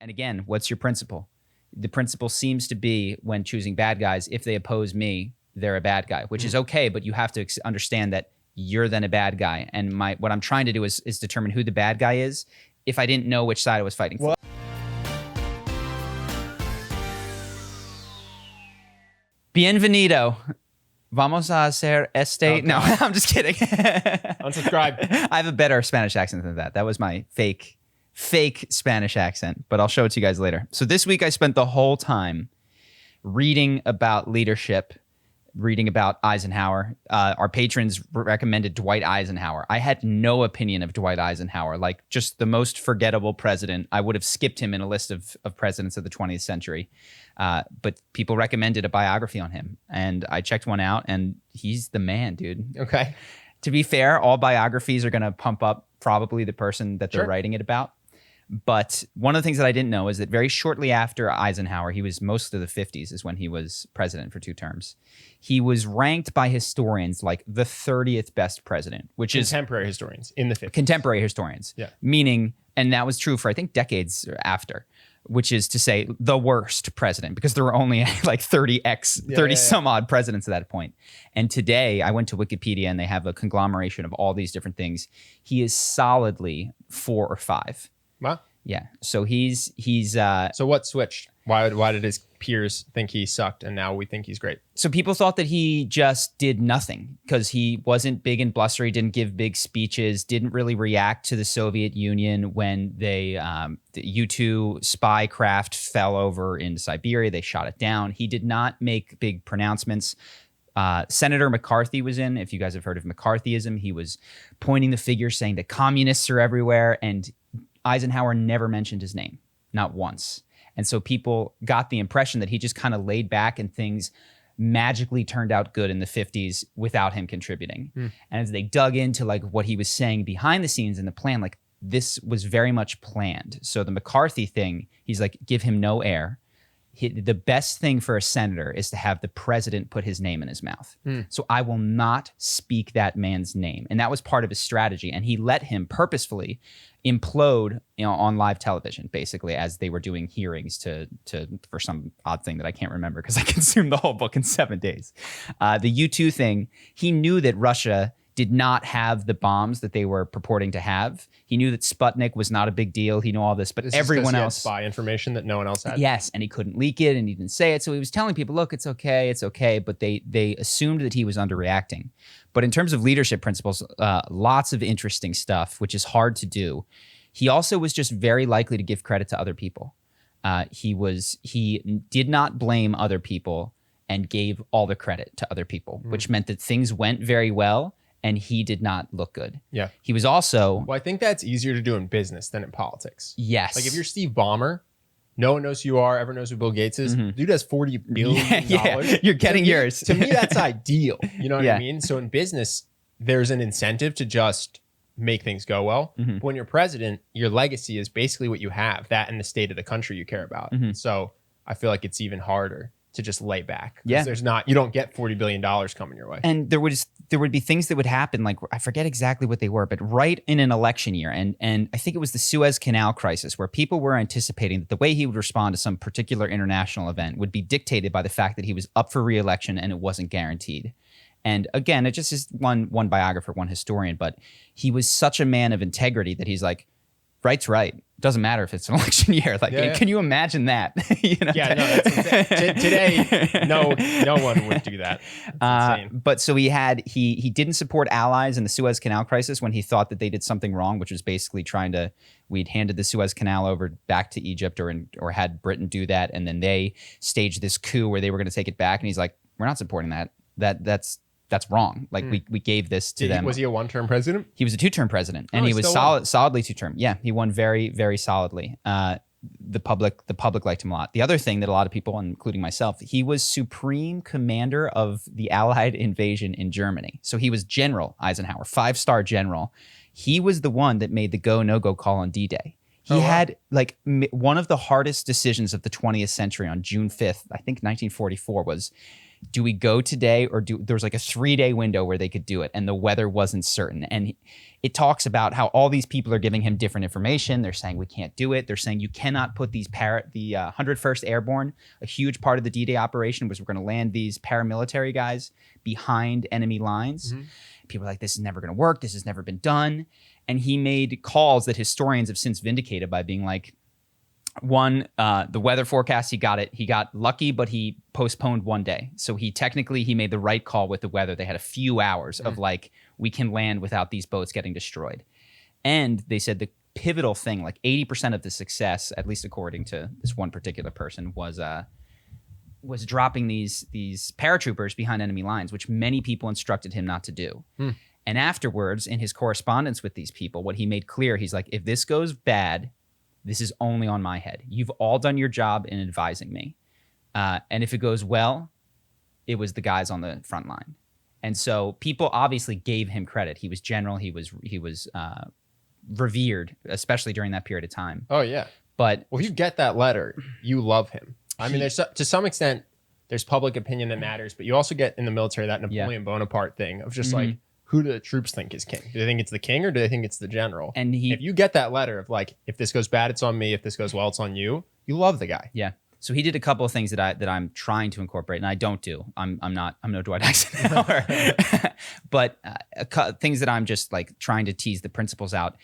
And again, what's your principle? The principle seems to be when choosing bad guys, if they oppose me, they're a bad guy, which is okay, but you have to understand that you're then a bad guy. And what I'm trying to do is determine who the bad guy is if I didn't know which side I was fighting for. Bienvenido. Vamos a hacer este. No, I'm just kidding. Unsubscribe. I have a better Spanish accent than that. That was my fake Spanish accent, but I'll show it to you guys later. So this week I spent the whole time reading about leadership, reading about Eisenhower. Our patrons recommended Dwight Eisenhower. I had no opinion of Dwight Eisenhower, like just the most forgettable president. I would have skipped him in a list of presidents of the 20th century. But people recommended a biography on him, and I checked one out, and he's the man, dude. Okay. To be fair, all biographies are going to pump up probably the person that they're writing it about. But one of the things that I didn't know is that very shortly after Eisenhower, he was most of the 50s is when he was president for 2 terms. He was ranked by historians like the 30th best president, which is contemporary historians in the 50s. Contemporary historians. Yeah. Meaning, and that was true for I think decades after, which is to say the worst president, because there were only like 30 some odd presidents at that point. And today I went to Wikipedia and they have a conglomeration of all these different things. He is solidly 4 or 5. Wow. Yeah. So he's so what switched? Why did his peers think he sucked and now we think he's great? So people thought that he just did nothing because he wasn't big and blustery, didn't give big speeches, didn't really react to the Soviet Union when the U-2 spy craft fell over in Siberia. They shot it down. He did not make big pronouncements. Senator McCarthy was in. If you guys have heard of McCarthyism, he was pointing the finger saying that communists are everywhere, and Eisenhower never mentioned his name, not once. And so people got the impression that he just kind of laid back and things magically turned out good in the 50s without him contributing. And as they dug into like what he was saying behind the scenes in the plan, like this was very much planned. So the McCarthy thing, he's like, give him no air. The best thing for a senator is to have the president put his name in his mouth. So I will not speak that man's name. And that was part of his strategy. And he let him purposefully implode, on live television, basically, as they were doing hearings for some odd thing that I can't remember because I consumed the whole book in 7 days. The U-2 thing, he knew that Russia did not have the bombs that they were purporting to have. He knew that Sputnik was not a big deal. He knew all this, but everyone else had spy information that no one else had. Yes, and he couldn't leak it, and he didn't say it. So he was telling people, "Look, it's okay." But they assumed that he was underreacting. But in terms of leadership principles, lots of interesting stuff, which is hard to do. He also was just very likely to give credit to other people. He did not blame other people and gave all the credit to other people, which meant that things went very well. And he did not look good. Yeah. He was also... Well, I think that's easier to do in business than in politics. Yes. Like if you're Steve Ballmer, no one knows who you are, everyone knows who Bill Gates is. Dude has $40 billion. Yeah. You're getting yours. To me, that's ideal. You know what I mean? So in business, there's an incentive to just make things go well. But when you're president, your legacy is basically what you have, that and the state of the country you care about. So I feel like it's even harder to just lay back. Yeah. You don't get $40 billion coming your way. And there would be things that would happen, like I forget exactly what they were, but right in an election year. And I think it was the Suez Canal crisis, where people were anticipating that the way he would respond to some particular international event would be dictated by the fact that he was up for re-election and it wasn't guaranteed. And again, it just is one biographer, one historian, but he was such a man of integrity that he's like, right's right. Doesn't matter if it's an election year. Like, can you imagine that? Today, no one would do that. But so he didn't support allies in the Suez Canal crisis when he thought that they did something wrong, which was basically we'd handed the Suez Canal over back to Egypt or had Britain do that. And then they staged this coup where they were going to take it back. And he's like, we're not supporting that. That's wrong. Like we gave this to them. Was he a 1-term president? He was a 2-term president, and he was solidly 2-term. Yeah, he won very, very solidly. The public liked him a lot. The other thing that a lot of people, including myself, he was supreme commander of the Allied invasion in Germany. So he was General Eisenhower, 5-star general. He was the one that made the go no go call on D-Day. He had like one of the hardest decisions of the 20th century on June 5th, I think 1944 was. do we go today or there was like a 3-day window where they could do it and the weather wasn't certain. And it talks about how all these people are giving him different information. They're saying we can't do it. They're saying you cannot put the 101st Airborne, a huge part of the D-Day operation was we're going to land these paramilitary guys behind enemy lines. Mm-hmm. People are like, this is never going to work. This has never been done. And he made calls that historians have since vindicated by being like, one, the weather forecast, he got lucky, but he postponed 1 day. So he made the right call with the weather. They had a few hours of like, we can land without these boats getting destroyed. And they said the pivotal thing, like 80% of the success, at least according to this one particular person, was dropping these paratroopers behind enemy lines, which many people instructed him not to do. And afterwards, in his correspondence with these people, what he made clear, he's like, if this goes bad, this is only on my head. You've all done your job in advising me. And if it goes well, it was the guys on the front line. And so people obviously gave him credit. He was general. He was revered, especially during that period of time. Oh, yeah. But if you get that letter, you love him. I mean, there's to some extent, there's public opinion that matters, but you also get in the military that Napoleon Bonaparte thing of just like, who do the troops think is king? Do they think it's the king or do they think it's the general? And if you get that letter of like, if this goes bad, it's on me. If this goes well, it's on you. You love the guy. Yeah. So he did a couple of things that I'm trying to incorporate, and I don't do. I'm no Dwight Eisenhower, but things that I'm just like trying to tease the principles out.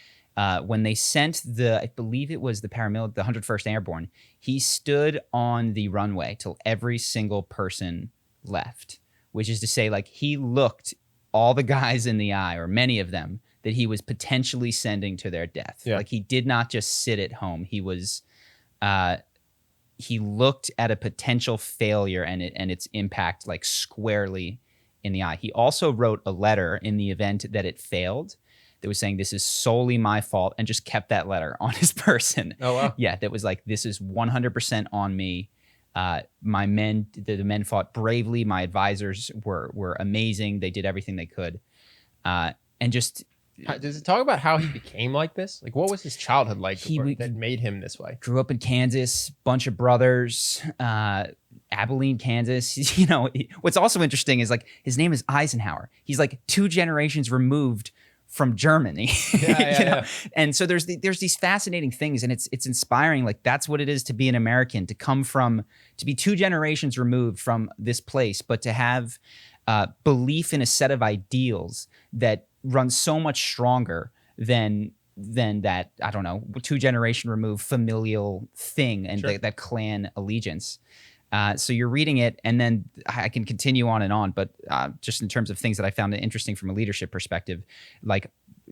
When they sent I believe it was the 101st Airborne, he stood on the runway till every single person left, which is to say, like, he looked all the guys in the eye, or many of them, that he was potentially sending to their death. Yeah. Like, he did not just sit at home. He was, he looked at a potential failure and its impact like squarely in the eye. He also wrote a letter in the event that it failed that was saying, this is solely my fault, and just kept that letter on his person. Oh, wow. Yeah, that was like, this is 100% on me. My men, the men fought bravely. My advisors were amazing. They did everything they could. And just... Does it talk about how he became like this? Like, what was his childhood like that made him this way? Grew up in Kansas, bunch of brothers, Abilene, Kansas. You know, what's also interesting is like his name is Eisenhower. He's like 2 generations removed from Germany. Yeah. And so there's these fascinating things, and it's inspiring. Like, that's what it is to be an American, to be 2 generations removed from this place, but to have belief in a set of ideals that runs so much stronger than that, I don't know, 2 generation removed familial thing and sure. that clan allegiance. So you're reading it, and then I can continue on and on, but just in terms of things that I found interesting from a leadership perspective, like,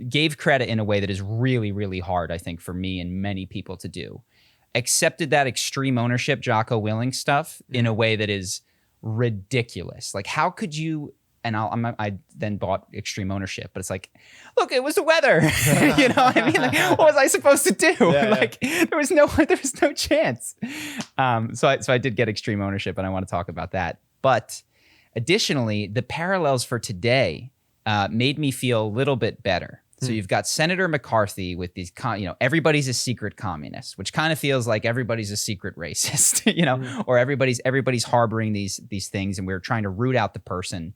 gave credit in a way that is really, really hard, I think, for me and many people to do. Accepted that extreme ownership, Jocko Willink stuff in a way that is ridiculous. Like, how could you... And I then bought extreme ownership, but it's like, look, it was the weather. You know what I mean? Like, what was I supposed to do? Like, there was no chance. So I did get extreme ownership, and I want to talk about that. But additionally, the parallels for today made me feel a little bit better. So you've got Senator McCarthy with these, everybody's a secret communist, which kind of feels like everybody's a secret racist, or everybody's harboring these things, and we're trying to root out the person.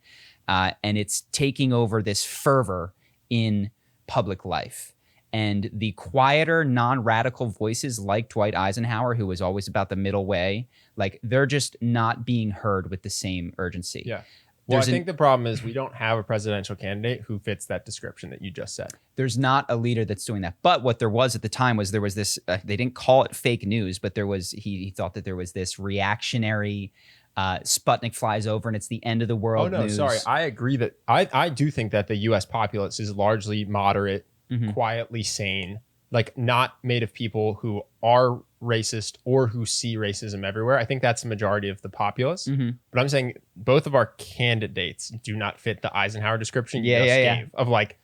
And it's taking over this fervor in public life. And the quieter, non-radical voices like Dwight Eisenhower, who was always about the middle way, like, they're just not being heard with the same urgency. Yeah. Well, I think the problem is we don't have a presidential candidate who fits that description that you just said. There's not a leader that's doing that. But what there was at the time was there was this, they didn't call it fake news, but there was, he thought that there was this reactionary Sputnik flies over and it's the end of the world news. Sorry. I agree that I do think that the U.S. populace is largely moderate, quietly sane, like, not made of people who are racist or who see racism everywhere. I think that's the majority of the populace. But I'm saying both of our candidates do not fit the Eisenhower description you just gave of like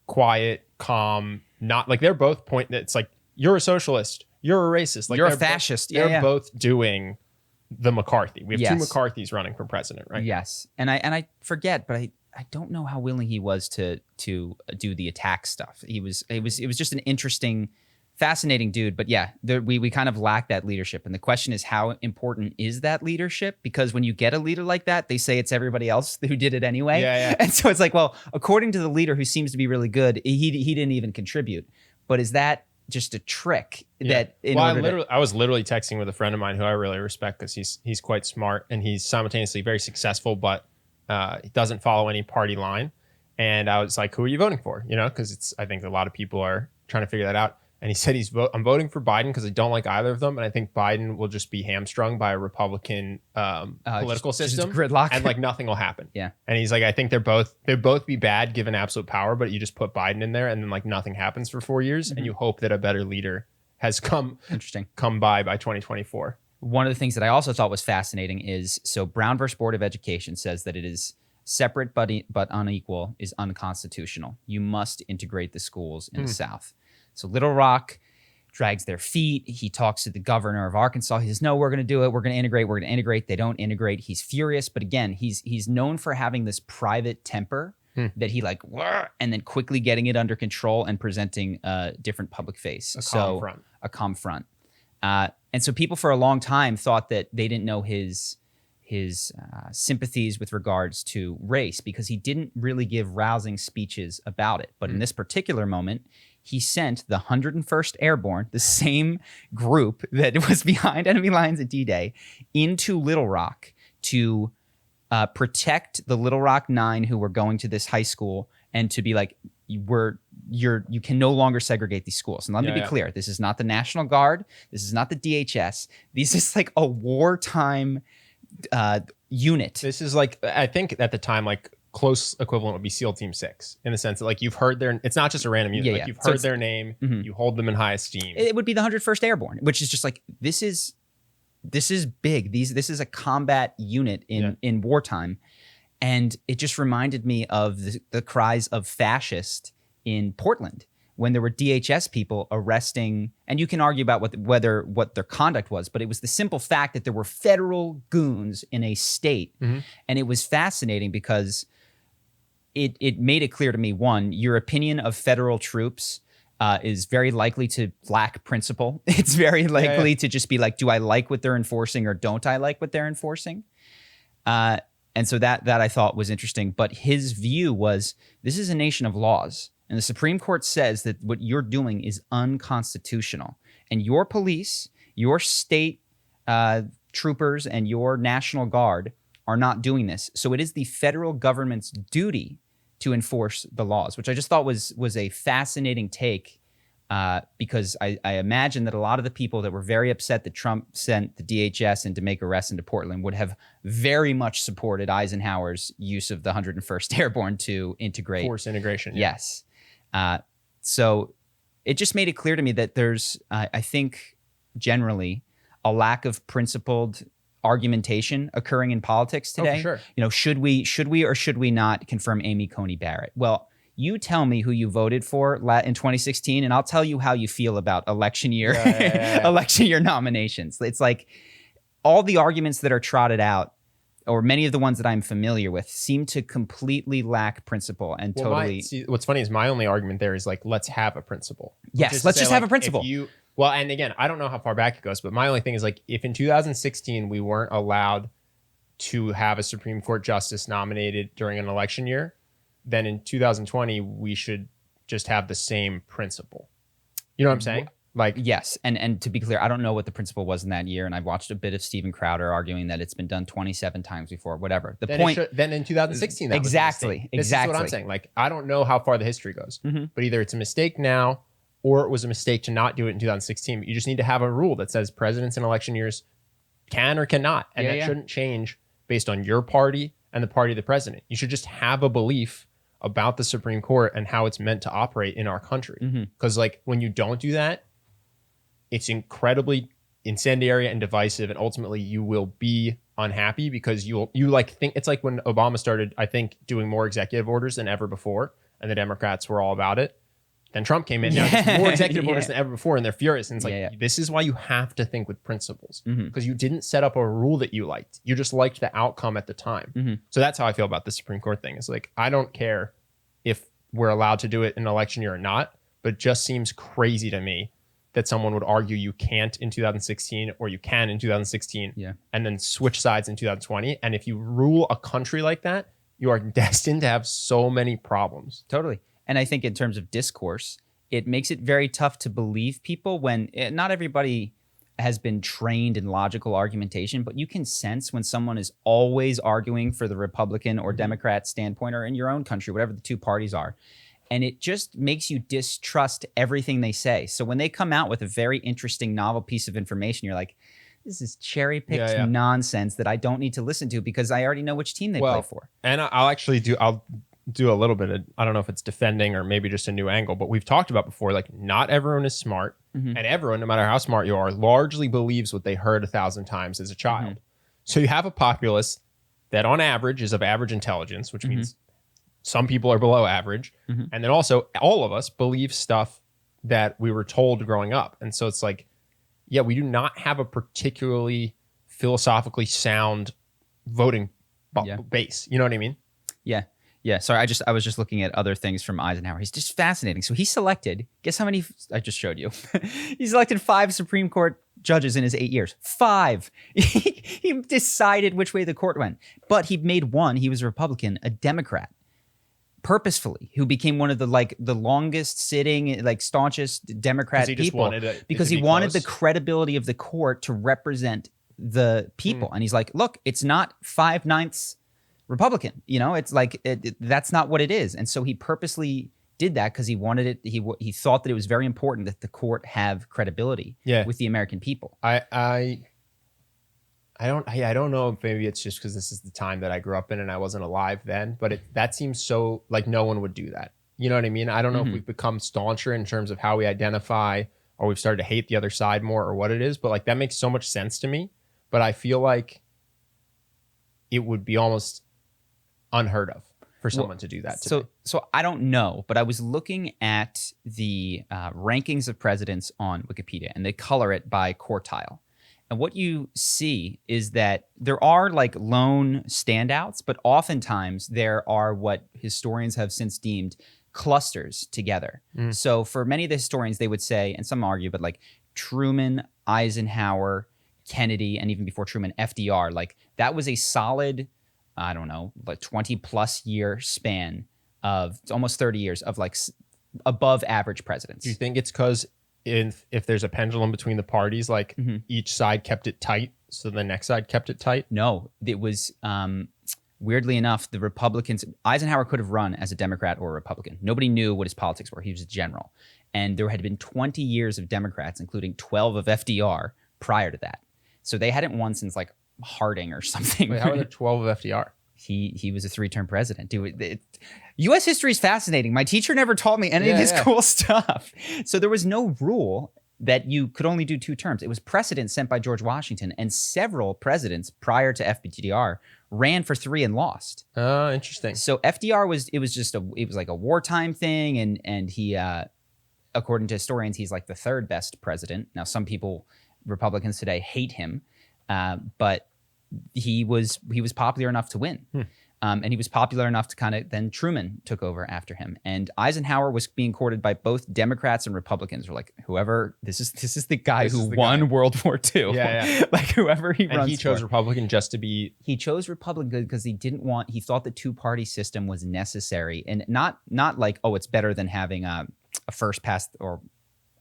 quiet, calm, not like, they're both it's like, you're a socialist, you're a racist, like, you're a fascist. They're both doing the McCarthy. We have 2 McCarthys running for president, right? Yes. And I forget, but I don't know how willing he was to do the attack stuff. It was just an interesting fascinating dude. But yeah, we kind of lack that leadership. And the question is, how important is that leadership? Because when you get a leader like that, they say it's everybody else who did it anyway. And so it's like, well, according to the leader who seems to be really good, he didn't even contribute. But is that just a trick that I was literally texting with a friend of mine who I really respect because he's quite smart and he's simultaneously very successful, but he doesn't follow any party line. And I was like, who are you voting for? You know, because I think a lot of people are trying to figure that out. And he said I'm voting for Biden because I don't like either of them. And I think Biden will just be hamstrung by a Republican political system. Just gridlock. And like nothing will happen. Yeah. And he's like, I think they'd both be bad given absolute power, but you just put Biden in there and then like nothing happens for 4 years. And you hope that a better leader has come by 2024. One of the things that I also thought was fascinating is, so Brown versus Board of Education says that it is separate but unequal is unconstitutional. You must integrate the schools in the South. So Little Rock drags their feet. He talks to the governor of Arkansas. He says, no, we're going to do it. We're going to integrate. We're going to integrate. They don't integrate. He's furious. But again, he's known for having this private temper that he like, and then quickly getting it under control and presenting a different public face. A calm front. And so people for a long time thought that they didn't know his sympathies with regards to race because he didn't really give rousing speeches about it. But in this particular moment, he sent the 101st Airborne, the same group that was behind enemy lines at D-Day, into Little Rock to protect the Little Rock 9 who were going to this high school and to be like, you can no longer segregate these schools. And let me be clear, this is not the National Guard. This is not the DHS. This is like a wartime unit. This is like, I think at the time, like close equivalent would be SEAL Team 6 in the sense that like you've heard it's not just a random unit. Like you've heard their name, you hold them in high esteem. It would be the 101st Airborne, which is just like, this is big. This is a combat unit in wartime. And it just reminded me of the cries of fascist in Portland when there were DHS people arresting, and you can argue about what their conduct was, but it was the simple fact that there were federal goons in a state. And it was fascinating because it made it clear to me, one, your opinion of federal troops is very likely to lack principle. It's very likely to just be like, do I like what they're enforcing or don't I like what they're enforcing? And so that I thought was interesting. But his view was, this is a nation of laws. And the Supreme Court says that what you're doing is unconstitutional. And your police, your state troopers, and your National Guard are not doing this. So it is the federal government's duty to enforce the laws, which I just thought was a fascinating take. Because I imagine that a lot of the people that were very upset that Trump sent the DHS in to make arrests into Portland would have very much supported Eisenhower's use of the 101st Airborne to integrate. Force integration. Yes. So it just made it clear to me that there's, I think, generally a lack of principled argumentation occurring in politics today. Oh, for sure. You know, should we or should we not confirm Amy Coney Barrett? Well, you tell me who you voted for in 2016, and I'll tell you how you feel about election year election year nominations. It's like all the arguments that are trotted out, or many of the ones that I'm familiar with, seem to completely lack principle and totally. What's funny is my only argument there is like, let's have a principle. Yes, let's just have a principle. Well, and again, I don't know how far back it goes, but my only thing is like, if in 2016 we weren't allowed to have a Supreme Court justice nominated during an election year, then in 2020, we should just have the same principle. You know what I'm saying? Like, yes. And to be clear, I don't know what the principle was in that year. And I've watched a bit of Steven Crowder arguing that it's been done 27 times before, whatever. Then in 2016, that exactly. This is what I'm saying. Like, I don't know how far the history goes, but either it's a mistake now or it was a mistake to not do it in 2016. But you just need to have a rule that says presidents in election years can or cannot. And that shouldn't change based on your party and the party of the president. You should just have a belief about the Supreme Court and how it's meant to operate in our country. Because like when you don't do that, it's incredibly incendiary and divisive, and ultimately you will be unhappy because you like think it's like when Obama started, I think, doing more executive orders than ever before, and the Democrats were all about it. Then Trump came in, now there's more executive orders than ever before, and they're furious. And it's like, this is why you have to think with principles, because you didn't set up a rule that you liked. You just liked the outcome at the time. So that's how I feel about the Supreme Court thing. It's like, I don't care if we're allowed to do it in an election year or not, but it just seems crazy to me that someone would argue you can't in 2016 or you can in 2016 and then switch sides in 2020. And if you rule a country like that, you are destined to have so many problems. Totally. And I think in terms of discourse, it makes it very tough to believe people when not everybody has been trained in logical argumentation, but you can sense when someone is always arguing for the Republican or Democrat standpoint, or in your own country, whatever the two parties are. And it just makes you distrust everything they say. So when they come out with a very interesting, novel piece of information, you're like, this is cherry-picked nonsense that I don't need to listen to because I already know which team they play for. And I'll do a little bit of, I don't know if it's defending or maybe just a new angle, but we've talked about before, like not everyone is smart, and everyone, no matter how smart you are, largely believes what they heard 1,000 times as a child. So you have a populace that on average is of average intelligence, which means some people are below average. And then also all of us believe stuff that we were told growing up. And so it's like, yeah, we do not have a particularly philosophically sound voting base. You know what I mean? Yeah. Yeah, sorry, I was just looking at other things from Eisenhower. He's just fascinating. So he selected, guess how many, I just showed you. He selected 5 Supreme Court judges in his 8 years. 5. He decided which way the court went. But he made one, he was a Republican, a Democrat, purposefully, who became one of the longest sitting, staunchest Democrat people. Because he wanted the credibility of the court to represent the people. And he's like, look, it's not 5/9 Republican, it's like that's not what it is. And so he purposely did that because he wanted it. He thought that it was very important that the court have credibility with the American people. I don't know if maybe it's just because this is the time that I grew up in and I wasn't alive then, but that seems so like no one would do that. You know what I mean? I don't know if we've become stauncher in terms of how we identify, or we've started to hate the other side more, or what it is, but like that makes so much sense to me. But I feel like it would be almost unheard of for someone to do that today. So I don't know, but I was looking at the rankings of presidents on Wikipedia, and they color it by quartile. And what you see is that there are lone standouts, but oftentimes there are what historians have since deemed clusters together. So for many of the historians, they would say, and some argue, but Truman, Eisenhower, Kennedy, and even before Truman, FDR, that was a solid, I don't know, 20 plus year span of almost 30 years of above average presidents. Do you think it's because if there's a pendulum between the parties, each side kept it tight, so the next side kept it tight? No, it was weirdly enough, the Republicans, Eisenhower could have run as a Democrat or a Republican. Nobody knew what his politics were. He was a general. And there had been 20 years of Democrats, including 12 of FDR prior to that. So they hadn't won since Harding or something. Wait, how are there 12 of FDR? He was a 3-term president. Dude, U.S. history is fascinating. My teacher never taught me any of this cool stuff. So there was no rule that you could only do 2 terms. It was precedent set by George Washington, and several presidents prior to FDR ran for 3 and lost. Oh, interesting. So FDR was like a wartime thing, and he, according to historians, he's the 3rd best president. Now, some people, Republicans today, hate him. But he was popular enough to win. And he was popular enough to then Truman took over after him. And Eisenhower was being courted by both Democrats and Republicans. Were whoever, this is the guy who won World War II. Yeah. Whoever he runs for. And he chose Republican just to be. He chose Republican because he thought the 2-party system was necessary. And not it's better than having a first past, or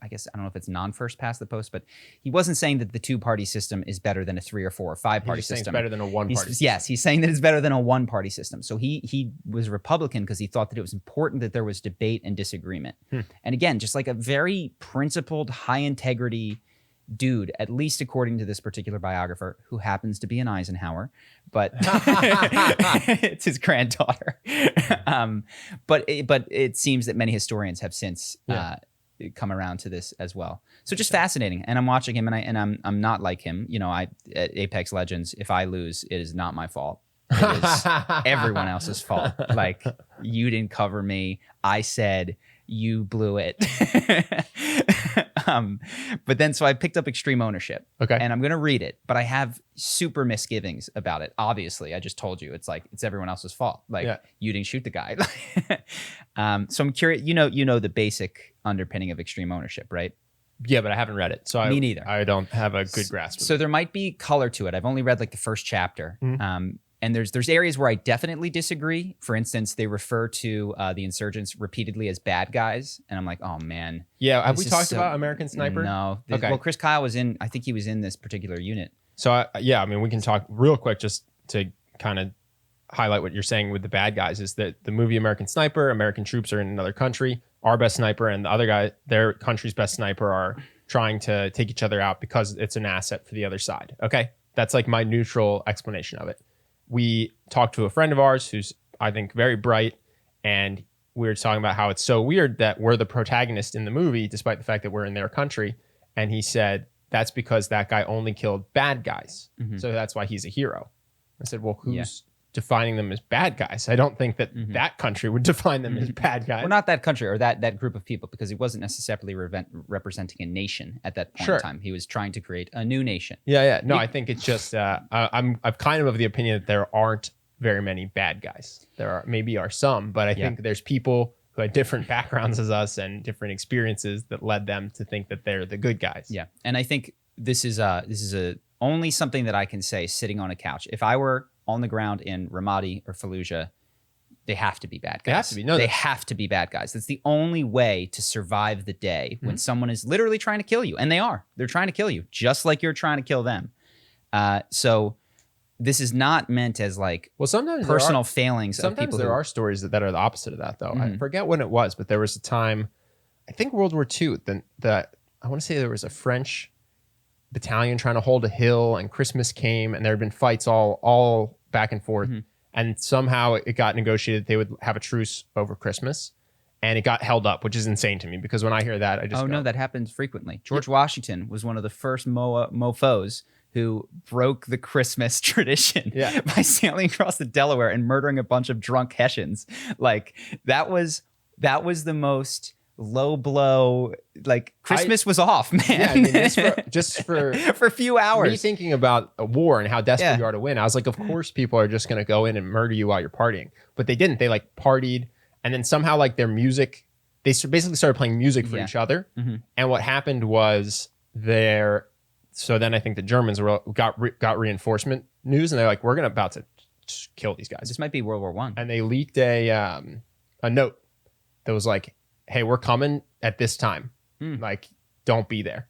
I guess, I don't know if it's non-first past the post, but he wasn't saying that the 2-party system is better than a 3 or 4 or 5-party system. It's better than a 1-party system. Yes, he's saying that it's better than a 1-party system. So he was Republican because he thought that it was important that there was debate and disagreement. And again, just a very principled, high-integrity dude, at least according to this particular biographer, who happens to be an Eisenhower, but it's his granddaughter. But it seems that many historians have since come around to this as well. So just fascinating. And I'm watching him, and I'm not like him. At Apex Legends, if I lose, it is not my fault. It is everyone else's fault. You didn't cover me. I said you blew it. But then, so I picked up Extreme Ownership. Okay. And I'm going to read it, but I have super misgivings about it. Obviously, I just told you, it's everyone else's fault. You didn't shoot the guy. So I'm curious, you know the basic underpinning of Extreme Ownership, right? Yeah, but I haven't read it, so Me neither. I don't have a good grasp. So there might be color to it. I've only read like the first chapter, and there's areas where I definitely disagree. For instance, they refer to the insurgents repeatedly as bad guys, and I'm like, oh man. Yeah, have we talked about American Sniper? No. Okay. Well, Chris Kyle was in. I think he was in this particular unit. So yeah, I mean, we can talk real quick just to kind of highlight what you're saying with the bad guys. Is that the movie American Sniper? American troops are in another country. Our best sniper and the other guy, their country's best sniper, are trying to take each other out because it's an asset for the other side. Okay, that's like my neutral explanation of it. We talked to a friend of ours who's, I think, very bright, and we were talking about how it's so weird that we're the protagonist in the movie, despite the fact that we're in their country. And he said, that's because that guy only killed bad guys. So that's why he's a hero. I said, well, who's defining them as bad guys? I don't think that that country would define them as bad guys. Well, not that country or that group of people, because he wasn't necessarily representing a nation at that point in time. He was trying to create a new nation. Yeah. No, I think it's just I'm kind of the opinion that there aren't very many bad guys. There maybe are some, but I think there's people who had different backgrounds as us and different experiences that led them to think that they're the good guys. Yeah, and I think this is only something that I can say sitting on a couch. If I were on the ground in Ramadi or Fallujah, they have to be bad guys. They have to be. No, they have to be bad guys. That's the only way to survive the day when someone is literally trying to kill you. And they are. They're trying to kill you, just like you're trying to kill them. So this is not meant as like sometimes personal failings sometimes of people. There are stories that are the opposite of that, though. I forget when it was, but there was a time, I think World War II, that I want to say there was a French battalion trying to hold a hill, and Christmas came, and there had been fights all back and forth, and somehow it got negotiated that they would have a truce over Christmas, and it got held up, which is insane to me, because when I hear that, I just no, that happens frequently. George Washington was one of the first mofos who broke the Christmas tradition by sailing across the Delaware and murdering a bunch of drunk Hessians. Like that was the most low blow. Like Christmas was off, man. Yeah, I mean, just for a few hours. Me thinking about a war and how desperate you are to win, I was like, of course people are just going to go in and murder you while you're partying. But they didn't. They like partied, and then somehow like their music, they basically started playing music for each other. And what happened was so then I think the Germans got reinforcement news, and they're like, we're about to kill these guys. This might be World War I. And they leaked a note that was like, hey, we're coming at this time. Like, don't be there.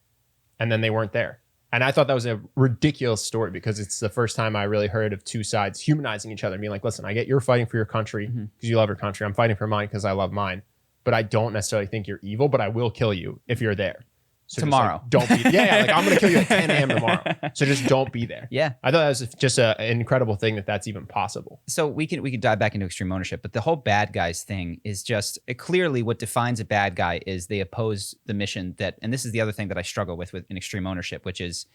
And then they weren't there. And I thought that was a ridiculous story, because it's the first time I really heard of two sides humanizing each other and being like, listen, I get you're fighting for your country because you love your country. I'm fighting for mine because I love mine. But I don't necessarily think you're evil, but I will kill you if you're there. So tomorrow. Don't be. Yeah, like I'm going to kill you at 10 a.m. tomorrow. So just don't be there. Yeah. I thought that was just an incredible thing that's even possible. So we can dive back into extreme ownership, but the whole bad guys thing is just clearly what defines a bad guy is they oppose the mission and this is the other thing that I struggle with in extreme ownership, which is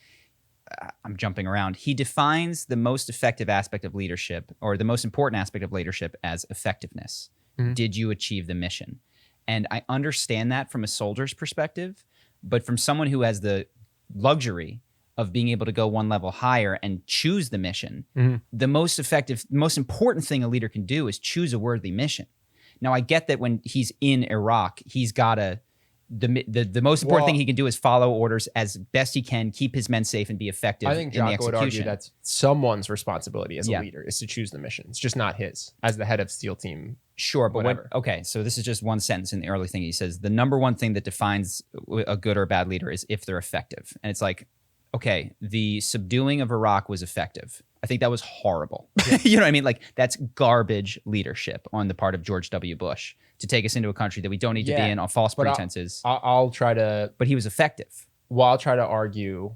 I'm jumping around. He defines the most effective aspect of leadership, or the most important aspect of leadership, as effectiveness. Did you achieve the mission? And I understand that from a soldier's perspective. But from someone who has the luxury of being able to go one level higher and choose the mission, the most important thing a leader can do is choose a worthy mission. Now, I get that when he's in Iraq, he's got the most important thing he can do is follow orders as best he can, keep his men safe, and be effective in the execution. I think Jocko would argue that's someone's responsibility as a leader is to choose the mission. It's just not his as the head of SEAL team. Sure, but so this is just one sentence in the early thing. He says, the number one thing that defines a good or bad leader is if they're effective. And it's like, okay, the subduing of Iraq was effective. I think that was horrible. You know what I mean? Like, that's garbage leadership on the part of George W. Bush to take us into a country that we don't need to be in on false pretenses. I'll try to... But he was effective. Well, I'll try to argue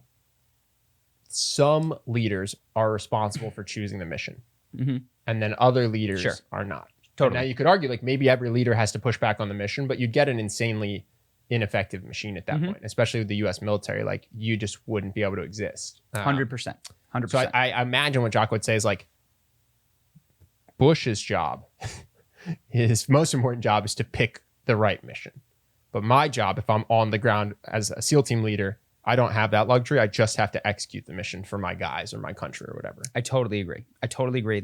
some leaders are responsible for choosing the mission. And then other leaders are not. Totally. Now, you could argue like maybe every leader has to push back on the mission, but you'd get an insanely ineffective machine at that point, especially with the U.S. military. Like, you just wouldn't be able to exist. 100%. So I imagine what Jocko would say is like, Bush's job, his most important job is to pick the right mission. But my job, if I'm on the ground as a SEAL team leader, I don't have that luxury. I just have to execute the mission for my guys or my country or whatever. I totally agree.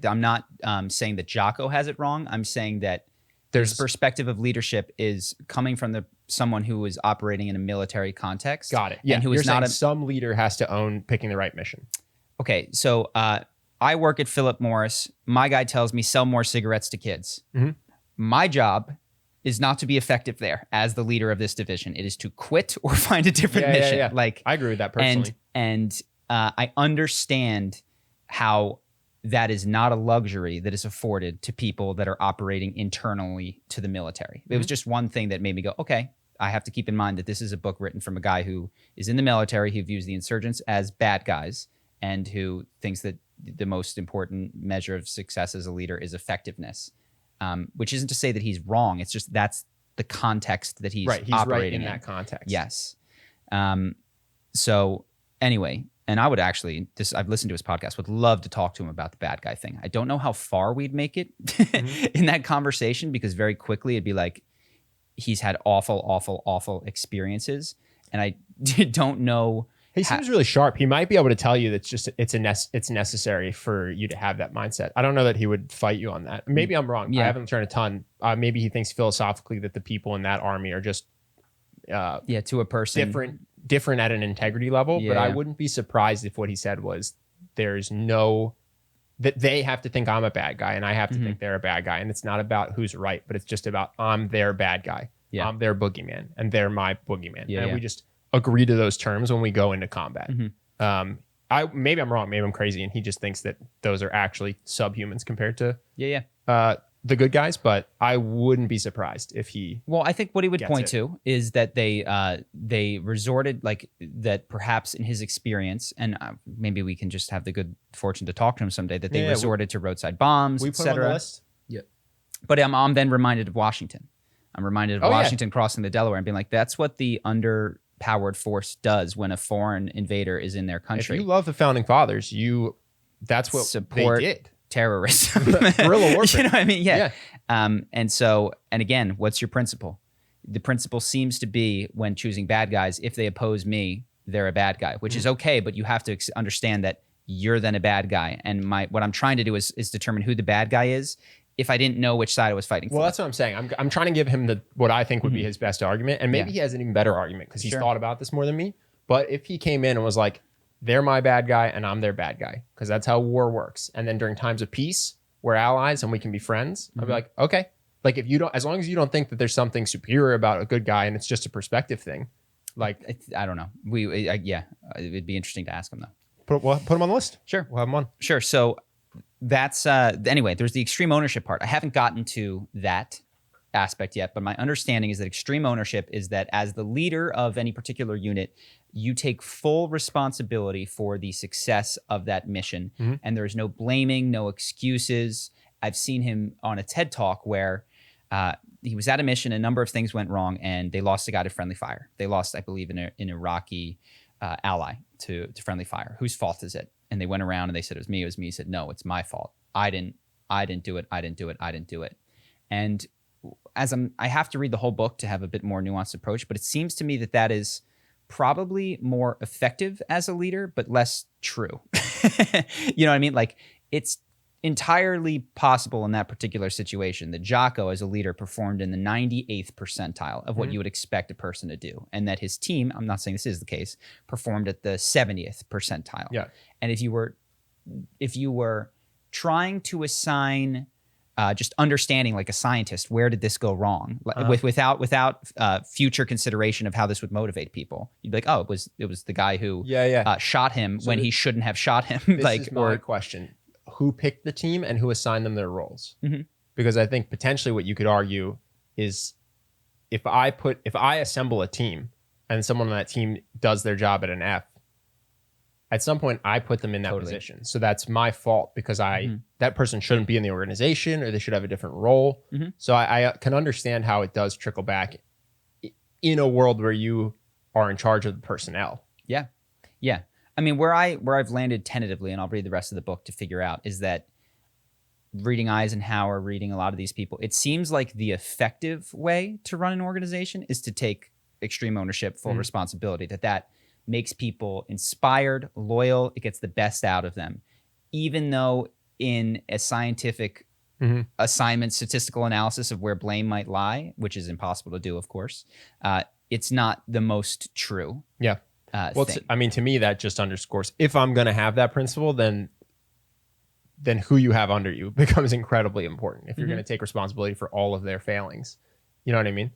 I'm not saying that Jocko has it wrong. I'm saying that there's perspective of leadership is coming from the someone who is operating in a military context. Got it. Yeah. And who You're is not saying some leader has to own picking the right mission. Okay. So I work at Philip Morris. My guy tells me sell more cigarettes to kids. Mhm. My job is not to be effective there as the leader of this division. It is to quit or find a different mission. Yeah. Like, I agree with that personally. And I understand how that is not a luxury that is afforded to people that are operating internally to the military. It was just one thing that made me go, okay, I have to keep in mind that this is a book written from a guy who is in the military, who views the insurgents as bad guys, and who thinks that the most important measure of success as a leader is effectiveness. Which isn't to say that he's wrong. It's just that's the context that he's operating right in that context. Yes. So anyway, and I would actually, I've listened to his podcast, would love to talk to him about the bad guy thing. I don't know how far we'd make it in that conversation, because very quickly it'd be like, he's had awful experiences. And I don't know. He seems really sharp. He might be able to tell you that it's necessary for you to have that mindset. I don't know that he would fight you on that. Maybe I'm wrong. Yeah. I haven't learned a ton. Maybe he thinks philosophically that the people in that army are just to a person different at an integrity level. But I wouldn't be surprised if what he said was that they have to think I'm a bad guy and I have to think they're a bad guy. And it's not about who's right, but it's just about I'm their bad guy. Yeah. I'm their boogeyman and they're my boogeyman. And we just agree to those terms when we go into combat. Maybe I'm wrong. Maybe I'm crazy. And he just thinks that those are actually subhumans compared to the good guys. But I wouldn't be surprised if he. Well, I think what he would point to is that they resorted, like, that perhaps in his experience, and maybe we can just have the good fortune to talk to him someday, that they resorted to roadside bombs, we put him on the list. Yeah. But I'm then reminded of Washington. I'm reminded of Washington crossing the Delaware and being like, that's what the underpowered force does when a foreign invader is in their country. If you love the founding fathers, that's what support they did. Terrorism. Guerrilla warfare. You know what I mean? Yeah. And again, what's your principle? The principle seems to be, when choosing bad guys, if they oppose me, they're a bad guy, which is okay, but you have to understand that you're then a bad guy. And what I'm trying to do is determine who the bad guy is if I didn't know which side I was fighting for. Well, that's what I'm saying. I'm trying to give him what I think would be his best argument. And maybe he has an even better argument because he's thought about this more than me. But if he came in and was like, they're my bad guy and I'm their bad guy, because that's how war works. And then during times of peace, we're allies and we can be friends. I'd be like, okay. Like, if you don't, as long as you don't think that there's something superior about a good guy and it's just a perspective thing, like, I don't know. It'd be interesting to ask him though. Put him on the list. Sure. We'll have him on. Sure. So that's anyway, there's the extreme ownership part. I haven't gotten to that aspect yet, but my understanding is that extreme ownership is that as the leader of any particular unit, you take full responsibility for the success of that mission. And there's no blaming, no excuses. I've seen him on a TED Talk where he was at a mission, a number of things went wrong, and they lost a guy to friendly fire. They lost, I believe, an Iraqi ally to friendly fire. Whose fault is it? And they went around and they said, it was me. He said, no, it's my fault. I didn't do it. And I have to read the whole book to have a bit more nuanced approach, but it seems to me that is probably more effective as a leader, but less true. You know what I mean? Like, it's entirely possible in that particular situation that Jocko as a leader performed in the 98th percentile of what you would expect a person to do. And that his team, I'm not saying this is the case, performed at the 70th percentile. Yeah. And if you were trying to assign just understanding, like a scientist, where did this go wrong? Without future consideration of how this would motivate people, you'd be like, oh, it was the guy who shot him when he shouldn't have shot him. This is my question: who picked the team and who assigned them their roles? Because I think potentially what you could argue is, if I assemble a team and someone on that team does their job at an F, at some point I put them in that position. So that's my fault, because that person shouldn't be in the organization, or they should have a different role. So I can understand how it does trickle back in a world where you are in charge of the personnel. Yeah. Yeah. I mean, where I've landed tentatively, and I'll read the rest of the book to figure out, is that reading Eisenhower, reading a lot of these people, it seems like the effective way to run an organization is to take extreme ownership, full responsibility, that makes people inspired, loyal. It gets the best out of them. Even though in a scientific assignment statistical analysis of where blame might lie, which is impossible to do, of course, it's not the most true. Yeah. Well, I mean, to me, that just underscores, if I'm going to have that principle, then who you have under you becomes incredibly important. If you're going to take responsibility for all of their failings, you know what I mean?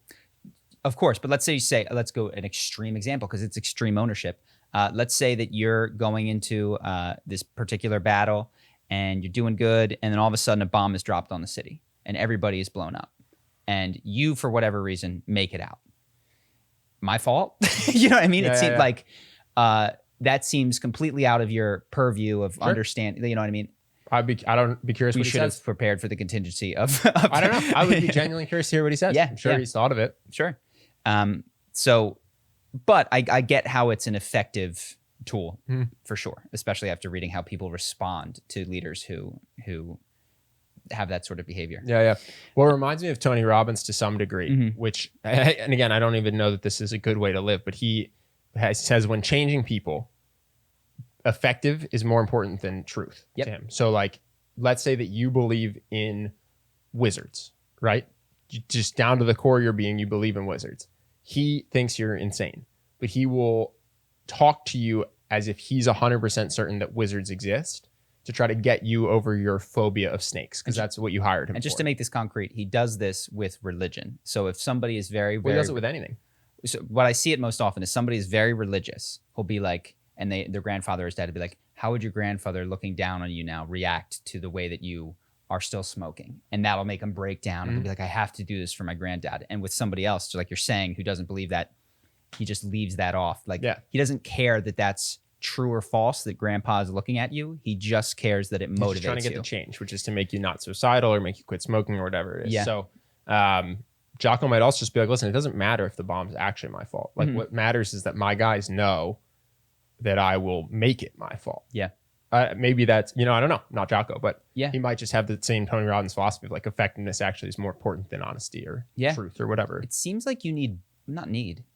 Of course. But let's go an extreme example, because it's extreme ownership. Let's say that you're going into this particular battle and you're doing good, and then all of a sudden a bomb is dropped on the city and everybody is blown up, and you, for whatever reason, make it out. My fault? You know what I mean? It seemed like that seems completely out of your purview of understanding. You know what I mean? I'd be curious what he says. We should have prepared for the contingency of I don't know. I would be genuinely curious to hear what he says. Yeah, I'm sure he's thought of it. Sure. But I get how it's an effective tool for sure, especially after reading how people respond to leaders who have that sort of behavior. Yeah. Well, it reminds me of Tony Robbins to some degree, which, and again, I don't even know that this is a good way to live, but he says when changing people, effective is more important than truth to him. So like, let's say that you believe in wizards, right? Just down to the core of your being, you believe in wizards. He thinks you're insane, but he will talk to you as if he's 100% certain that wizards exist to try to get you over your phobia of snakes, because that's what you hired him for. And just to make this concrete, he does this with religion. So if somebody is very, very... Well, he does it with anything. So what I see it most often is somebody is very religious. He'll be like, and their grandfather or his dad would be like, how would your grandfather looking down on you now react to the way that you are still smoking? And that'll make him break down and be like, I have to do this for my granddad. And with somebody else, like you're saying, who doesn't believe that, he just leaves that off. Like he doesn't care that that's true or false, that grandpa is looking at you. He just cares that it motivates you. He's trying to get the change, which is to make you not suicidal or make you quit smoking or whatever it is. Yeah. So Jocko might also just be like, listen, it doesn't matter if the bomb's actually my fault. Like what matters is that my guys know that I will make it my fault. Yeah. Maybe that's, I don't know, not Jocko, but he might just have the same Tony Robbins philosophy of like effectiveness actually is more important than honesty or truth or whatever. It seems like it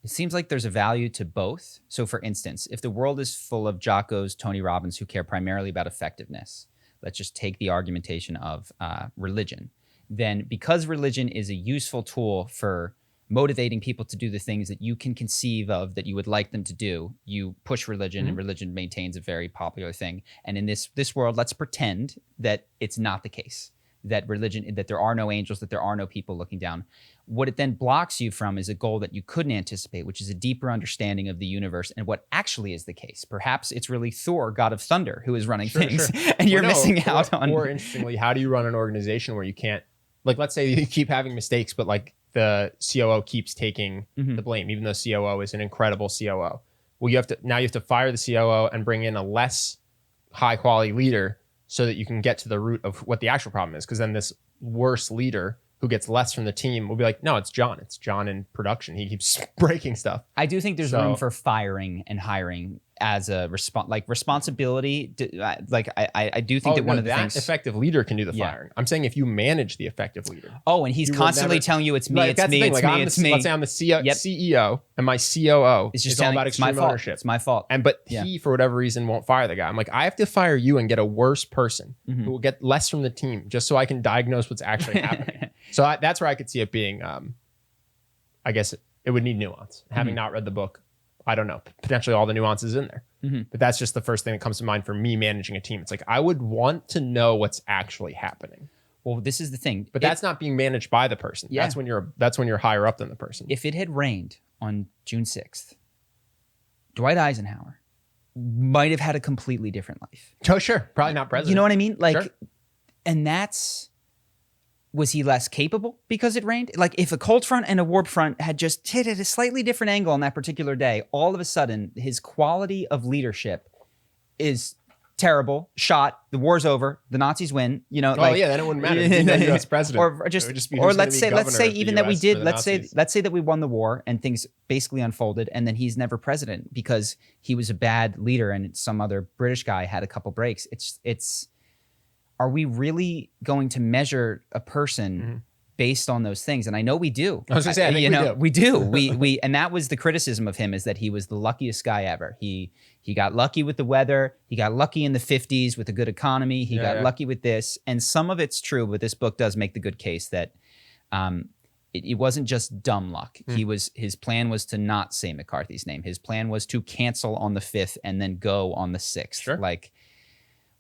seems like there's a value to both. So for instance, if the world is full of Jockos, Tony Robbins, who care primarily about effectiveness, let's just take the argumentation of religion, then because religion is a useful tool for motivating people to do the things that you can conceive of that you would like them to do, you push religion, and religion maintains a very popular thing. And in this world, let's pretend that it's not the case, that religion, that there are no angels, that there are no people looking down. What it then blocks you from is a goal that you couldn't anticipate, which is a deeper understanding of the universe and what actually is the case. Perhaps it's really Thor, god of thunder, who is running things, and you're missing out on. Or interestingly, how do you run an organization where you can't, like, let's say you keep having mistakes, but like the COO keeps taking the blame, even though COO is an incredible COO. Well, you have to fire the COO and bring in a less high quality leader so that you can get to the root of what the actual problem is. Because then this worse leader who gets less from the team will be like, no, it's John. It's John in production. He keeps breaking stuff. I do think there's room for firing and hiring as a responsibility. I do think that one of the things, effective leader can do the firing. I'm saying if you manage the effective leader. Oh, and he's constantly telling you it's me, it's me, it's me. Let's say I'm the CEO and my COO is all about extreme ownership. It's my fault. But he, for whatever reason, won't fire the guy. I'm like, I have to fire you and get a worse person who will get less from the team just so I can diagnose what's actually happening. So that's where I could see it being, I guess it would need nuance. Having not read the book, I don't know, potentially all the nuances in there. But that's just the first thing that comes to mind for me managing a team. It's like, I would want to know what's actually happening. Well, this is the thing. But that's not being managed by the person. Yeah. That's when you're higher up than the person. If it had rained on June 6th, Dwight Eisenhower might have had a completely different life. Oh, sure. Probably not president. You know what I mean? Like, sure. And was he less capable because it rained? Like, if a cold front and a warm front had just hit at a slightly different angle on that particular day, all of a sudden his quality of leadership is terrible. Shot. The war's over. The Nazis win. You know. Oh, then it wouldn't matter. He's the U.S. president. Or let's say even that we did. Let's say that we won the war and things basically unfolded, and then he's never president because he was a bad leader and some other British guy had a couple breaks. It's. Are we really going to measure a person based on those things. And I know we do. I was gonna say, I think we do. We and that was the criticism of him, is that he was the luckiest guy ever. He got lucky with the weather. He got lucky in the 50s with a good economy. He got lucky with this. And some of it's true, but this book does make the good case that it wasn't just dumb luck. His plan was to not say McCarthy's name. His plan was to cancel on the 5th and then go on the 6th. Sure.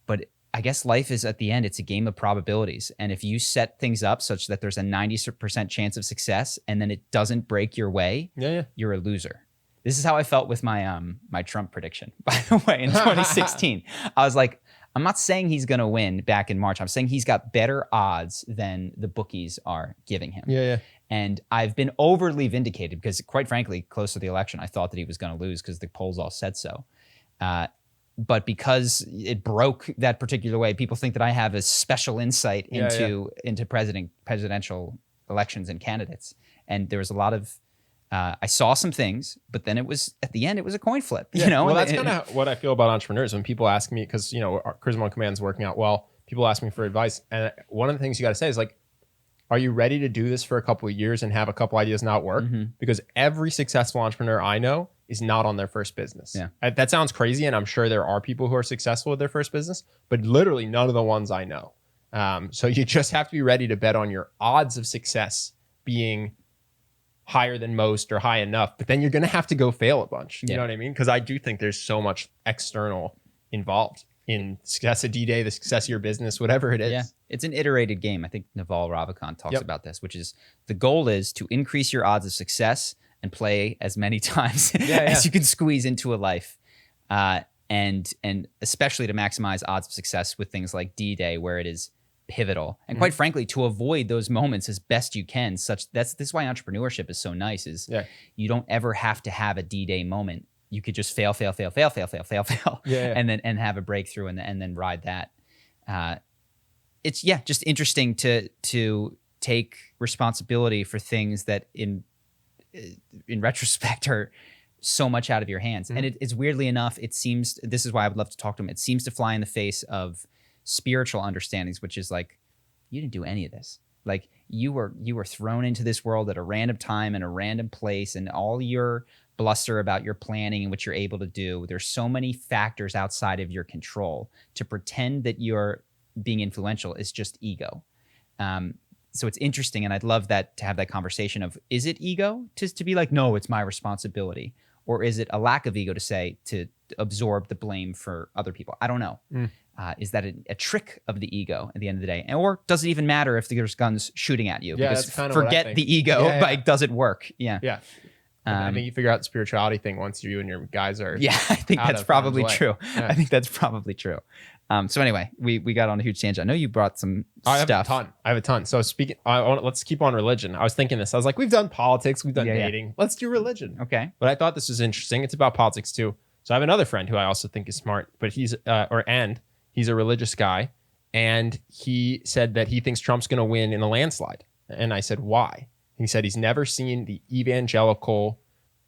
But I guess life is, at the end, it's a game of probabilities. And if you set things up such that there's a 90% chance of success and then it doesn't break your way, you're a loser. This is how I felt with my my Trump prediction, by the way, in 2016. I was like, I'm not saying he's going to win back in March. I'm saying he's got better odds than the bookies are giving him. And I've been overly vindicated because, quite frankly, close to the election, I thought that he was going to lose because the polls all said so. But because it broke that particular way, people think that I have a special insight into presidential elections and candidates. And there was a lot of, I saw some things, but then it was, at the end, it was a coin flip. You know, well, that's kind of what I feel about entrepreneurs. When people ask me, because our Charisma on Command's working out well, people ask me for advice, and one of the things you got to say is like, are you ready to do this for a couple of years and have a couple ideas not work? Because every successful entrepreneur I know is not on their first business. That sounds crazy, and I'm sure there are people who are successful with their first business, but literally none of the ones I know. So you just have to be ready to bet on your odds of success being higher than most or high enough, but then you're going to have to go fail a bunch. You know what I mean? Because I do think there's so much external involved in success of D-Day, the success of your business, whatever it is. Yeah, it's an iterated game. I think Naval Ravikant talks about this, which is the goal is to increase your odds of success and play as many times as you can squeeze into a life. And especially to maximize odds of success with things like D-Day, where it is pivotal. And quite frankly, to avoid those moments as best you can. This is why entrepreneurship is so nice, is you don't ever have to have a D-Day moment. You could just fail, and have a breakthrough and then ride that. It's just interesting to take responsibility for things that in retrospect are so much out of your hands. And it's weirdly enough, it seems, this is why I would love to talk to him. It seems to fly in the face of spiritual understandings, which is like, you didn't do any of this. Like you were thrown into this world at a random time in a random place, and all your bluster about your planning and what you're able to do. There's so many factors outside of your control. To pretend that you're being influential is just ego. So it's interesting, and I'd love to have that conversation of, is it ego to be like, no, it's my responsibility? Or is it a lack of ego to absorb the blame for other people? I don't know. Is that a trick of the ego at the end of the day? Or does it even matter if there's guns shooting at you? Yeah, because forget the ego, like, does it work? Yeah. I think you figure out the spirituality thing once you and your guys are. Yeah, I think that's probably true. I think that's probably true. So anyway, we got on a huge tangent. I know you brought some stuff. I have a ton. So let's keep on religion. I was thinking this. I was like, we've done politics, we've done dating. Let's do religion. Okay. But I thought this was interesting. It's about politics too. So I have another friend who I also think is smart, but he's a religious guy, and he said that he thinks Trump's going to win in a landslide. And I said, why? He said he's never seen the evangelical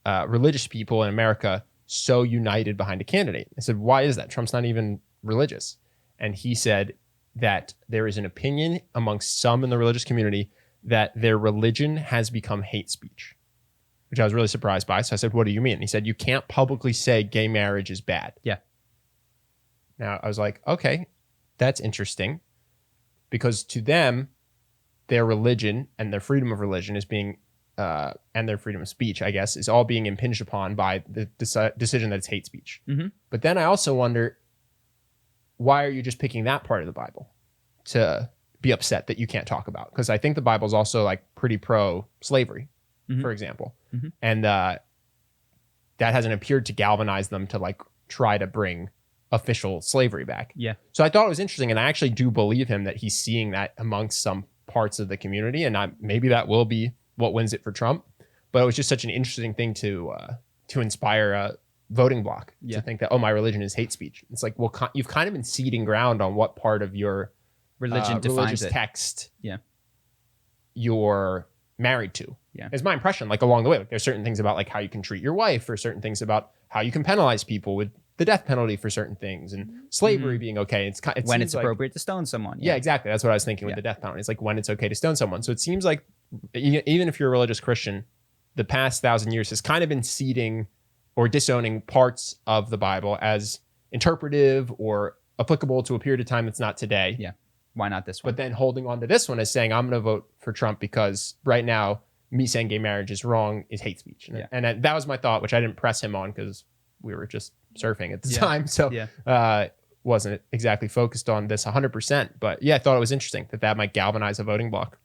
religious people in America so united behind a candidate. I said, why is that? Trump's not even religious. And he said that there is an opinion amongst some in the religious community that their religion has become hate speech, which I was really surprised by. So I said, what do you mean? And he said, you can't publicly say gay marriage is bad. Yeah. Now I was like, okay, that's interesting, because to them, their religion and their freedom of religion is being, and their freedom of speech, I guess, is all being impinged upon by the decision that it's hate speech. But then I also wonder, why are you just picking that part of the Bible to be upset that you can't talk about? Because I think the Bible's also like pretty pro-slavery, for example. And that hasn't appeared to galvanize them to like try to bring official slavery back. Yeah. So I thought it was interesting, and I actually do believe him that he's seeing that amongst some parts of the community, and maybe that will be what wins it for Trump. But it was just such an interesting thing to inspire a voting bloc to think that, oh, my religion is hate speech. It's like, well, you've kind of been ceding ground on what part of your religion defines religious it. Text you're married to. Yeah, is my impression. Like along the way, like there's certain things about like how you can treat your wife, or certain things about how you can penalize people with the death penalty for certain things and slavery being okay. It when it's seems like, appropriate to stone someone. yeah, exactly. That's what I was thinking with the death penalty. It's like when it's okay to stone someone. So it seems like even if you're a religious Christian, the past 1,000 years has kind of been ceding or disowning parts of the Bible as interpretive or applicable to a period of time that's not today. Yeah. Why not this one? But then holding on to this one as saying, I'm going to vote for Trump because right now me saying gay marriage is wrong is hate speech. And that was my thought, which I didn't press him on because we were just surfing at the time. So wasn't exactly focused on this 100%. But yeah, I thought it was interesting that might galvanize a voting bloc.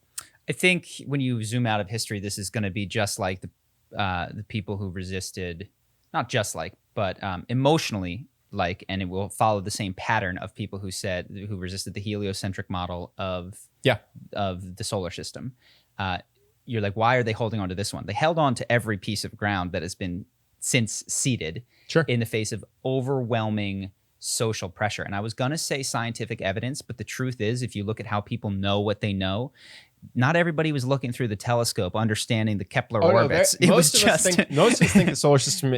I think when you zoom out of history, this is going to be just like the people who resisted, not just like, but emotionally like, and it will follow the same pattern of people who resisted the heliocentric model of the solar system. You're like, why are they holding on to this one? They held on to every piece of ground that has been since ceded in the face of overwhelming social pressure. And I was going to say scientific evidence, but the truth is, if you look at how people know what they know, not everybody was looking through the telescope, understanding the Kepler orbits. Most of us think the solar system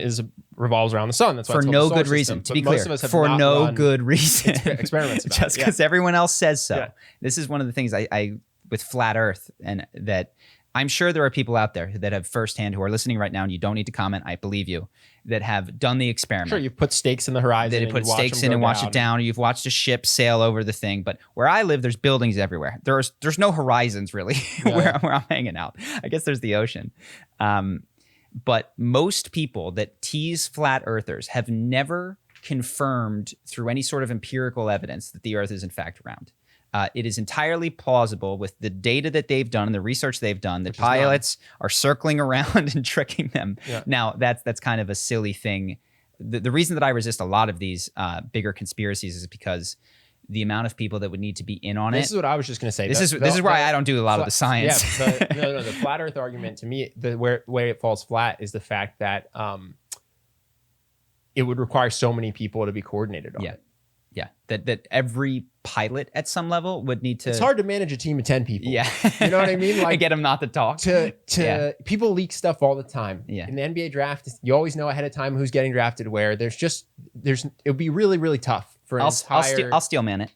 revolves around the sun. That's why for no good reason. To be clear, for no good reason. Experiments about just because everyone else says so. Yeah. This is one of the things I with flat Earth, and that I'm sure there are people out there that have firsthand who are listening right now, and you don't need to comment. I believe you, that have done the experiment. Sure, you've put stakes in the horizon. That put stakes in and watched it down, or you've watched a ship sail over the thing. But where I live, there's buildings everywhere. There's no horizons really where I'm hanging out. I guess there's the ocean. But most people that tease flat earthers have never confirmed through any sort of empirical evidence that the Earth is in fact round. It is entirely plausible with the data that they've done and the research they've done that pilots are circling around and tricking them. Yeah. Now, that's kind of a silly thing. The reason that I resist a lot of these bigger conspiracies is because the amount of people that would need to be in on it. This is what I was just going to say. This is why I don't do a lot of the science. Yeah, the flat Earth argument to me, the way it falls flat is the fact that it would require so many people to be coordinated on it. Yeah, that every pilot at some level would need to. It's hard to manage a team of 10 people. Yeah, you know what I mean. Like get them not to talk. People leak stuff all the time. Yeah. In the NBA draft, you always know ahead of time who's getting drafted where. It would be really really tough for I'll steel man it.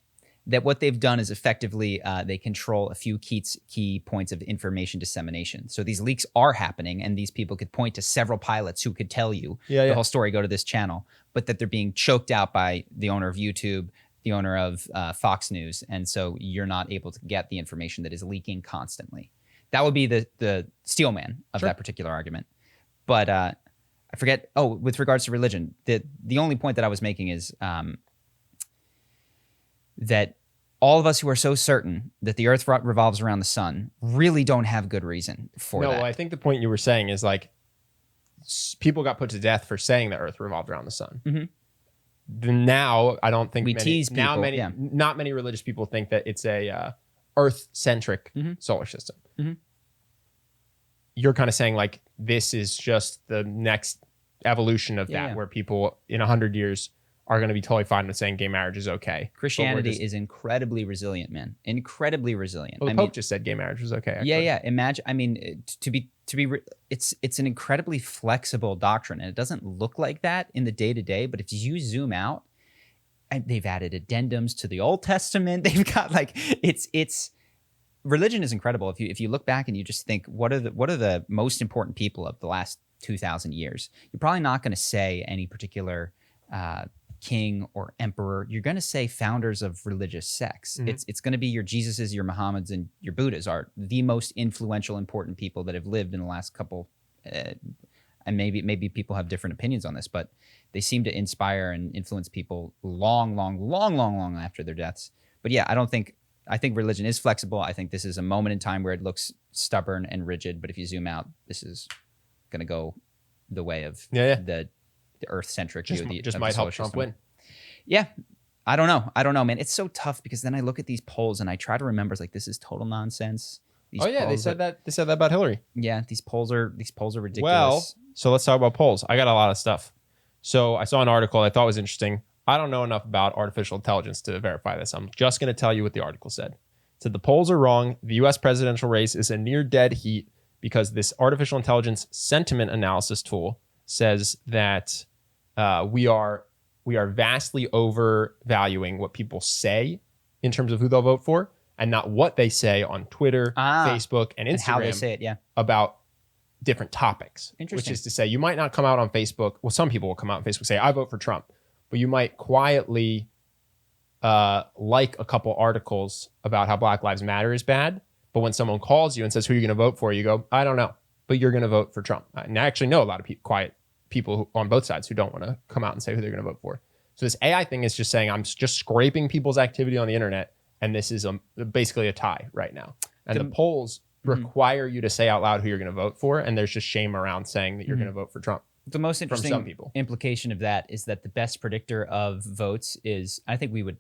That what they've done is effectively they control a few key points of information dissemination. So these leaks are happening, and these people could point to several pilots who could tell you the whole story. Go to this channel, but that they're being choked out by the owner of YouTube, the owner of Fox News, and so you're not able to get the information that is leaking constantly. That would be the steel man of that particular argument. But I forget. Oh, with regards to religion, the only point that I was making is. That all of us who are so certain that the Earth revolves around the sun really don't have good reason for that. No, I think the point you were saying is like people got put to death for saying the Earth revolved around the sun. Mm-hmm. Now, I don't think not many religious people think that it's a Earth-centric solar system. Mm-hmm. You're kind of saying like this is just the next evolution of that, where people in 100 years are going to be totally fine with saying gay marriage is okay. Christianity is incredibly resilient, man. Incredibly resilient. Well, the Pope just said gay marriage was okay. Actually. Yeah. Imagine. I mean, it's an incredibly flexible doctrine, and it doesn't look like that in the day to day. But if you zoom out, they've added addendums to the Old Testament. They've got like it's religion is incredible. If you look back and you just think what are the most important people of the last 2,000 years, you're probably not going to say any particular king or emperor. You're going to say founders of religious sects. Mm-hmm. It's going to be your Jesuses, your Muhammads, and your Buddhas are the most influential, important people that have lived in the last couple. And maybe people have different opinions on this, but they seem to inspire and influence people long after their deaths. But yeah, I think religion is flexible. I think this is a moment in time where it looks stubborn and rigid, but if you zoom out, this is going to go the way of the Earth-centric view of the just might help Trump win. Yeah. I don't know, man. It's so tough because then I look at these polls and I try to remember, it's like, this is total nonsense. They said that about Hillary. Yeah, these polls are ridiculous. Well, so let's talk about polls. I got a lot of stuff. So I saw an article I thought was interesting. I don't know enough about artificial intelligence to verify this. I'm just going to tell you what the article said. It said the polls are wrong. The U.S. presidential race is a near dead heat because this artificial intelligence sentiment analysis tool says that we are we are vastly overvaluing what people say in terms of who they'll vote for, and not what they say on Twitter, Facebook, and Instagram, and how they say it, about different topics. Interesting. Which is to say, you might not come out on Facebook. Well, some people will come out on Facebook and say, I vote for Trump. But you might quietly like a couple articles about how Black Lives Matter is bad. But when someone calls you and says, who are you going to vote for? You go, I don't know. But you're going to vote for Trump. And I actually know a lot of quiet people on both sides who don't want to come out and say who they're going to vote for. So this AI thing is just saying, I'm just scraping people's activity on the internet. And this is basically a tie right now. And the polls require you to say out loud who you're going to vote for. And there's just shame around saying that you're going to vote for Trump. The most interesting implication of that is that the best predictor of votes is, I think we would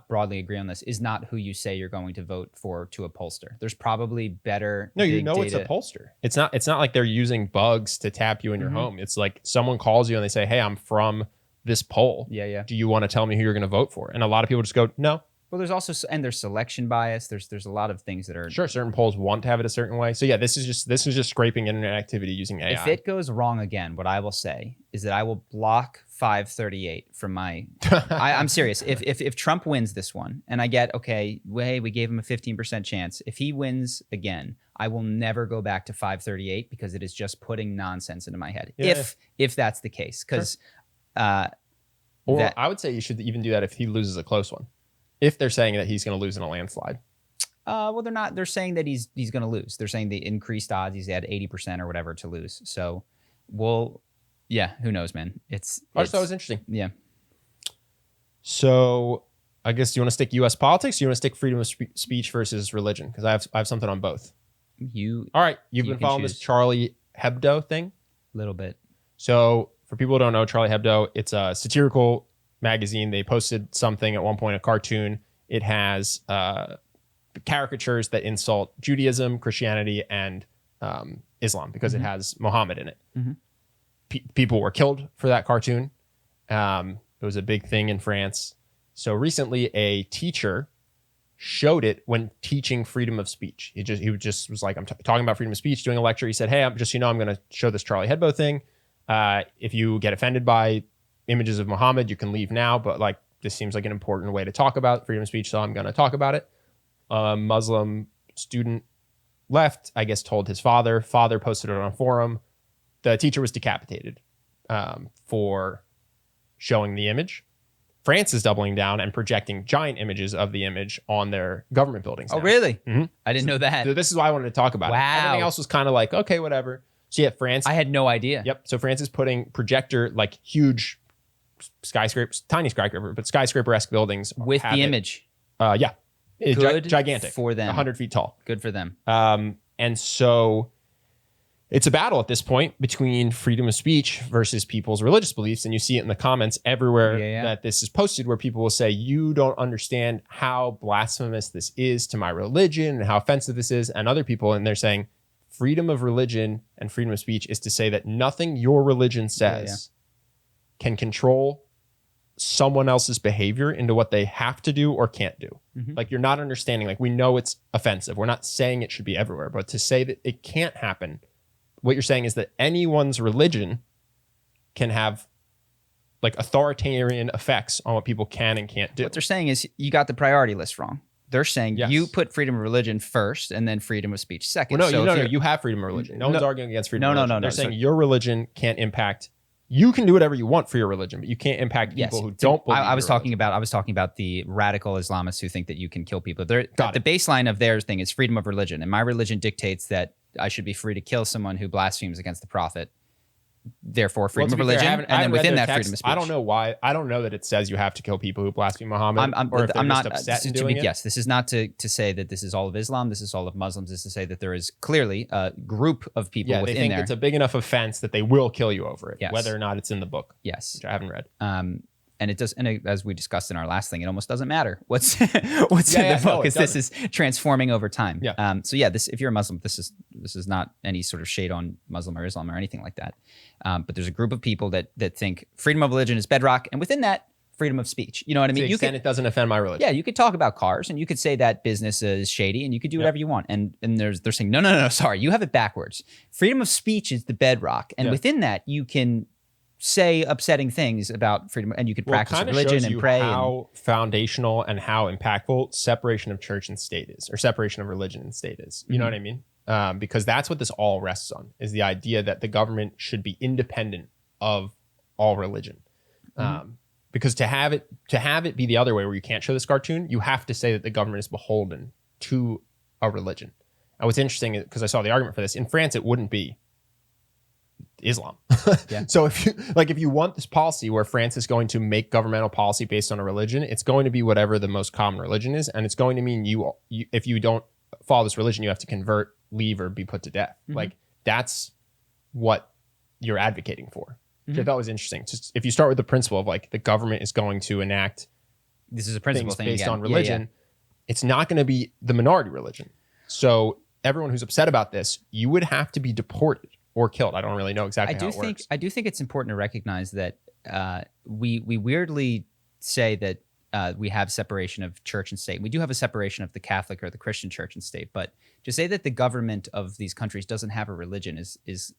broadly agree on this, is not who you say you're going to vote for to a pollster. There's probably better. No, you know it's a pollster. It's not like they're using bugs to tap you in your home. It's like someone calls you and they say, hey, I'm from this poll. Yeah. Do you want to tell me who you're going to vote for? And a lot of people just go, no. Well, there's also, and there's selection bias. There's a lot of things that are sure. Certain polls want to have it a certain way. So yeah, this is just scraping internet activity using AI. If it goes wrong again, what I will say is that I will block 538 from my. I'm serious. If Trump wins this one, and I get we gave him a 15% chance. If he wins again, I will never go back to 538 because it is just putting nonsense into my head. Yeah. If that's the case, because. I would say you should even do that if he loses a close one. If they're saying that he's going to lose in a landslide. Well, they're not. They're saying that he's going to lose. They're saying the increased odds. He's had 80% or whatever to lose. So, who knows, man? It's I just thought it was interesting. Yeah. So, I guess, do you want to stick U.S. politics? Or do you want to stick freedom of speech versus religion? Because I have something on both. All right. You've been following this Charlie Hebdo thing? A little bit. So, for people who don't know, Charlie Hebdo, it's a satirical magazine. They posted something at one point, a cartoon. It has caricatures that insult Judaism, Christianity, and Islam because it has Muhammad in it. People were killed for that cartoon. It was a big thing in France. So recently, a teacher showed it when teaching freedom of speech. He just was like, I'm talking about freedom of speech, doing a lecture. He said, hey, I'm going to show this Charlie Hebdo thing. If you get offended by images of Muhammad, you can leave now, but like this seems like an important way to talk about freedom of speech, so I'm going to talk about it. A Muslim student left, I guess, told his father posted it on a forum. The teacher was decapitated for showing the image. France is doubling down and projecting giant images of the image on their government buildings now. Oh, really? I didn't know that. So this is why I wanted to talk about it. Everything else was kind of like, okay, whatever. So yeah, France. I had no idea. Yep. So France is putting projector, like huge skyscrapers, tiny skyscraper, but skyscraper-esque buildings with the image. Yeah, good gigantic for them, 100 feet tall. Good for them. And so it's a battle at this point between freedom of speech versus people's religious beliefs, and you see it in the comments everywhere that this is posted, where people will say, "You don't understand how blasphemous this is to my religion and how offensive this is," and other people, and they're saying, freedom of religion and freedom of speech is to say that nothing your religion says can control someone else's behavior into what they have to do or can't do. Like, you're not understanding, like, we know it's offensive. We're not saying it should be everywhere, but to say that it can't happen, what you're saying is that anyone's religion can have like authoritarian effects on what people can and can't do. What they're saying is you got the priority list wrong. They're saying you put freedom of religion first and then freedom of speech second. Well, you have freedom of religion. No one's arguing against freedom of religion. They're saying your religion can't impact. You can do whatever you want for your religion, but you can't impact people who don't believe. I was talking about the radical Islamists who think that you can kill people. The baseline of their thing is freedom of religion, and my religion dictates that I should be free to kill someone who blasphemes against the prophet. Therefore, freedom of religion, and then within that, freedom of speech. I don't know why. I don't know that it says you have to kill people who blaspheme Muhammad. I'm not upset in doing it. Yes, this is not to say that this is all of Islam. This is all of Muslims. This is to say that there is clearly a group of people within there. They think it's a big enough offense that they will kill you over it, whether or not it's in the book. Yes, which I haven't read. And it does, and as we discussed in our last thing, it almost doesn't matter what's in the book, because this is transforming over time. Yeah. This, if you're a Muslim, this is not any sort of shade on Muslim or Islam or anything like that. But there's a group of people that think freedom of religion is bedrock, and within that, freedom of speech. You know what I mean? It doesn't offend my religion. Yeah, you could talk about cars, and you could say that business is shady, and you could do whatever you want. And they're saying no, sorry, you have it backwards. Freedom of speech is the bedrock, and within that, you can say upsetting things about freedom, and you could practice religion and pray. How foundational and how impactful separation of church and state is, or separation of religion and state is. You know what I mean? Because that's what this all rests on, is the idea that the government should be independent of all religion. Because to have it be the other way, where you can't show this cartoon, you have to say that the government is beholden to a religion. And what's interesting, because I saw the argument for this, in France it wouldn't be Islam. So if you want this policy where France is going to make governmental policy based on a religion, it's going to be whatever the most common religion is, and it's going to mean you if you don't follow this religion, you have to convert, leave, or be put to death. Like, that's what you're advocating for, which I thought was interesting. Just if you start with the principle of like the government is going to enact this is a principle thing based again. on religion, it's not going to be the minority religion. So everyone who's upset about this, you would have to be deported or killed. I don't really know exactly how it works. I do think it's important to recognize that we weirdly say that we have separation of church and state. We do have a separation of the Catholic or the Christian church and state, but to say that the government of these countries doesn't have a religion is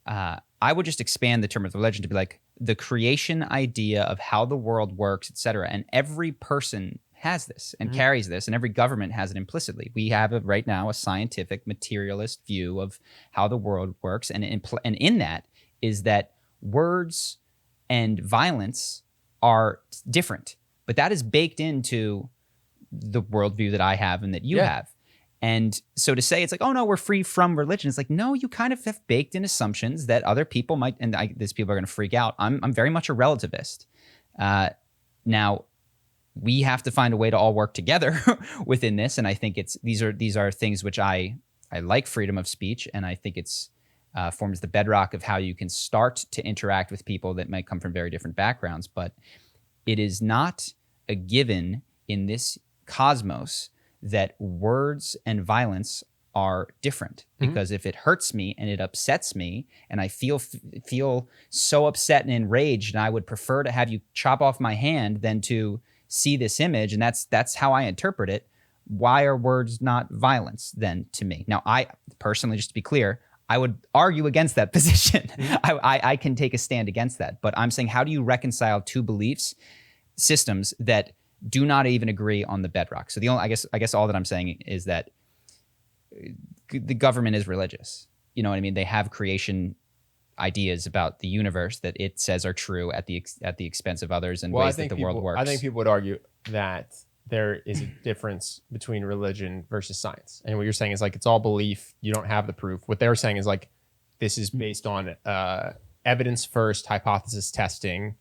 I would just expand the term of religion to be like the creation idea of how the world works, et cetera. And every person has this and carries this, and every government has it implicitly. We have right now a scientific materialist view of how the world works, and in that is that words and violence are different, but that is baked into the worldview that I have and that you have. And so to say it's like, oh no, we're free from religion, it's like, no, you kind of have baked in assumptions that other people might, and these people are going to freak out. I'm very much a relativist. Now, we have to find a way to all work together within this, and I think these are things which I like freedom of speech, and I think it's forms the bedrock of how you can start to interact with people that might come from very different backgrounds. But it is not a given in this cosmos that words and violence are different, because if it hurts me and it upsets me and I feel so upset and enraged, and I would prefer to have you chop off my hand than to see this image, and that's how I interpret it. Why are words not violence then to me? Now, I personally, just to be clear, I would argue against that position. I can take a stand against that, but I'm saying, how do you reconcile two beliefs systems that do not even agree on the bedrock? So the only, I guess all that I'm saying is that the government is religious. You know what I mean? They have creation ideas about the universe that it says are true at the expense of others and ways that the world works. I think people would argue that there is a difference between religion versus science. And what you're saying is like, it's all belief. You don't have the proof. What they're saying is like, this is based on evidence first, hypothesis testing.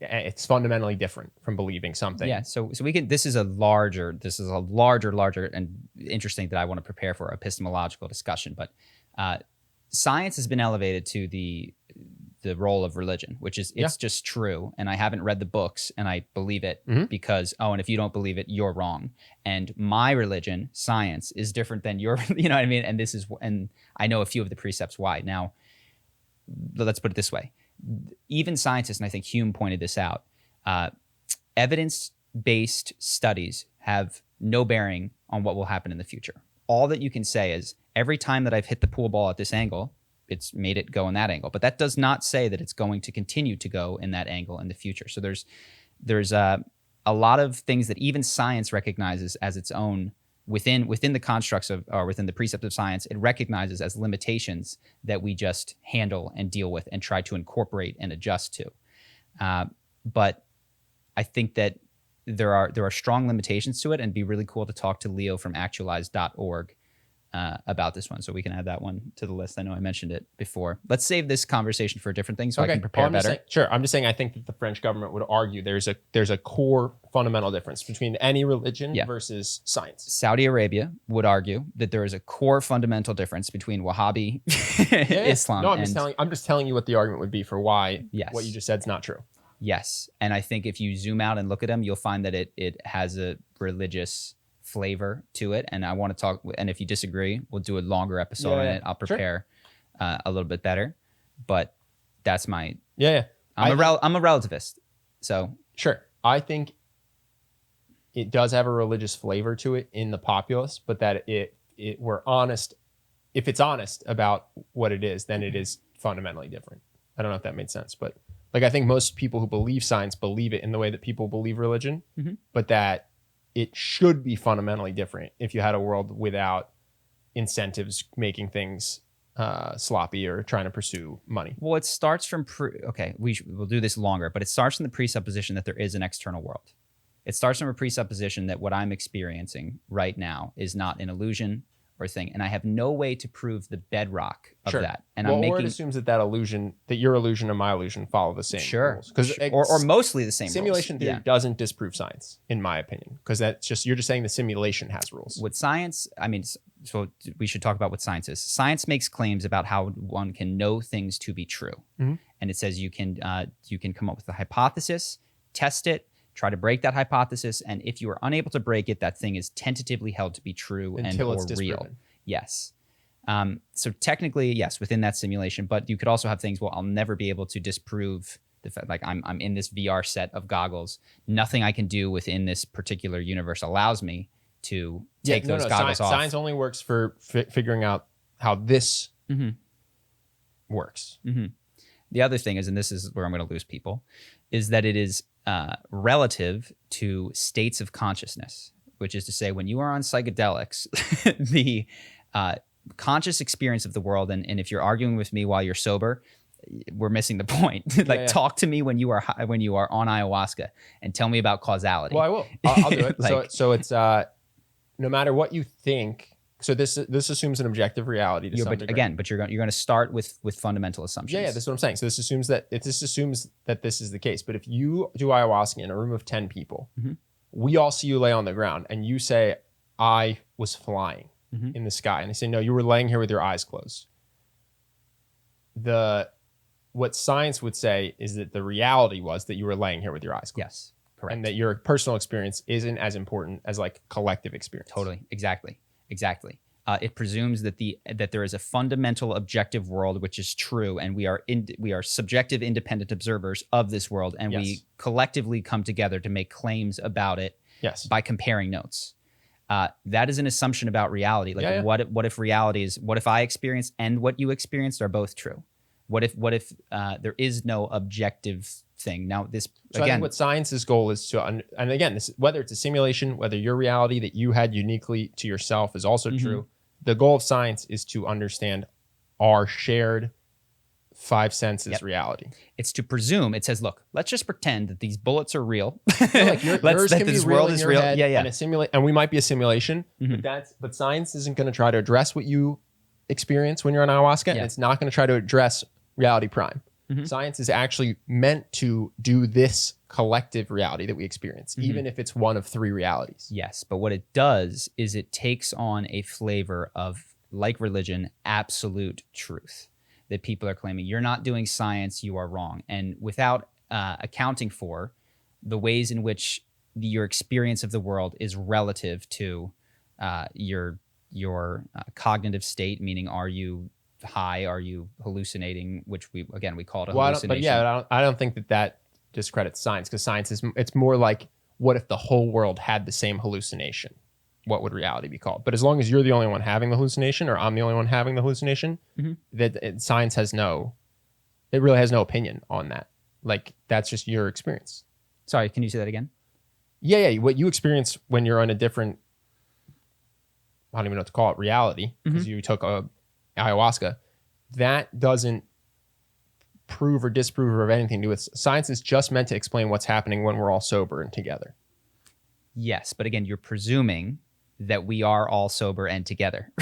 It's fundamentally different from believing something. Yeah. So we can, this is a larger and interesting that I want to prepare for epistemological discussion, but science has been elevated to the role of religion, which is, it's just true. And I haven't read the books and I believe it because, and if you don't believe it, you're wrong. And my religion, science, is different than your, you know what I mean? And I know a few of the precepts why. Now, let's put it this way. Even scientists, and I think Hume pointed this out, evidence-based studies have no bearing on what will happen in the future. All that you can say is, every time that I've hit the pool ball at this angle, it's made it go in that angle. But that does not say that it's going to continue to go in that angle in the future. So there's a lot of things that even science recognizes as its own within the constructs of, or within the precepts of science. It recognizes as limitations that we just handle and deal with and try to incorporate and adjust to. But I think that there are strong limitations to it, and it'd be really cool to talk to Leo from actualize.org about this one, so we can add that one to the list. I know I mentioned it before. Let's save this conversation for a different thing so I can prepare better. I'm just saying I think that the French government would argue there's a core fundamental difference between any religion versus science. Saudi Arabia would argue that there is a core fundamental difference between Wahhabi Islam. No, I'm just telling you what the argument would be for why what you just said is not true. Yes, and I think if you zoom out and look at them, you'll find that it has a religious flavor to it, and I want to talk, and if you disagree, we'll do a longer episode on it. I'll prepare a little bit better, but that's my I'm a relativist, so sure. I think it does have a religious flavor to it in the populace, but that we're honest. If it's honest about what it is, then it is fundamentally different. I don't know if that made sense, but like I think most people who believe science believe it in the way that people believe religion, but that it should be fundamentally different if you had a world without incentives making things sloppy or trying to pursue money. Well, it starts from we'll do this longer, but it starts from the presupposition that there is an external world. It starts from a presupposition that what I'm experiencing right now is not an illusion or thing, and I have no way to prove the bedrock of that. And or it assumes that illusion, that your illusion and my illusion follow the same rules, or mostly the same. Simulation theory doesn't disprove science, in my opinion, because you're just saying the simulation has rules. With science, I mean, so we should talk about what science is. Science makes claims about how one can know things to be true, and it says you can come up with a hypothesis, test it, try to break that hypothesis, and if you are unable to break it, that thing is tentatively held to be true until or it's real. disproven. Yes. So technically, yes, within that simulation, but you could also have things, well, I'll never be able to disprove the fact, like I'm in this VR set of goggles. Nothing I can do within this particular universe allows me to take those goggles off. Science only works for figuring out how this works. The other thing is, and this is where I'm going to lose people, is that it is relative to states of consciousness, which is to say when you are on psychedelics, the conscious experience of the world, and if you're arguing with me while you're sober, we're missing the point. Talk to me when you are on ayahuasca and tell me about causality. Well, I will. I'll do it. So it's no matter what you think. So this assumes an objective reality to some degree. Again, but you're going to start with fundamental assumptions. Yeah, that's what I'm saying. So this assumes that this is the case. But if you do ayahuasca in a room of 10 people, we all see you lay on the ground, and you say, "I was flying in the sky," and they say, "No, you were laying here with your eyes closed." What science would say is that the reality was that you were laying here with your eyes closed. Yes, correct. And that your personal experience isn't as important as like collective experience. Totally, exactly. It presumes that there is a fundamental objective world which is true, and we are subjective, independent observers of this world, and we collectively come together to make claims about it. Yes. By comparing notes. That is an assumption about reality. What if reality is, what if I experienced and what you experienced are both true? What if there is no objective thing? Now this so again, I think what science's goal is to, and again, whether it's a simulation, whether your reality that you had uniquely to yourself is also true. The goal of science is to understand our shared five senses reality. It's to presume. It says, look, let's just pretend that these bullets are real. Yours can be real in your head, yeah. And we might be a simulation, but science isn't going to try to address what you experience when you're on ayahuasca, and it's not going to try to address reality prime. Science is actually meant to do this collective reality that we experience, even if it's one of three realities. Yes, but what it does is it takes on a flavor of, like religion, absolute truth. That people are claiming, you're not doing science, you are wrong. And without accounting for the ways in which your experience of the world is relative to your cognitive state, meaning are you high, are you hallucinating, which we call it a hallucination. I don't think that discredits science, because science it's more like, what if the whole world had the same hallucination? What would reality be called? But as long as you're the only one having the hallucination, or I'm the only one having the hallucination, science really has no opinion on that. Like, that's just your experience. Sorry, can you say that again? Yeah. What you experience when you're on a different, I don't even know what to call it, reality, because you took a ayahuasca, that doesn't prove or disprove or have anything to do with science. Is just meant to explain what's happening when we're all sober and together. Yes, but again, you're presuming that we are all sober and together.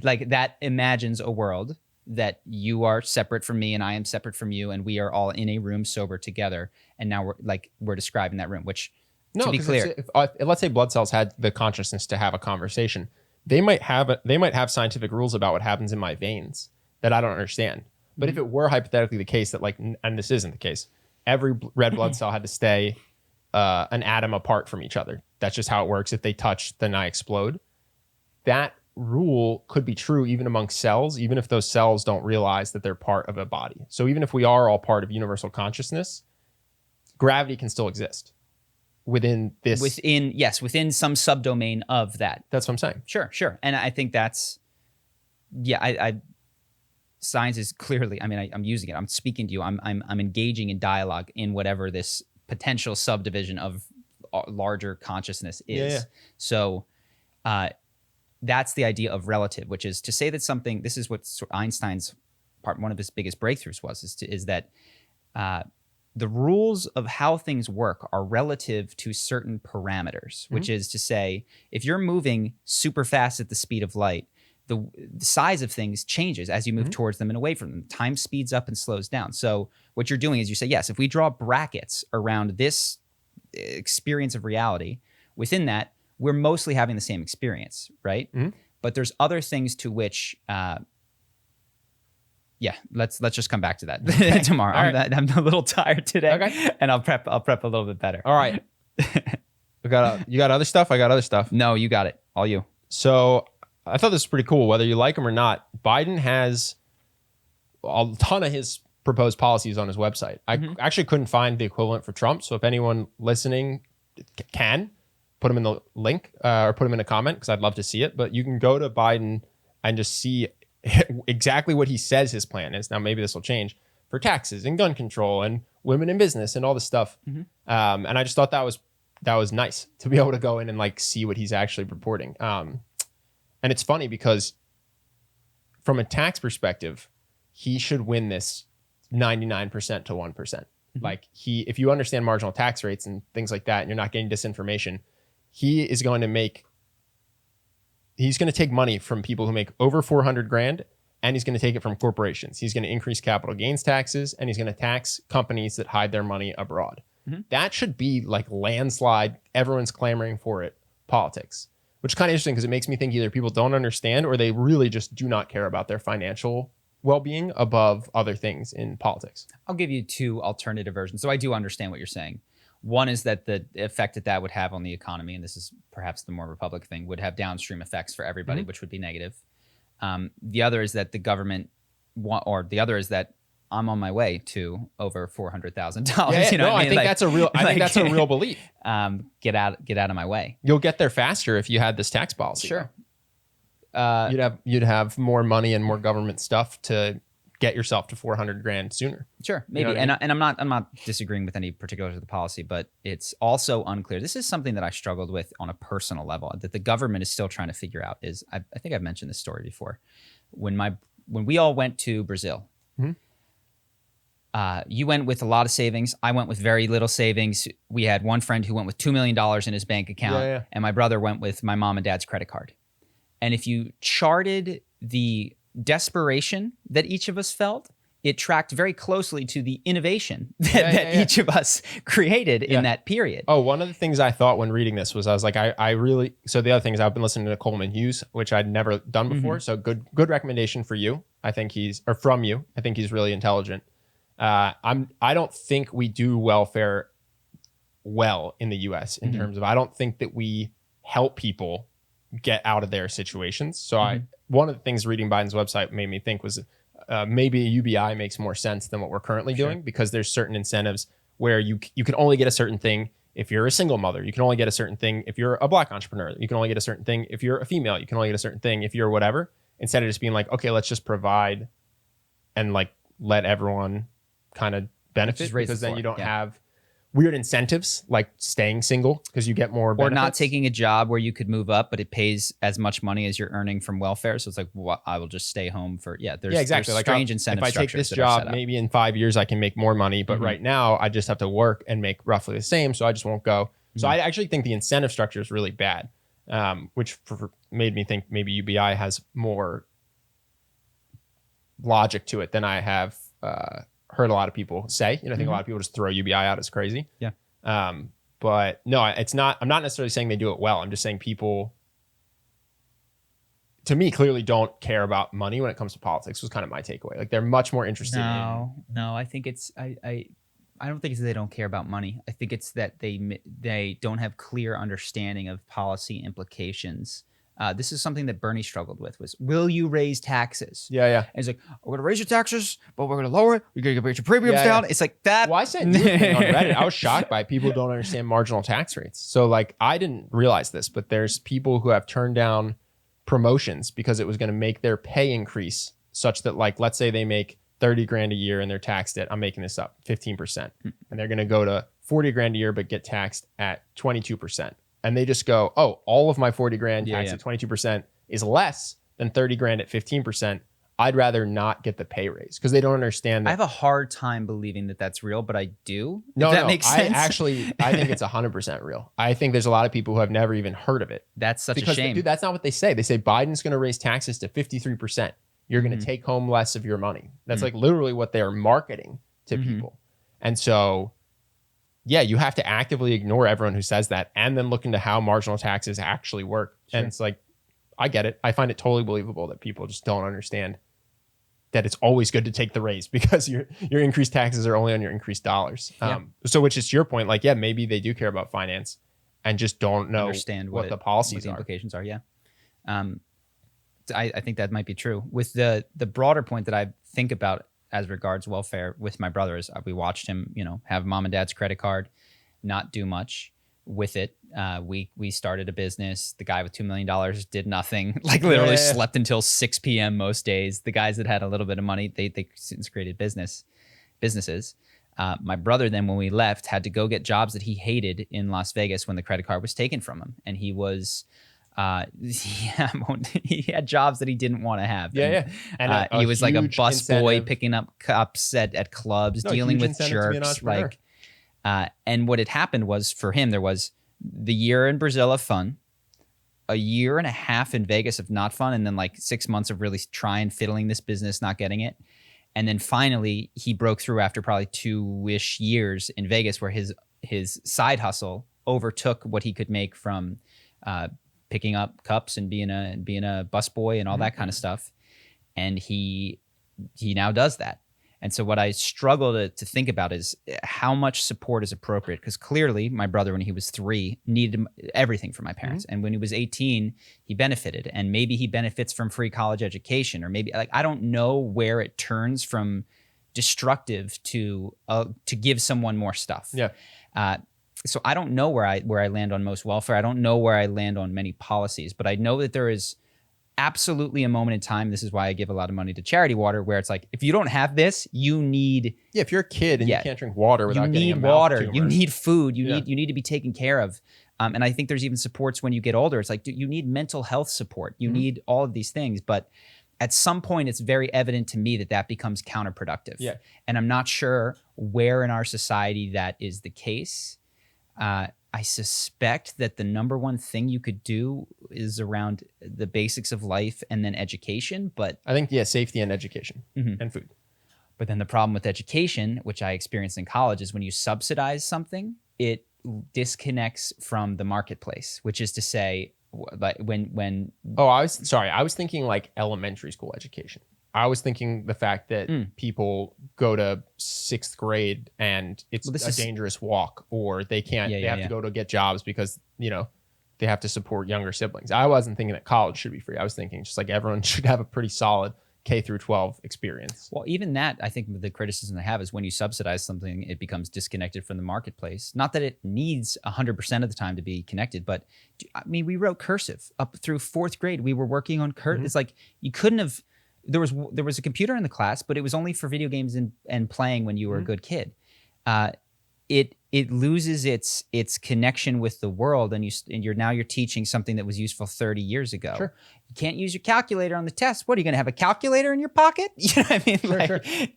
Like, that imagines a world that you are separate from me and I am separate from you, and we are all in a room sober together. And now we're describing that room, which, to be clear, let's say blood cells had the consciousness to have a conversation. They might have scientific rules about what happens in my veins that I don't understand. But if it were hypothetically the case that, like, and this isn't the case, every red blood cell had to stay an atom apart from each other. That's just how it works. If they touch, then I explode. That rule could be true even among cells, even if those cells don't realize that they're part of a body. So even if we are all part of universal consciousness, gravity can still exist within this. Within some subdomain of that. That's what I'm saying. Sure. And I think that's, I science is clearly, I mean, I'm using it. I'm speaking to you. I'm engaging in dialogue in whatever this potential subdivision of larger consciousness is. Yeah. So that's the idea of relative, which is to say that something, this is what Einstein's one of his biggest breakthroughs was, is that the rules of how things work are relative to certain parameters, which is to say, if you're moving super fast at the speed of light, the size of things changes as you move towards them and away from them. Time speeds up and slows down. So what you're doing is you say, yes, if we draw brackets around this experience of reality, within that, we're mostly having the same experience, right? But there's other things to which, let's just come back to that tomorrow. I'm a little tired today, and I'll prep a little bit better. All right. You got other stuff? I got other stuff. No, you got it. All you. So I thought this was pretty cool, whether you like him or not. Biden has a ton of his proposed policies on his website. I actually couldn't find the equivalent for Trump. So if anyone listening can, put him in the link or put him in a comment, because I'd love to see it. But you can go to Biden and just see exactly what he says his plan is. Now, maybe this will change for taxes and gun control and women in business and all this stuff. And I just thought that was nice to be able to go in and like see what he's actually reporting. And it's funny because from a tax perspective, he should win this 99% to 1%. Like if you understand marginal tax rates and things like that, and you're not getting disinformation, he's going to take money from people who make over 400 grand, and he's going to take it from corporations. He's going to increase capital gains taxes, and he's going to tax companies that hide their money abroad. That should be like landslide. Everyone's clamoring for it. Politics. Which is kind of interesting because it makes me think either people don't understand or they really just do not care about their financial well-being above other things in politics. I'll give you two alternative versions. So I do understand what you're saying. One is that the effect that would have on the economy, and this is perhaps the more Republican thing, would have downstream effects for everybody, which would be negative. The other is that the government, or the other is that I'm on my way to over $400,000. You know, I think that's a real. I think that's a real belief. Get out of my way. You'll get there faster if you had this tax policy. Sure. You'd have more money and more government stuff to get yourself to 400 grand sooner. Sure, maybe. You know what I mean? And I'm not disagreeing with any particulars of the policy, but it's also unclear. This is something that I struggled with on a personal level that the government is still trying to figure out. I think I've mentioned this story before. When we all went to Brazil. You went with a lot of savings. I went with very little savings. We had one friend who went with $2 million in his bank account, and my brother went with my mom and dad's credit card. And if you charted the desperation that each of us felt, it tracked very closely to the innovation that each of us created in that period. Oh, one of the things I thought when reading this was I was like, I really, so the other thing is I've been listening to Coleman Hughes, which I'd never done before. So good recommendation for you. I think from you. I think he's really intelligent. I don't think we do welfare well in the US in terms of, I don't think that we help people get out of their situations. So one of the things reading Biden's website made me think was maybe a UBI makes more sense than what we're currently doing, because there's certain incentives where you can only get a certain thing if you're a single mother. You can only get a certain thing if you're a Black entrepreneur. You can only get a certain thing if you're a female. You can only get a certain thing if you're whatever, instead of just being like, okay, let's just provide and like let everyone kind of benefit, because then you don't have weird incentives like staying single because you get more benefits. Or not taking a job where you could move up, but it pays as much money as you're earning from welfare. So it's like, well, I will just stay home for, there's exactly. There's strange incentive structures. If I take this job, maybe in 5 years I can make more money, but right now I just have to work and make roughly the same. So I just won't go. So I actually think the incentive structure is really bad, which made me think maybe UBI has more logic to it than I have heard a lot of people say. I think a lot of people just throw UBI out as crazy. But no, it's not. I'm not necessarily saying they do it well. I'm just saying people, to me, clearly don't care about money when it comes to politics. Was kind of my takeaway. Like they're much more interested. No, I think it's I don't think it's that they don't care about money. I think it's that they don't have clear understanding of policy implications. This is something that Bernie struggled with, was, will you raise taxes? And he's like, we're going to raise your taxes, but we're going to lower it. You're going to get your premiums down. It's like that. Well, I said on Reddit, I was shocked by people who don't understand marginal tax rates. So like, I didn't realize this, but there's people who have turned down promotions because it was going to make their pay increase such that, like, let's say they make 30 grand a year and they're taxed at, I'm making this up, 15%. And they're going to go to 40 grand a year, but get taxed at 22%. And they just go, oh, all of my 40 grand taxed at 22% is less than 30 grand at 15%. I'd rather not get the pay raise, because they don't understand that. I have a hard time believing that that's real, but I do. No, that makes sense. I think it's 100% real. I think there's a lot of people who have never even heard of it. That's such a shame. Dude, that's not what they say. They say Biden's going to raise taxes to 53%. You're going to take home less of your money. That's like literally what they are marketing to people. And so, yeah, you have to actively ignore everyone who says that and then look into how marginal taxes actually work. Sure. And it's like, I get it. I find it totally believable that people just don't understand that it's always good to take the raise, because your increased taxes are only on your increased dollars. So which is to your point, like, yeah, maybe they do care about finance and just don't know what the policies what the are. implications are. Yeah. I think that might be true. With the broader point that I think about as regards welfare with my brother is, we watched him, have mom and dad's credit card, not do much with it. We started a business. The guy with $2 million did nothing, like literally slept until 6 p.m. most days. The guys that had a little bit of money, they since created businesses. My brother then, when we left, had to go get jobs that he hated in Las Vegas when the credit card was taken from him. And he was, he had jobs that he didn't want to have. And he was like a busboy picking up cups at clubs, dealing with jerks. And what had happened was, for him, there was the year in Brazil of fun, a year and a half in Vegas of not fun, and then like 6 months of really trying, fiddling this business, not getting it. And then finally he broke through after probably 2-ish years in Vegas, where his side hustle overtook what he could make from picking up cups and being a busboy and all that kind of stuff. And he now does that. And so what I struggle to think about is how much support is appropriate, because clearly my brother, when he was 3, needed everything from my parents. And when he was 18, he benefited, and maybe he benefits from free college education, or maybe, like, I don't know where it turns from destructive to give someone more stuff. So I don't know where I land on most welfare. I don't know where I land on many policies, but I know that there is absolutely a moment in time. This is why I give a lot of money to charity water, where it's like, if you don't have this, you need. Yeah, if you're a kid and you can't drink water without getting a mouth water, tumor. you need food, you need to be taken care of. And I think there's even supports when you get older. It's like, dude, you need mental health support. You need all of these things, but at some point, it's very evident to me that becomes counterproductive. And I'm not sure where in our society that is the case. I suspect that the number one thing you could do is around the basics of life and then education. But I think, safety and education and food. But then the problem with education, which I experienced in college, is when you subsidize something, it disconnects from the marketplace, which is to say, like when I was thinking like elementary school education. I was thinking the fact that people go to 6th grade and it's a dangerous walk, or they can't, they have to go to get jobs because, they have to support younger siblings. I wasn't thinking that college should be free. I was thinking just like everyone should have a pretty solid K through 12 experience. Well, even that, I think the criticism I have is when you subsidize something, it becomes disconnected from the marketplace. Not that it needs 100% of the time to be connected, but I mean, we wrote cursive up through 4th grade. We were working on cursive. It's like, you couldn't have. There was a computer in the class, but it was only for video games and playing when you were a good kid. It loses its connection with the world, and you're teaching something that was useful 30 years ago. Sure. You can't use your calculator on the test. What, are you going to have a calculator in your pocket? You know what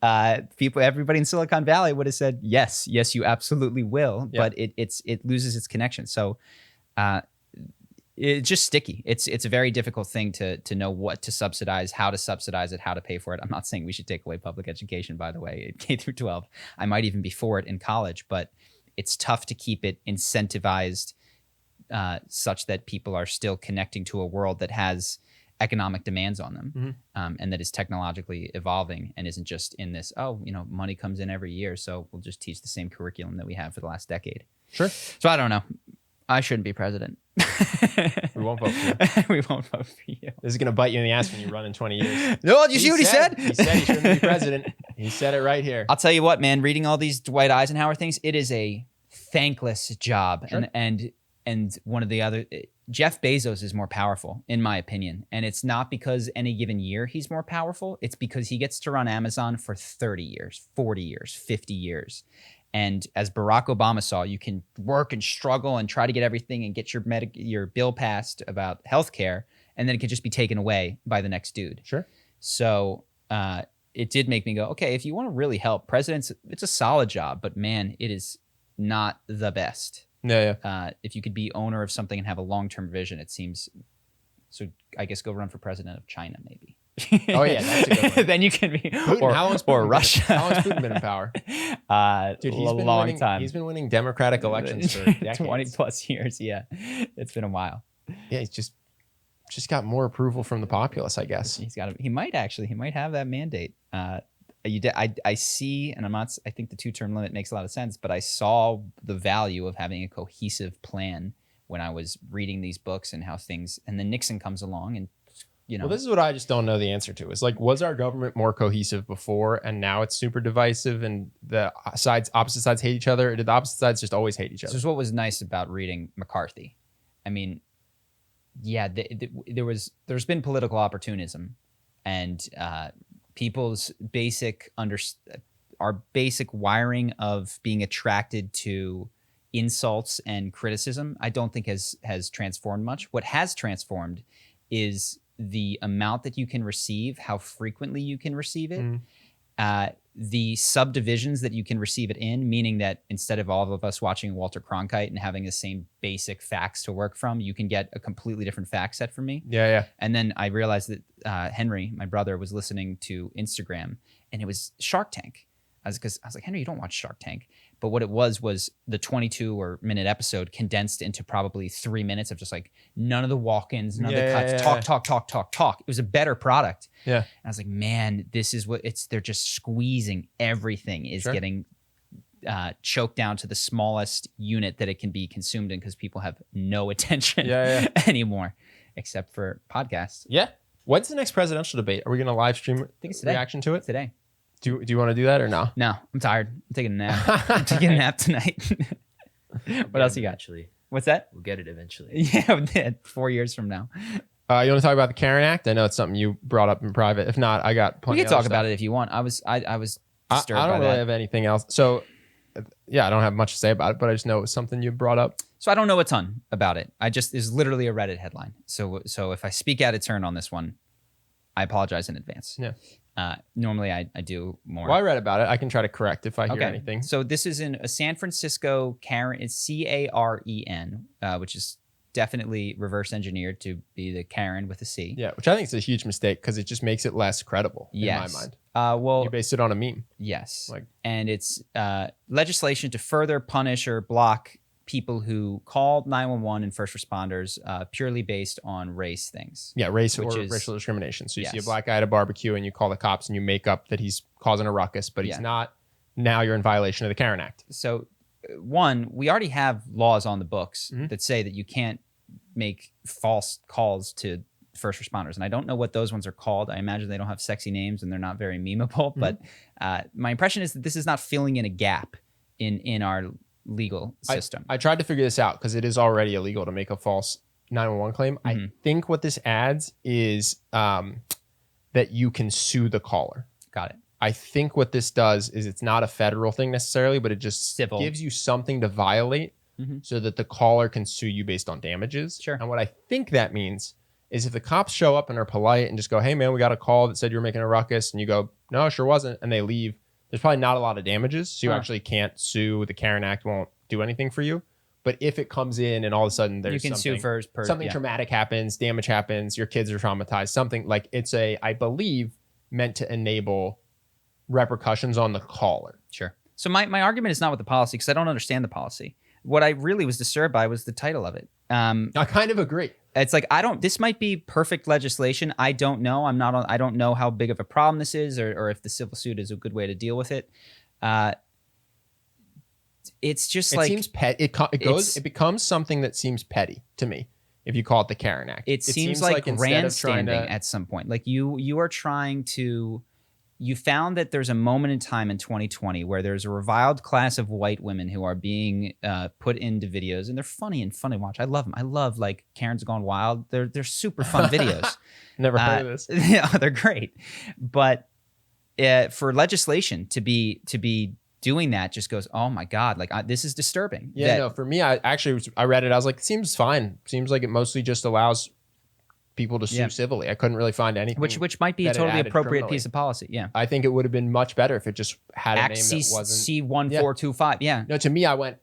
I mean? Everybody in Silicon Valley would have said yes, you absolutely will. Yeah. But it loses its connection. So. It's just sticky. It's a very difficult thing to know what to subsidize, how to subsidize it, how to pay for it. I'm not saying we should take away public education, by the way, K through 12. I might even be for it in college, but it's tough to keep it incentivized such that people are still connecting to a world that has economic demands on them, and that is technologically evolving and isn't just in this, money comes in every year, so we'll just teach the same curriculum that we have for the last decade. Sure. So I don't know. I shouldn't be president. We won't vote for you. We won't vote for you. This is going to bite you in the ass when you run in 20 years. No, did you see what he said? He said he shouldn't be president. He said it right here. I'll tell you what, man, reading all these Dwight Eisenhower things, it is a thankless job. Sure. And one of the other, Jeff Bezos is more powerful, in my opinion. And it's not because any given year he's more powerful. It's because he gets to run Amazon for 30 years, 40 years, 50 years. And as Barack Obama saw, you can work and struggle and try to get everything and get your bill passed about healthcare, and then it can just be taken away by the next dude. Sure. So it did make me go, okay, if you want to really help presidents, it's a solid job, but man, it is not the best. Yeah. If you could be owner of something and have a long-term vision, it seems. So I guess go run for president of China, maybe. Oh yeah, that's a good one. Then you can be Putin, or Russia. How long has Putin been in power? Dude, he's been long time. He's been winning democratic elections for decades. 20 plus years. Yeah, it's been a while. Yeah, he's just got more approval from the populace, I guess. He might have that mandate. I see, and I think the 2-term limit makes a lot of sense, but I saw the value of having a cohesive plan when I was reading these books and how things, and then Nixon comes along and, Well, this is what I just don't know the answer to. Is like, was our government more cohesive before and now it's super divisive and the opposite sides hate each other? Or did the opposite sides just always hate each other? This is what was nice about reading McCarthy. I mean, yeah, there's been political opportunism, and people's basic wiring of being attracted to insults and criticism, I don't think has transformed much. What has transformed is the amount that you can receive, how frequently you can receive it, the subdivisions that you can receive it in, meaning that instead of all of us watching Walter Cronkite and having the same basic facts to work from, you can get a completely different fact set from me. Yeah. And then I realized that Henry, my brother, was listening to Instagram, and it was Shark Tank. I was like, Henry, you don't watch Shark Tank. But what it was the 22-minute episode condensed into probably 3 minutes of just like none of the walk-ins, none of the cuts, talk. It was a better product. Yeah. And I was like, man, this is they're just squeezing everything is getting choked down to the smallest unit that it can be consumed in, because people have no attention anymore, except for podcasts. Yeah. When's the next presidential debate? Are we going to live stream reaction to it? Today. Do you want to do that or no? No, I'm tired. I'm taking a nap. I'm taking a nap tonight. What else you got? Eventually. What's that? We'll get it eventually. Yeah, 4 years from now. You want to talk about the CAREN Act? I know it's something you brought up in private. If not, I got plenty. We can talk about it if you want. I was disturbed. I don't by really that. have anything else. So, yeah, I don't have much to say about it, but I just know it was something you brought up. So I don't know a ton about it. It's literally a Reddit headline. So if I speak out of turn on this one, I apologize in advance. Yeah. Normally I do more. Well, I read about it. I can try to correct if I hear anything. So this is in a San Francisco CAREN. It's CAREN, which is definitely reverse engineered to be the Karen with a C. Yeah, which I think is a huge mistake because it just makes it less credible in my mind. Well, you based it on a meme. Yes. And it's legislation to further punish or block people who called 911 and first responders purely based on race things. Yeah, race or racial discrimination. So you see a black guy at a barbecue and you call the cops and you make up that he's causing a ruckus, but he's not. Now you're in violation of the CAREN Act. So one, we already have laws on the books that say that you can't make false calls to first responders. And I don't know what those ones are called. I imagine they don't have sexy names and they're not very memeable. But my impression is that this is not filling in a gap in our legal system. I tried to figure this out because it is already illegal to make a false 911 claim. I think what this adds is that you can sue the caller. Got it. I think what this does is it's not a federal thing necessarily, but it just gives you something to violate so that the caller can sue you based on damages. Sure. And what I think that means is if the cops show up and are polite and just go, hey man, we got a call that said you were making a ruckus, and you go, no, sure wasn't, and they leave, there's probably not a lot of damages. So you actually can't sue. The CAREN Act won't do anything for you. But if it comes in and all of a sudden there's you can sue for something traumatic happens, damage happens, your kids are traumatized, something like it's I believe, meant to enable repercussions on the caller. Sure. So my argument is not with the policy because I don't understand the policy. What I really was disturbed by was the title of it. I kind of agree. It's like, this might be perfect legislation. I don't know. I don't know how big of a problem this is or if the civil suit is a good way to deal with it. It's just it seems it becomes something that seems petty to me if you call it the CAREN Act. It seems like grandstanding at some point. Like you are trying to you found that there's a moment in time in 2020 where there's a reviled class of white women who are being put into videos, and they're funny and fun to watch. I love them. I love like Karen's Gone Wild. They're super fun videos. Never heard of this. Yeah, they're great. But for legislation to be doing that just goes, oh my God, like this is disturbing. Yeah, no, for me, I read it. I was like, seems fine. Seems like it mostly just allows people to sue civilly. I couldn't really find anything. Which might be a totally appropriate piece of policy. Yeah. I think it would have been much better if it just had a name that wasn't C1425. Yeah. No, to me, I went,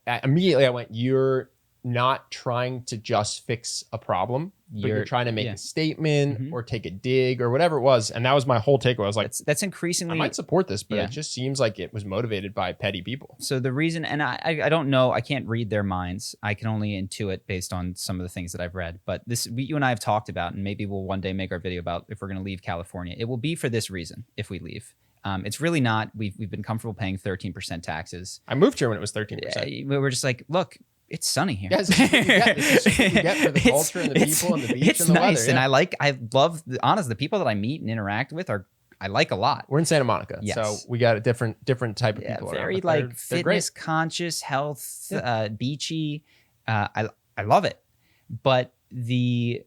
you're not trying to just fix a problem, but you're trying to make a statement or take a dig or whatever it was. And that was my whole takeaway. I was like, that's increasingly, I might support this, but it just seems like it was motivated by petty people. So the reason, and I don't know, I can't read their minds. I can only intuit based on some of the things that I've read. But you and I have talked about, and maybe we'll one day make our video about if we're going to leave California. It will be for this reason if we leave. It's really not. We've been comfortable paying 13% taxes. I moved here when it was 13%. We were just like, look, it's sunny here. Yeah, this is what you get for the culture and the people and the beach and the nice, weather. Yeah. And I love, honestly, the people that I meet and interact with I like a lot. We're in Santa Monica, so we got a different type of people. Very like fitness conscious, health, beachy. I love it, but the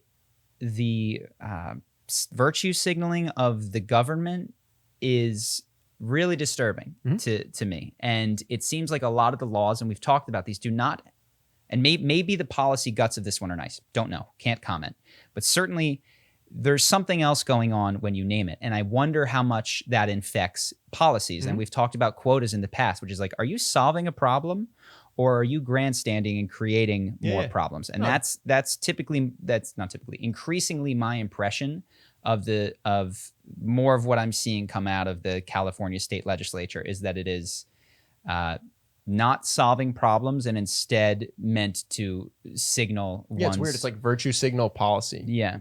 virtue signaling of the government is really disturbing to me, and it seems like a lot of the laws, and we've talked about these, do not. And maybe the policy guts of this one are nice. Don't know. Can't comment. But certainly there's something else going on when you name it. And I wonder how much that infects policies. And we've talked about quotas in the past, which is like, are you solving a problem or are you grandstanding and creating more problems? And that's not typically, increasingly my impression of more of what I'm seeing come out of the California state legislature is that it is not solving problems and instead meant to signal it's weird. It's like virtue signal policy. Yeah.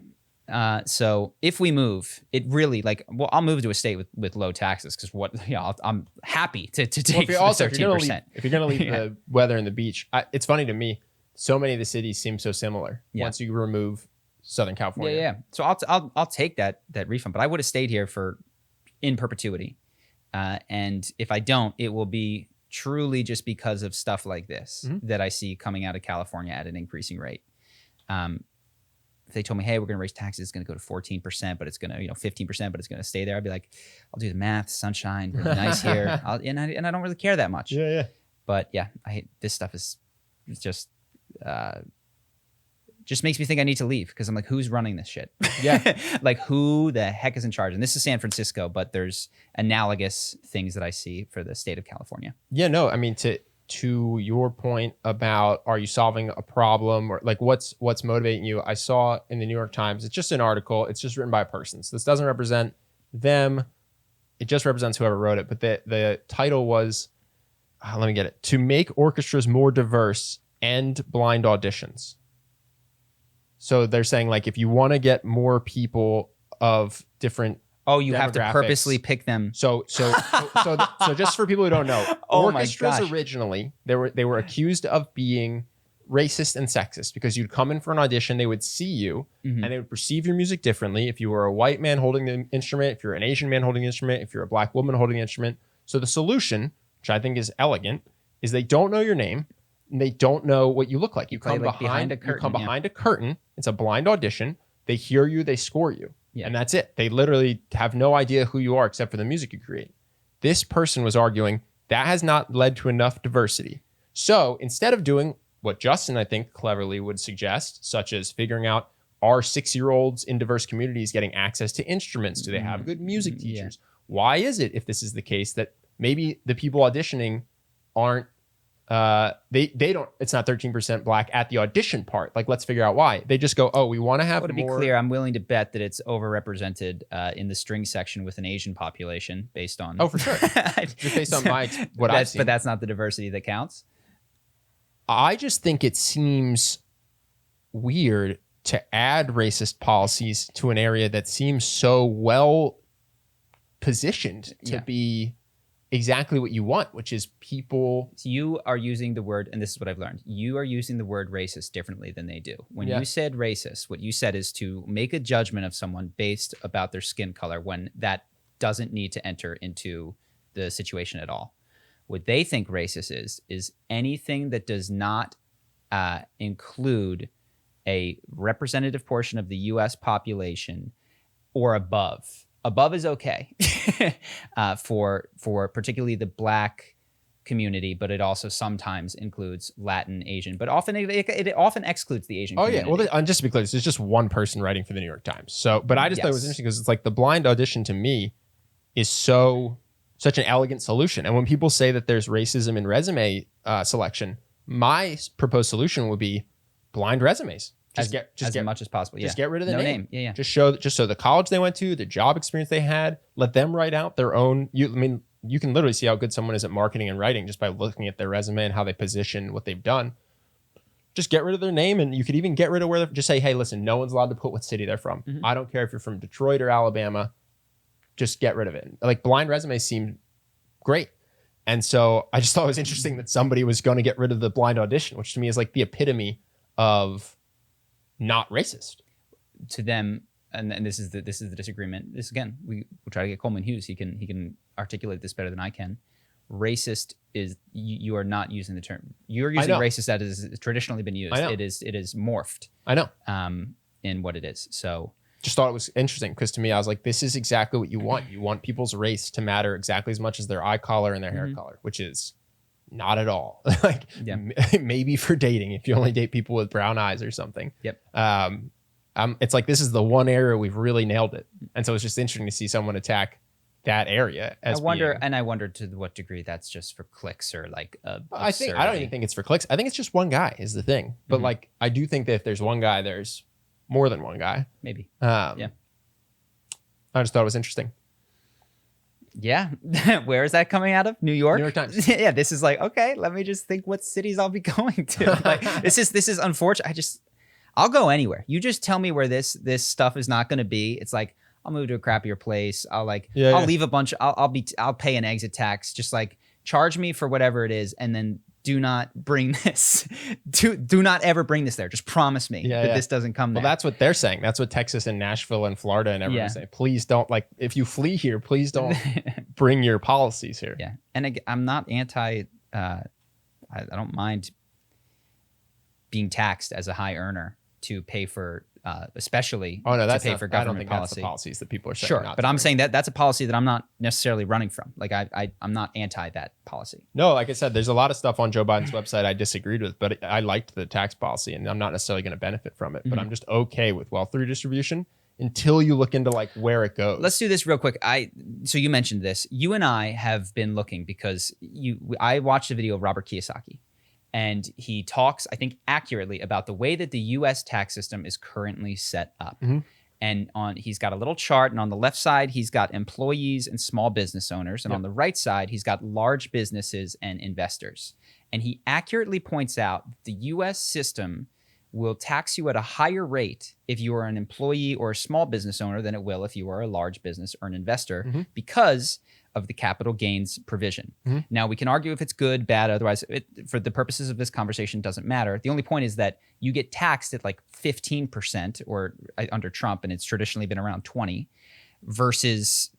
So if we move, it really I'll move to a state with low taxes because I'm happy to take 13%. If you're going to leave the weather and the beach, it's funny to me. So many of the cities seem so similar once you remove Southern California. Yeah. So I'll take that refund, but I would have stayed here in perpetuity. And if I don't, it will be truly just because of stuff like this that I see coming out of California at an increasing rate. If they told me, hey, we're going to raise taxes, it's going to go to 14%, but it's going to, 15%, but it's going to stay there, I'd be like, I'll do the math, sunshine, really nice here. And I don't really care that much. Yeah. But yeah, I hate this stuff is just makes me think I need to leave because I'm like, who's running this shit? Yeah. Like who the heck is in charge? And this is San Francisco, but there's analogous things that I see for the state of California. Yeah, no, I mean, to your point about are you solving a problem or like what's motivating you? I saw in the New York Times, it's just an article. It's just written by a person. So this doesn't represent them. It just represents whoever wrote it. But the title was, let me get it. To make orchestras more diverse, end blind auditions. So they're saying like if you want to get more people of different you have to purposely pick them. So just for people who don't know, orchestras originally they were accused of being racist and sexist because you'd come in for an audition, they would see you and they would perceive your music differently. If you were a white man holding the instrument, if you're an Asian man holding the instrument, if you're a black woman holding the instrument. So the solution, which I think is elegant, is they don't know your name. And they don't know what you look like. You come behind a curtain. You come behind a curtain. It's a blind audition. They hear you. They score you. Yeah. And that's it. They literally have no idea who you are except for the music you create. This person was arguing that has not led to enough diversity. So instead of doing what Justin, I think, cleverly would suggest, such as figuring out are 6-year-olds in diverse communities getting access to instruments? Do they have good music teachers? Why is it, if this is the case, that maybe the people auditioning aren't they don't, it's not 13% black at the audition part. Like, let's figure out why. They just go, we want to have more. To be clear, I'm willing to bet that it's overrepresented in the string section with an Asian population based on. Oh, for sure. Just based on what I've seen. But that's not the diversity that counts. I just think it seems weird to add to policies to an area that seems so well positioned to be exactly what you want, which is people. So you are using the word, and this is what I've learned, you are using the word racist differently than they do. When you said racist, what you said is to make a judgment of someone based about their skin color, when that doesn't need to enter into the situation at all. What they think racist is anything that does not include a representative portion of the U.S. population or above. Above is okay for particularly the Black community, but it also sometimes includes Latin, Asian, but often it often excludes the Asian community. Well, and just to be clear, this is just one person writing for the New York Times. So, but I just thought it was interesting because it's like the blind audition to me is such an elegant solution. And when people say that there's racism in resume selection, my proposed solution would be blind resumes. Just get as much as possible. Just get rid of the name. Yeah. Just show the college they went to, the job experience they had. Let them write out their own. You can literally see how good someone is at marketing and writing just by looking at their resume and how they position what they've done. Just get rid of their name, and you could even get rid of where they're. Just say, hey, listen, no one's allowed to put what city they're from. Mm-hmm. I don't care if you're from Detroit or Alabama. Just get rid of it. Like blind resumes seem great. And so I just thought it was interesting that somebody was going to get rid of the blind audition, which to me is like the epitome of not racist. To them, and this is the disagreement. This again, we'll try to get Coleman Hughes. He can articulate this better than I can. Racist is you are not using the term. You're using racist that has traditionally been used. It is morphed. I know. In what it is. So just thought it was interesting because to me, I was like, this is exactly what you want. You want people's race to matter exactly as much as their eye color and their hair color, which is not at all. Maybe for dating, if you only date people with brown eyes or something. Yep. It's like, this is the one area we've really nailed it. And so it's just interesting to see someone attack that area. I wonder to what degree that's just for clicks or like I don't even think it's for clicks. I think it's just one guy is the thing. But like, I do think that if there's one guy, there's more than one guy. Maybe. I just thought it was interesting. Yeah. Where is that coming out of? New York? New York Times. Yeah. This is like, okay, let me just think what cities I'll be going to. Like, this is unfortunate. I'll go anywhere. You just tell me where this stuff is not going to be. It's like, I'll move to a crappier place. I'll leave a bunch. I'll pay an exit tax. Just like charge me for whatever it is. And then do not bring this. Do not ever bring this there. Just promise me that this doesn't come there. Well, that's what they're saying. That's what Texas and Nashville and Florida and everyone say. Please don't, like, if you flee here, please don't bring your policies here. Yeah. And I'm not anti, I don't mind being taxed as a high earner to pay for, especially to pay for government policy. I don't think that's the policies that people are saying. Sure, but I'm saying that's a policy that I'm not necessarily running from. Like I'm not anti that policy. No, like I said, there's a lot of stuff on Joe Biden's website I disagreed with, but I liked the tax policy, and I'm not necessarily going to benefit from it. But I'm just okay with wealth redistribution until you look into like where it goes. Let's do this real quick. So you mentioned this. You and I have been looking because I watched a video of Robert Kiyosaki. And he talks, I think, accurately about the way that the U.S. tax system is currently set up. Mm-hmm. And he's got a little chart, and on the left side, he's got employees and small business owners. And on the right side, he's got large businesses and investors. And he accurately points out the U.S. system will tax you at a higher rate if you are an employee or a small business owner than it will if you are a large business or an investor because of the capital gains provision. Now, we can argue if it's good, bad, otherwise, for the purposes of this conversation, doesn't matter. The only point is that you get taxed at like 15% or under Trump, and it's traditionally been around 20, versus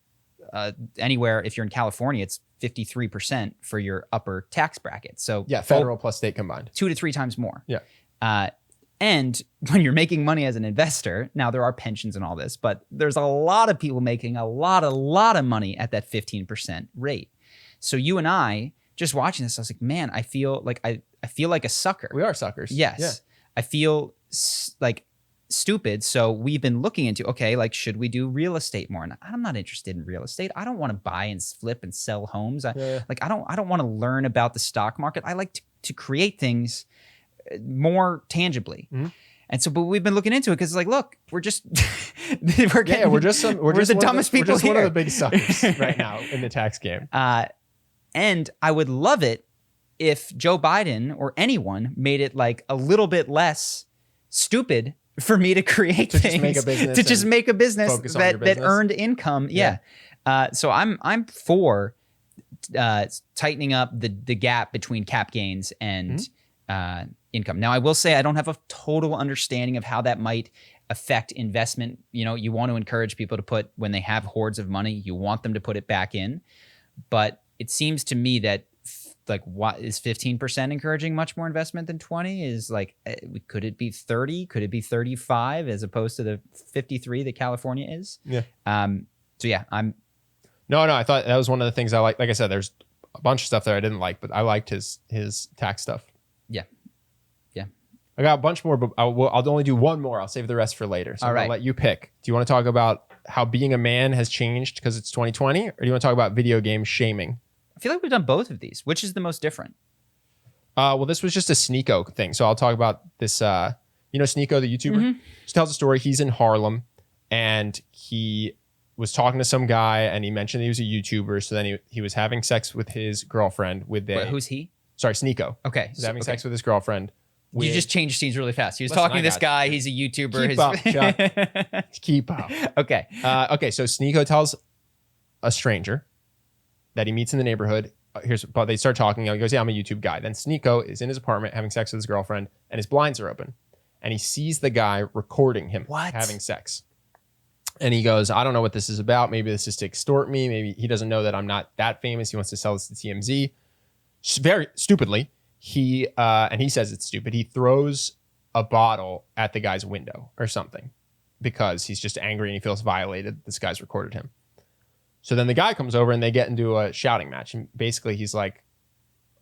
anywhere, if you're in California, it's 53% for your upper tax bracket. So federal plus state combined. 2 to 3 times more. Yeah. And when you're making money as an investor, now there are pensions and all this, but there's a lot of people making a lot of money at that 15% rate. So you and I, just watching this, I was like, man, I feel like a sucker. We are suckers. Yes. Yeah. I feel like stupid. So we've been looking into, okay, like, should we do real estate more? And I'm not interested in real estate. I don't want to buy and flip and sell homes. I don't want to learn about the stock market. I like to create things more tangibly. And so, but we've been looking into it because it's like, look, we're just, we're the dumbest people here. We're just one of the big suckers right now in the tax game. And I would love it if Joe Biden or anyone made it like a little bit less stupid for me to create things, just make a business that earned income. Yeah. So I'm for tightening up the gap between cap gains and income. Now, I will say I don't have a total understanding of how that might affect investment. You know, you want to encourage people to put, when they have hordes of money, you want them to put it back in. But it seems to me that like, what is 15% encouraging much more investment than 20? Is like, could it be 30? Could it be 35 as opposed to the 53 that California is? Yeah. So yeah, No, I thought that was one of the things I like. Like I said, there's a bunch of stuff there I didn't like, but I liked his tax stuff. Yeah. I got a bunch more, but I'll only do one more. I'll save the rest for later. So I'll let you pick. Do you want to talk about how being a man has changed because it's 2020, or do you want to talk about video game shaming? I feel like we've done both of these. Which is the most different? Well, this was just a Sneeko thing. So I'll talk about this. You know, Sneeko, the YouTuber, just tells a story. He's in Harlem, and he was talking to some guy, and he mentioned he was a YouTuber. So then he was having sex with his girlfriend. Wait, who's he? Sorry, Sneeko. Okay. He was having sex with his girlfriend. You just changed scenes really fast. He was talking to this guy. He's a YouTuber. Keep up, Chuck. Keep up. Okay. Okay, so Sneeko tells a stranger that he meets in the neighborhood. But they start talking. He goes, yeah, I'm a YouTube guy. Then Sneeko is in his apartment having sex with his girlfriend, and his blinds are open. And he sees the guy recording him having sex. And he goes, I don't know what this is about. Maybe this is to extort me. Maybe he doesn't know that I'm not that famous. He wants to sell this to TMZ. Very stupidly. And he says it's stupid. He throws a bottle at the guy's window or something because he's just angry and he feels violated. This guy's recorded him. So then the guy comes over and they get into a shouting match. And basically he's like,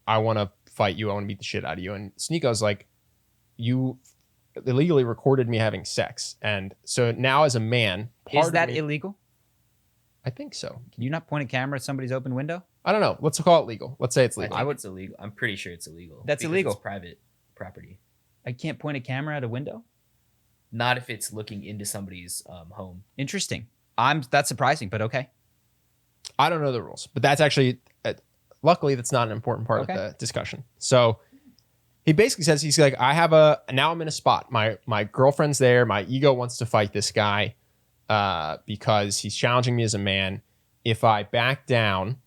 I want to fight you. I want to beat the shit out of you. And Sneeko's like, you illegally recorded me having sex. And so now as a man, is that illegal? I think so. Can you not point a camera at somebody's open window? I don't know. Let's call it legal. Let's say it's legal. I think it's illegal. I'm pretty sure it's illegal. That's illegal. It's private property. I can't point a camera at a window? Not if it's looking into somebody's home. Interesting. That's surprising, but okay. I don't know the rules, but that's actually, luckily, that's not an important part of the discussion. So he basically says, he's like, now I'm in a spot. My girlfriend's there. My ego wants to fight this guy because he's challenging me as a man. If I back down,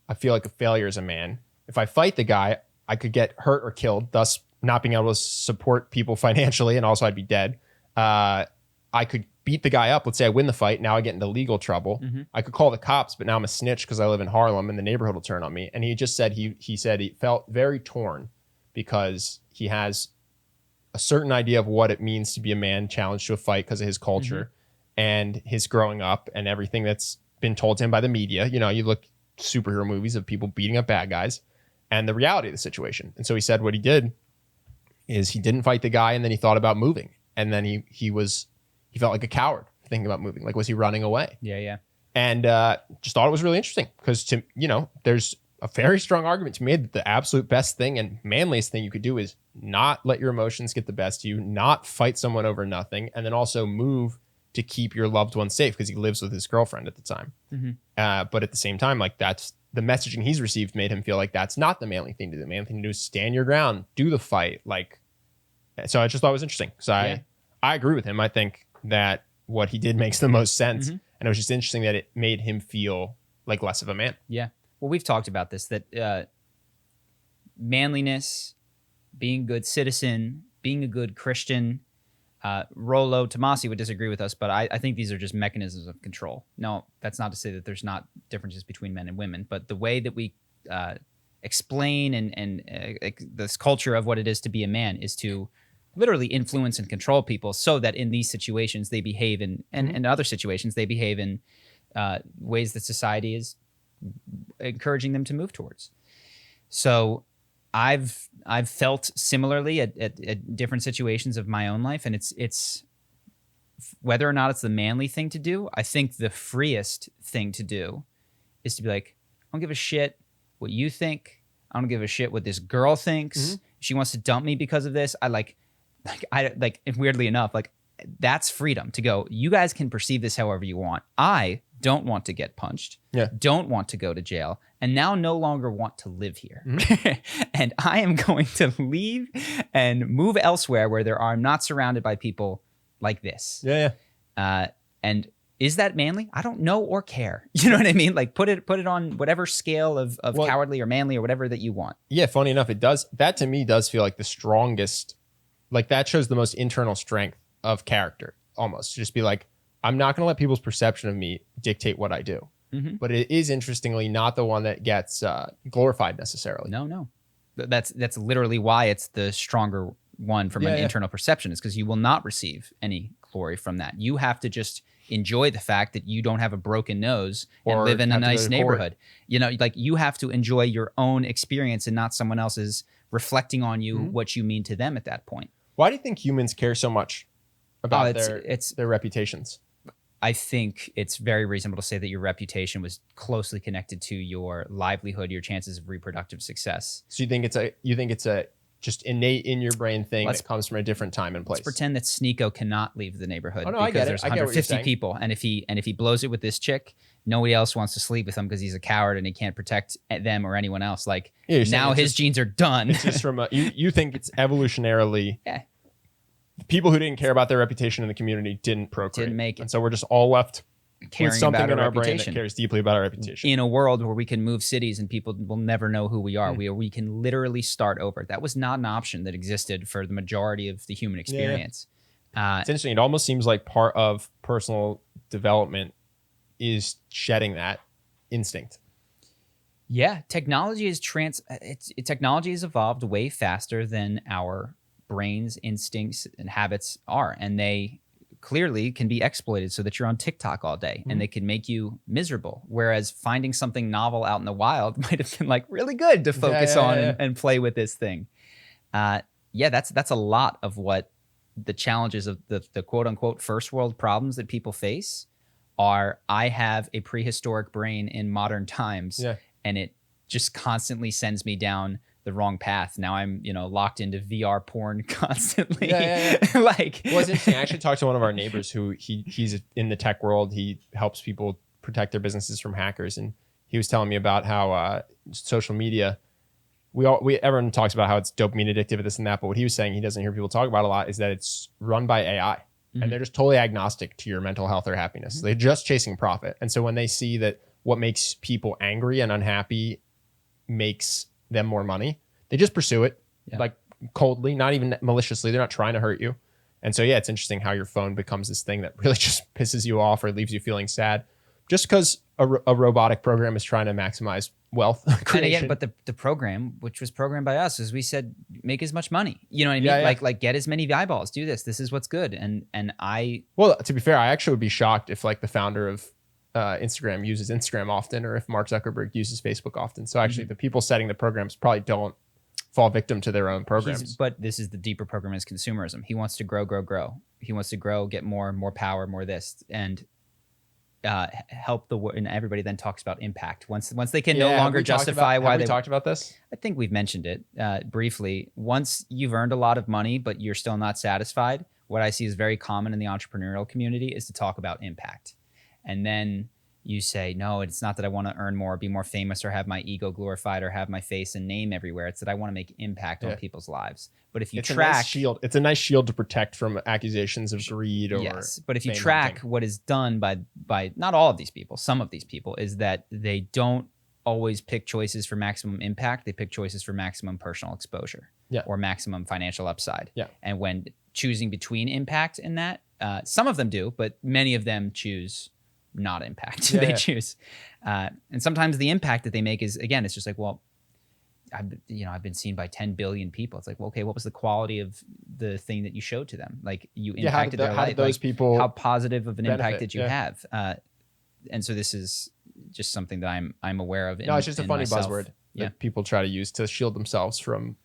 I feel like a failure as a man. If I fight the guy, I could get hurt or killed, thus not being able to support people financially, and also I'd be dead. I could beat the guy up. Let's say I win the fight. Now I get into legal trouble. Mm-hmm. I could call the cops, but now I'm a snitch because I live in Harlem and the neighborhood will turn on me. And he just said he said he felt very torn because he has a certain idea of what it means to be a man challenged to a fight because of his culture and his growing up and everything that's been told to him by the media. You know, you look superhero movies of people beating up bad guys and the reality of the situation. And so he said what he did is he didn't fight the guy, and then he thought about moving. And then he felt like a coward thinking about moving. Like, was he running away? Yeah. And just thought it was really interesting because, there's a very strong argument to be made that the absolute best thing and manliest thing you could do is not let your emotions get the best of you, not fight someone over nothing, and then also move to keep your loved one safe because he lives with his girlfriend at the time. Mm-hmm. But at the same time, like, that's the messaging he's received made him feel like that's not the manly thing to do. The manly thing to do is stand your ground, do the fight. Like, so I just thought it was interesting because I agree with him. I think that what he did makes the most sense. Mm-hmm. And it was just interesting that it made him feel like less of a man. Yeah. Well, we've talked about this, that manliness, being a good citizen, being a good Christian, Rollo Tomasi would disagree with us, but I think these are just mechanisms of control. No, that's not to say that there's not differences between men and women, but the way that we explain and this culture of what it is to be a man is to literally influence and control people so that in these situations they behave in other situations they behave in ways that society is encouraging them to move towards. So I've felt similarly at different situations of my own life, and it's whether or not it's the manly thing to do. I think the freest thing to do is to be like, I don't give a shit what you think. I don't give a shit what this girl thinks. Mm-hmm. If she wants to dump me because of this, and weirdly enough, like, that's freedom to go, you guys can perceive this however you want. I don't want to get punched, don't want to go to jail, and now no longer want to live here. Mm-hmm. And I am going to leave and move elsewhere where I'm not surrounded by people like this. Yeah. And is that manly? I don't know or care. You know what I mean? Like, put it on whatever scale of cowardly or manly or whatever that you want. Yeah, funny enough, it does. That to me does feel like the strongest. Like, that shows the most internal strength of character. almost to just be like, I'm not going to let people's perception of me dictate what I do. But it is interestingly not the one that gets glorified necessarily. No. That's literally why it's the stronger one from an internal perception, is because you will not receive any glory from that. You have to just enjoy the fact that you don't have a broken nose and live in a nice neighborhood. You know, like you have to enjoy your own experience and not someone else's reflecting on you what you mean to them at that point. Why do you think humans care so much about their reputations? I think it's very reasonable to say that your reputation was closely connected to your livelihood, your chances of reproductive success. So you think it's a just innate in your brain thing that comes from a different time and place. Let's pretend that Sneeko cannot leave the neighborhood because I get it. There's 150 people, and if he blows it with this chick, nobody else wants to sleep with him because he's a coward and he can't protect them or anyone else. Like now his genes are done. It's just from you think it's evolutionarily. Yeah. People who didn't care about their reputation in the community didn't procreate. Didn't make it. And so we're just all left caring with something about in our reputation. brain that cares deeply about our reputation. In a world where we can move cities and people will never know who we are, we can literally start over. That was not an option that existed for the majority of the human experience. It's interesting. It almost seems like part of personal development is shedding that instinct. Yeah, technology has evolved way faster than our brains, instincts, and habits are, and they clearly can be exploited so that you're on TikTok all day and they can make you miserable. Whereas finding something novel out in the wild might have been like really good to focus on and play with this thing. That's a lot of what the challenges of the quote unquote first world problems that people face are. I have a prehistoric brain in modern times and it just constantly sends me down the wrong path. Now I'm, locked into VR porn constantly. Like, well, it's interesting. I actually talked to one of our neighbors who he's in the tech world. He helps people protect their businesses from hackers, and he was telling me about how social media. Everyone talks about how it's dopamine addictive and this and that, but what he was saying he doesn't hear people talk about a lot is that it's run by AI, and they're just totally agnostic to your mental health or happiness. They're just chasing profit, and so when they see that what makes people angry and unhappy makes them more money, they just pursue it like coldly, not even maliciously. They're not trying to hurt you. And so, it's interesting how your phone becomes this thing that really just pisses you off or leaves you feeling sad just because a robotic program is trying to maximize wealth creation. And again, but the program, which was programmed by us, as we said, make as much money. You know what I mean? Like get as many eyeballs, do this. This is what's good. Well, to be fair, I actually would be shocked if like the founder of Instagram uses Instagram often, or if Mark Zuckerberg uses Facebook often. So actually the people setting the programs probably don't fall victim to their own programs. But this is the deeper program is consumerism. He wants to grow. He wants to grow, get more power, more this, and help the world. And everybody then talks about impact. Once they can no longer justify why they talked about this. I think we've mentioned it briefly. Once you've earned a lot of money, but you're still not satisfied, what I see is very common in the entrepreneurial community is to talk about impact. And then you say, no, it's not that I want to earn more, be more famous, or have my ego glorified, or have my face and name everywhere. It's that I want to make impact on people's lives. But if you track, it's a nice shield to protect from accusations of greed or but if you track what is done by not all of these people, some of these people, is that they don't always pick choices for maximum impact. They pick choices for maximum personal exposure or maximum financial upside. And when choosing between impact and that, some of them do, but many of them choose not impact. They choose. And sometimes the impact that they make is, again, it's just like, well, I've been seen by 10 billion people. It's like, well, okay, what was the quality of the thing that you showed to them? Like you impacted their life. How did those people how positive of an impact did you have? And so this is just something that I'm aware of. It's just a funny buzzword that people try to use to shield themselves from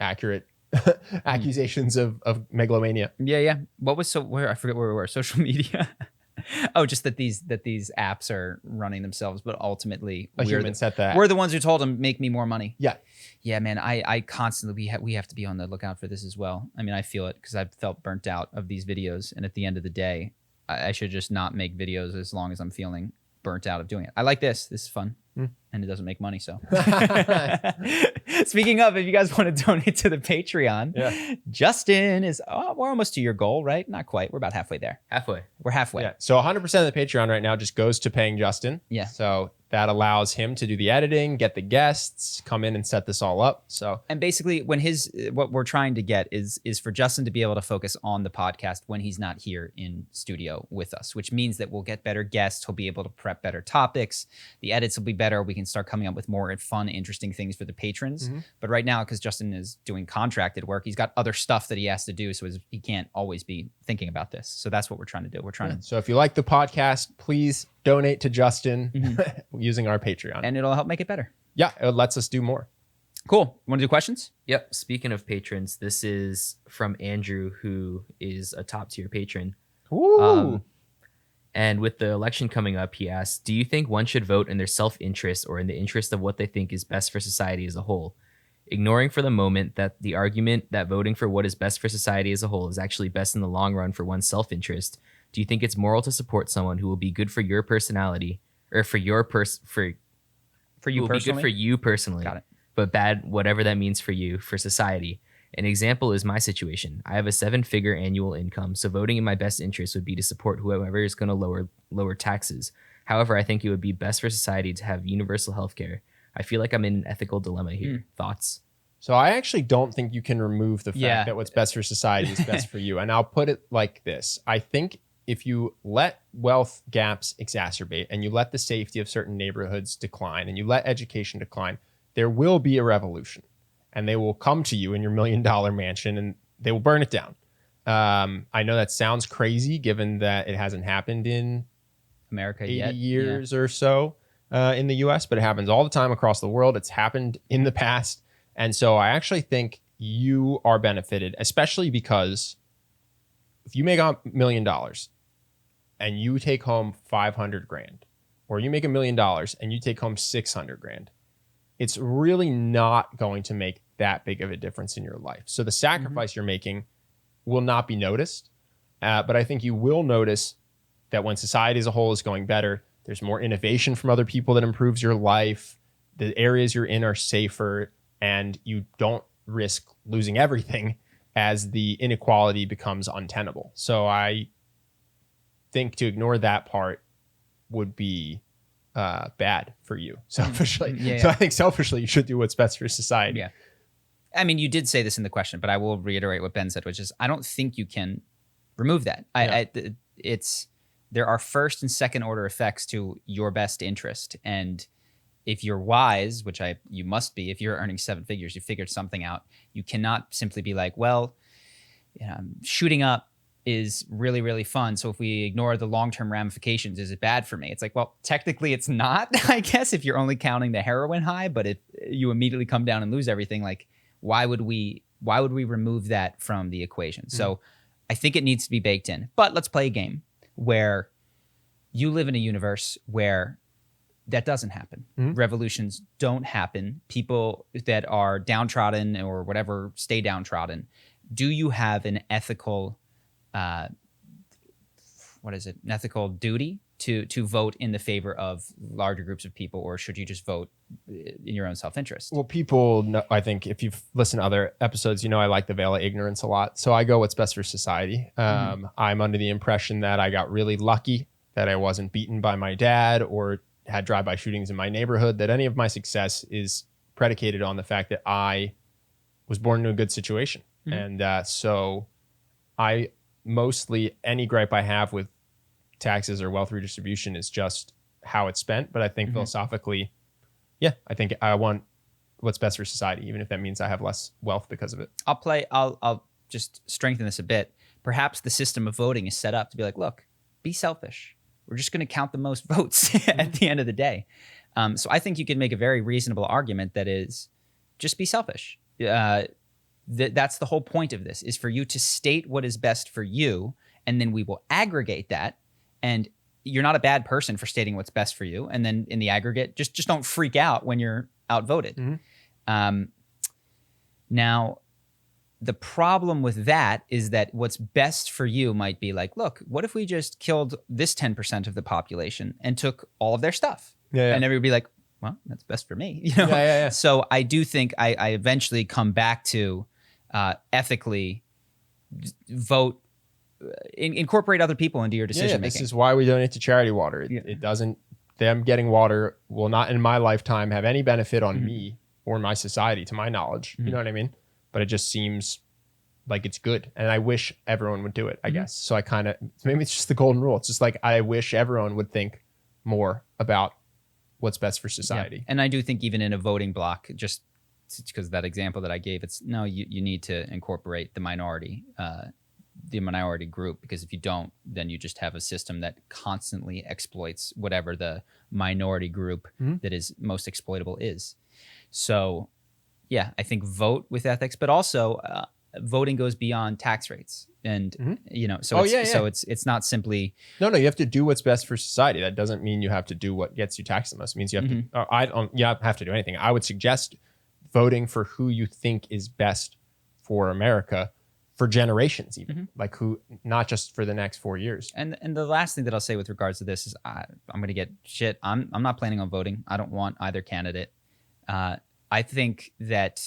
accurate accusations of megalomania. What was I forget where we were. Social media. Oh, just that these apps are running themselves, but ultimately we're the ones who told them make me more money. Yeah, man. I constantly we have to be on the lookout for this as well. I mean, I feel it because I've felt burnt out of these videos, and at the end of the day, I should just not make videos as long as I'm feeling burnt out of doing it. I like this. This is fun. And it doesn't make money, so. Speaking of, if you guys want to donate to the Patreon, Justin is, we're almost to your goal, right? Not quite. We're about halfway there. Halfway. We're halfway. So 100% of the Patreon right now just goes to paying Justin. So that allows him to do the editing, get the guests, come in and set this all up. So, and basically when what we're trying to get is for Justin to be able to focus on the podcast when he's not here in studio with us, which means that we'll get better guests. He'll be able to prep better topics. The edits will be better. We can start coming up with more fun, interesting things for the patrons. But right now, because Justin is doing contracted work, he's got other stuff that he has to do. So he can't always be thinking about this. So that's what we're trying to do. We're trying to. So if you like the podcast, please donate to Justin using our Patreon. And it'll help make it better. Yeah, it lets us do more. Cool. Want to do questions? Yep. Speaking of patrons, this is from Andrew, who is a top tier patron. Ooh. And with the election coming up, he asked, do you think one should vote in their self-interest or in the interest of what they think is best for society as a whole? Ignoring for the moment that the argument that voting for what is best for society as a whole is actually best in the long run for one's self-interest, do you think it's moral to support someone who will be good for your personality or for you personally? Be good for you personally, Got it. but bad whatever that means for you, for society. An example is my situation. I have a 7-figure annual income, so voting in my best interest would be to support whoever is going to lower taxes. However, I think it would be best for society to have universal health care. I feel like I'm in an ethical dilemma here. Thoughts? So I actually don't think you can remove the fact that what's best for society is best for you. And I'll put it like this. I think if you let wealth gaps exacerbate and you let the safety of certain neighborhoods decline and you let education decline, there will be a revolution and they will come to you in your $1 million mansion and they will burn it down. I know that sounds crazy given that it hasn't happened in America 80 yet. years or so in the US, but it happens all the time across the world. It's happened in the past. And so I actually think you are benefited, especially because if you make $1 million and you take home 500 grand, or you make $1 million and you take home 600 grand, it's really not going to make that big of a difference in your life. So the sacrifice you're making will not be noticed. But I think you will notice that when society as a whole is going better, there's more innovation from other people that improves your life. The areas you're in are safer and you don't risk losing everything as the inequality becomes untenable. So I think to ignore that part would be bad for you selfishly. So I think selfishly you should do what's best for society. Yeah. I mean, you did say this in the question, but I will reiterate what Ben said, which is I don't think you can remove that. There are first and second order effects to your best interest. And if you're wise, which you must be, if you're earning 7 figures, you figured something out, you cannot simply be like, well, shooting up is really, really fun. So if we ignore the long-term ramifications, is it bad for me? It's like, well, technically it's not, I guess, if you're only counting the heroin high, but if you immediately come down and lose everything, like why would we remove that from the equation? So I think it needs to be baked in. But let's play a game where you live in a universe where that doesn't happen. Revolutions don't happen. People that are downtrodden or whatever stay downtrodden. Do you have an ethical an ethical duty to vote in the favor of larger groups of people, or should you just vote in your own self-interest? Well, people know, I think if you've listened to other episodes, I like the veil of ignorance a lot. So I go what's best for society. I'm under the impression that I got really lucky that I wasn't beaten by my dad or had drive-by shootings in my neighborhood, that any of my success is predicated on the fact that I was born into a good situation. And so mostly any gripe I have with taxes or wealth redistribution is just how it's spent. But I think philosophically, I think I want what's best for society, even if that means I have less wealth because of it. I'll just strengthen this a bit. Perhaps the system of voting is set up to be like, look, be selfish. We're just going to count the most votes at the end of the day. So I think you can make a very reasonable argument that is just be selfish. That's the whole point of this, is for you to state what is best for you, and then we will aggregate that. And you're not a bad person for stating what's best for you. And then in the aggregate, just don't freak out when you're outvoted. Now, the problem with that is that what's best for you might be like, look, what if we just killed this 10% of the population and took all of their stuff? And everybody would be like, well, that's best for me. So I do think I eventually come back to ethically vote, incorporate other people into your decision making. This is why we donate to charity water. It doesn't them getting water will not in my lifetime have any benefit on me or my society, to my knowledge. You know what I mean? But it just seems like it's good. And I wish everyone would do it, I guess. So I kind of, maybe it's just the golden rule. It's just like, I wish everyone would think more about what's best for society. Yeah. And I do think even in a voting block, just because of that example that I gave, it's no, you need to incorporate the minority group, because if you don't, then you just have a system that constantly exploits whatever the minority group that is most exploitable is. So yeah, I think vote with ethics, but also voting goes beyond tax rates. And so it's not simply no, you have to do what's best for society. That doesn't mean you have to do what gets you taxed the most. It means you have to you don't have to do anything. I would suggest voting for who you think is best for America for generations, even like who, not just for the next 4 years. And the last thing that I'll say with regards to this is I'm going to get shit. I'm not planning on voting. I don't want either candidate. I think that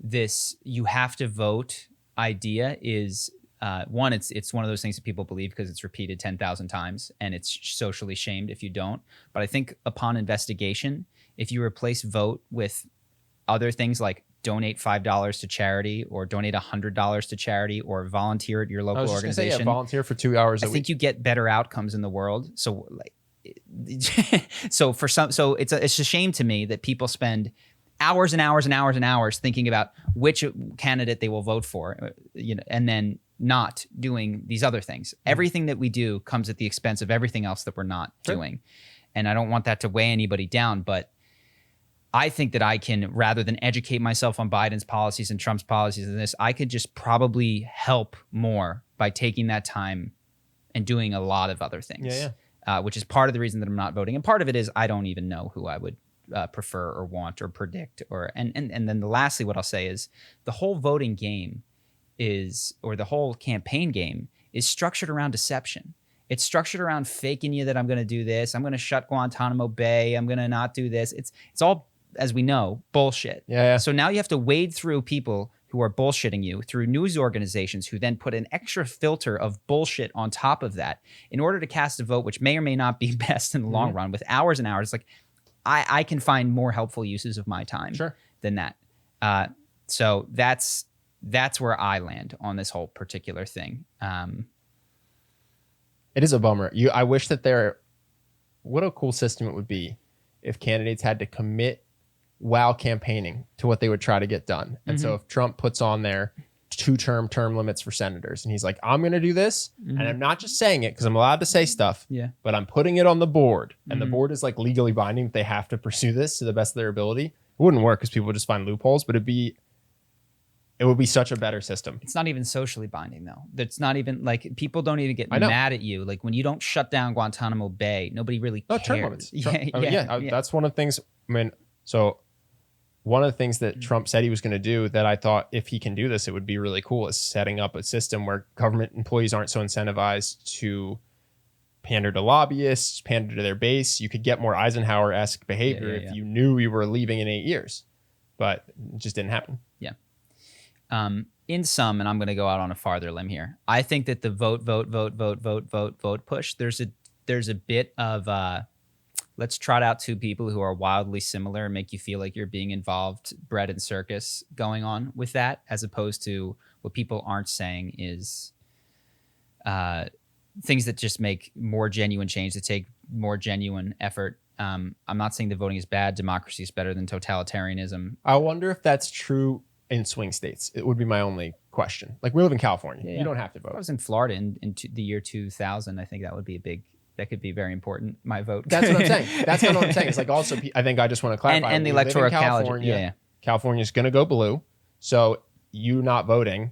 this you have to vote idea is one, it's one of those things that people believe because it's repeated 10,000 times and it's socially shamed if you don't. But I think upon investigation, if you replace vote with other things like donate $5 to charity or donate $100 to charity or volunteer at your local organization. Volunteer for 2 hours a week. I think you get better outcomes in the world. So like, so it's a shame to me that people spend hours and hours and hours and hours thinking about which candidate they will vote for, and then not doing these other things. Everything that we do comes at the expense of everything else that we're not doing. And I don't want that to weigh anybody down, but I think that I can, rather than educate myself on Biden's policies and Trump's policies and this, I could just probably help more by taking that time and doing a lot of other things, which is part of the reason that I'm not voting. And part of it is I don't even know who I would prefer or want or predict. And then lastly, what I'll say is the whole voting game or the whole campaign game is structured around deception. It's structured around faking you that I'm going to do this. I'm going to shut Guantanamo Bay. I'm going to not do this. It's all, as we know, bullshit. So now you have to wade through people who are bullshitting you, through news organizations who then put an extra filter of bullshit on top of that in order to cast a vote, which may or may not be best in the long run, with hours and hours. Like I can find more helpful uses of my time than that. So that's where I land on this whole particular thing. It is a bummer. I wish that what a cool system it would be if candidates had to commit while campaigning to what they would try to get done. And so if Trump puts on their 2-term term limits for senators and he's like, I'm going to do this, and I'm not just saying it because I'm allowed to say stuff, but I'm putting it on the board, and the board is like legally binding. They have to pursue this to the best of their ability. It wouldn't work because people would just find loopholes, but it would be such a better system. It's not even socially binding, though. It's not even like people don't even get mad at you. Like when you don't shut down Guantanamo Bay, nobody really cares. Term limits. That's one of the things. One of the things that Trump said he was going to do that I thought if he can do this, it would be really cool, is setting up a system where government employees aren't so incentivized to pander to lobbyists, pander to their base. You could get more Eisenhower-esque behavior if you knew you were leaving in 8 years, but it just didn't happen. Yeah. In sum, and I'm going to go out on a farther limb here, I think that the vote push, there's a bit of let's trot out two people who are wildly similar and make you feel like you're being involved, bread and circus going on with that, as opposed to what people aren't saying is things that just make more genuine change, that take more genuine effort. I'm not saying that voting is bad. Democracy is better than totalitarianism. I wonder if that's true in swing states. It would be my only question. Like, we live in California. You don't have to vote. If I was in Florida in the year 2000, I think that would be that could be very important, my vote. That's what I'm saying. That's kind of what I'm saying. It's like, also, I think I just want to clarify. And the electoral college. California's going to go blue. So you not voting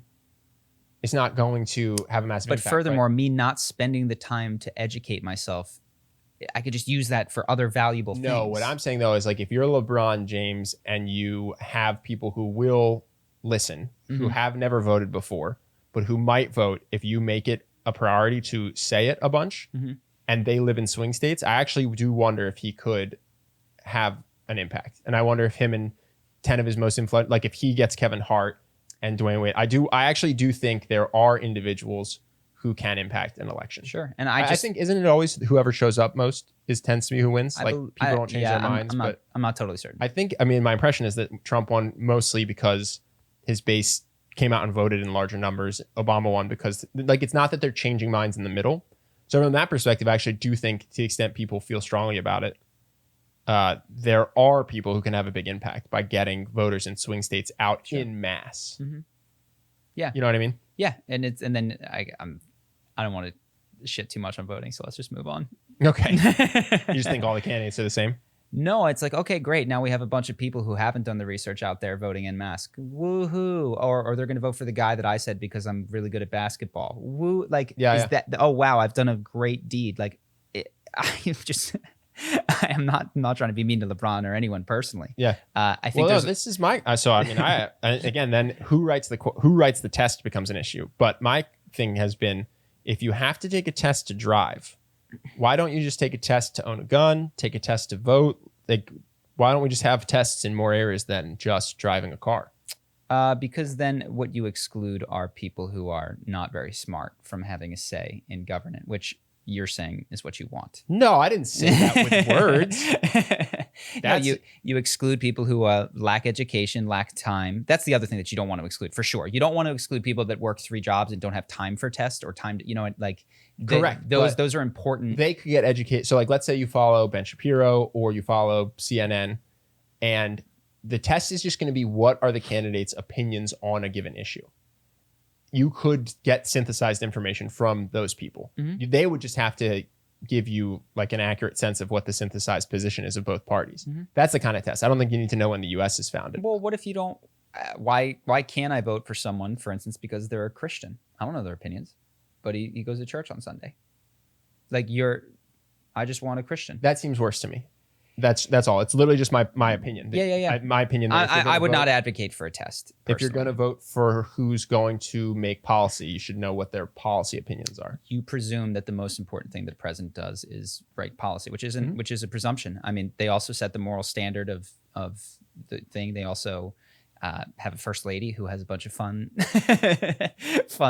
is not going to have a massive impact. But furthermore, me not spending the time to educate myself, I could just use that for other valuable things. No, what I'm saying, though, is like, if you're LeBron James and you have people who will listen, who have never voted before, but who might vote if you make it a priority to say it a bunch, and they live in swing states, I actually do wonder if he could have an impact. And I wonder if him and 10 of his most influential, like if he gets Kevin Hart and Dwayne Wade, I actually do think there are individuals who can impact an election. Sure. And I think, isn't it always whoever shows up most tends to be who wins? Like people don't change their minds. I'm not totally certain. I mean, my impression is that Trump won mostly because his base came out and voted in larger numbers. Obama won because like, it's not that they're changing minds in the middle. So from that perspective, I actually do think to the extent people feel strongly about it, there are people who can have a big impact by getting voters in swing states out in mass. Mm-hmm. Yeah. You know what I mean? Yeah. And then I don't want to shit too much on voting. So let's just move on. Okay. You just think all the candidates are the same? No, it's like, okay, great. Now we have a bunch of people who haven't done the research out there voting en masse. Woohoo. Or they're going to vote for the guy that I said because I'm really good at basketball. Woo. Like, that, oh, wow, I've done a great deed. Like, I'm not trying to be mean to LeBron or anyone personally. Yeah. I think this is my, so I mean, again, then who writes the test becomes an issue. But my thing has been, if you have to take a test to drive, why don't you just take a test to own a gun, take a test to vote? Like, why don't we just have tests in more areas than just driving a car? Because then what you exclude are people who are not very smart from having a say in government, which you're saying is what you want. No, I didn't say that with words. No, you exclude people who lack education, lack time. That's the other thing that you don't want to exclude, for sure. You don't want to exclude people that work 3 jobs and don't have time for tests or time to, like, correct. Those are important. They could get educated. So like, let's say you follow Ben Shapiro or you follow CNN, and the test is just going to be, what are the candidates' opinions on a given issue? You could get synthesized information from those people. Mm-hmm. They would just have to give you like an accurate sense of what the synthesized position is of both parties. Mm-hmm. That's the kind of test. I don't think you need to know when the U.S. is founded. Well, what if you don't? Why can't I vote for someone, for instance, because they're a Christian? I don't know their opinions, but he goes to church on Sunday. Like I just want a Christian. That seems worse to me. That's all. It's literally just my opinion. Yeah. My opinion. I would not advocate for a test. Personally. If you're going to vote for who's going to make policy, you should know what their policy opinions are. You presume that the most important thing that the president does is write policy, which is a presumption. They also set the moral standard of the thing. They also have a first lady who has a bunch of fun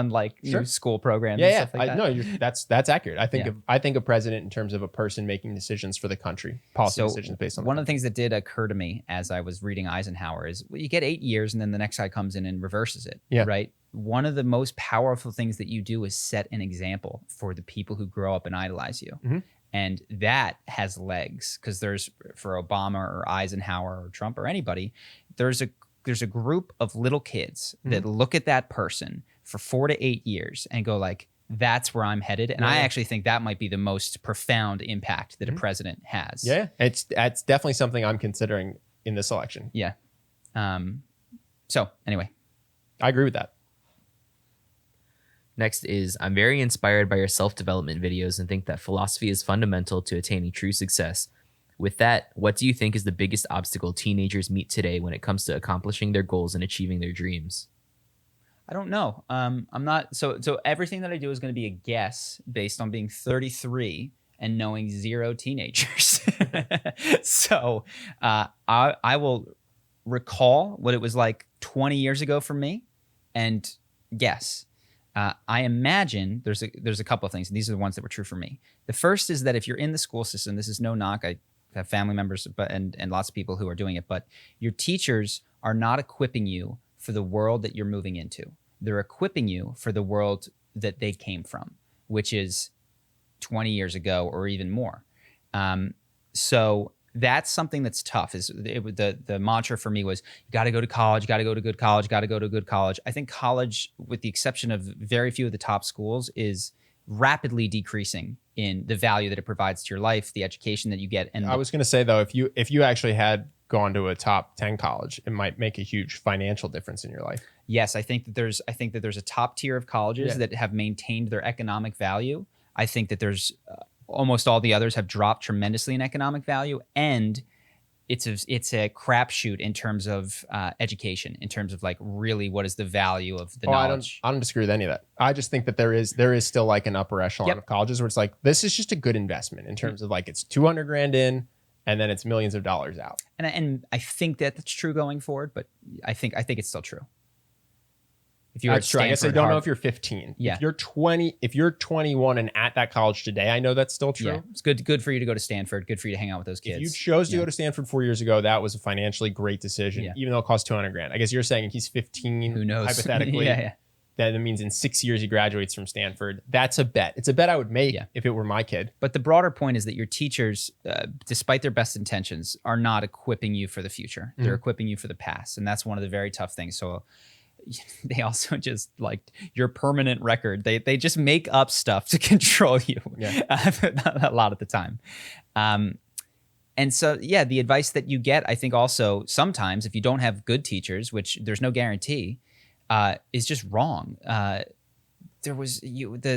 like new school programs. Yeah, and stuff like that. No, that's accurate. I think of president in terms of a person making decisions for the country, policy decisions based on. One of the things that did occur to me as I was reading Eisenhower is, you get 8 years and then the next guy comes in and reverses it. Yeah. Right. One of the most powerful things that you do is set an example for the people who grow up and idolize you. Mm-hmm. And that has legs, because for Obama or Eisenhower or Trump or anybody, there's a group of little kids that look at that person for 4 to 8 years and go like, that's where I'm headed. And I actually think that might be the most profound impact that a president has. Yeah. That's definitely something I'm considering in this election. Yeah. So anyway, I agree with that. Next is, I'm very inspired by your self-development videos and think that philosophy is fundamental to attaining true success. With that, what do you think is the biggest obstacle teenagers meet today when it comes to accomplishing their goals and achieving their dreams? I don't know. I'm not. So everything that I do is going to be a guess based on being 33 and knowing 0 teenagers. So I will recall what it was like 20 years ago for me and guess. I imagine there's a couple of things, and these are the ones that were true for me. The first is that if you're in the school system, this is no knock. I have family members and lots of people who are doing it, but your teachers are not equipping you for the world that you're moving into. They're equipping you for the world that they came from, which is 20 years ago or even more. So that's something that's tough. The mantra for me was, you got to go to college, got to go to good college, got to go to good college. I think college, with the exception of very few of the top schools, is rapidly decreasing in the value that it provides to your life, the education that you get. And I was going to say, though, if you actually had gone to a top 10 college, it might make a huge financial difference in your life. Yes, I think that there's a top tier of colleges that have maintained their economic value. I think that there's almost all the others have dropped tremendously in economic value, and it's a crapshoot in terms of education, in terms of like really what is the value of the knowledge. I don't disagree with any of that. I just think that there is still like an upper echelon of colleges where it's like, this is just a good investment in terms of like, it's $200,000 in, and then it's millions of dollars out. And I think that that's true going forward, but I think it's still true. If you're That's true. I guess I don't know if you're 15. Yeah. If you're 21 and at that college today, I know that's still true. Yeah. It's good for you to go to Stanford. Good for you to hang out with those kids. If you chose to go to Stanford 4 years ago, that was a financially great decision, even though it cost $200,000. I guess you're saying he's 15. Who knows? Hypothetically. Yeah. That means in 6 years he graduates from Stanford. That's a bet. It's a bet I would make if it were my kid. But the broader point is that your teachers, despite their best intentions, are not equipping you for the future. They're equipping you for the past. And that's one of the very tough things. So they also just like your permanent record. They just make up stuff to control you a lot of the time. And so, the advice that you get, I think also sometimes if you don't have good teachers, which there's no guarantee, is just wrong. There was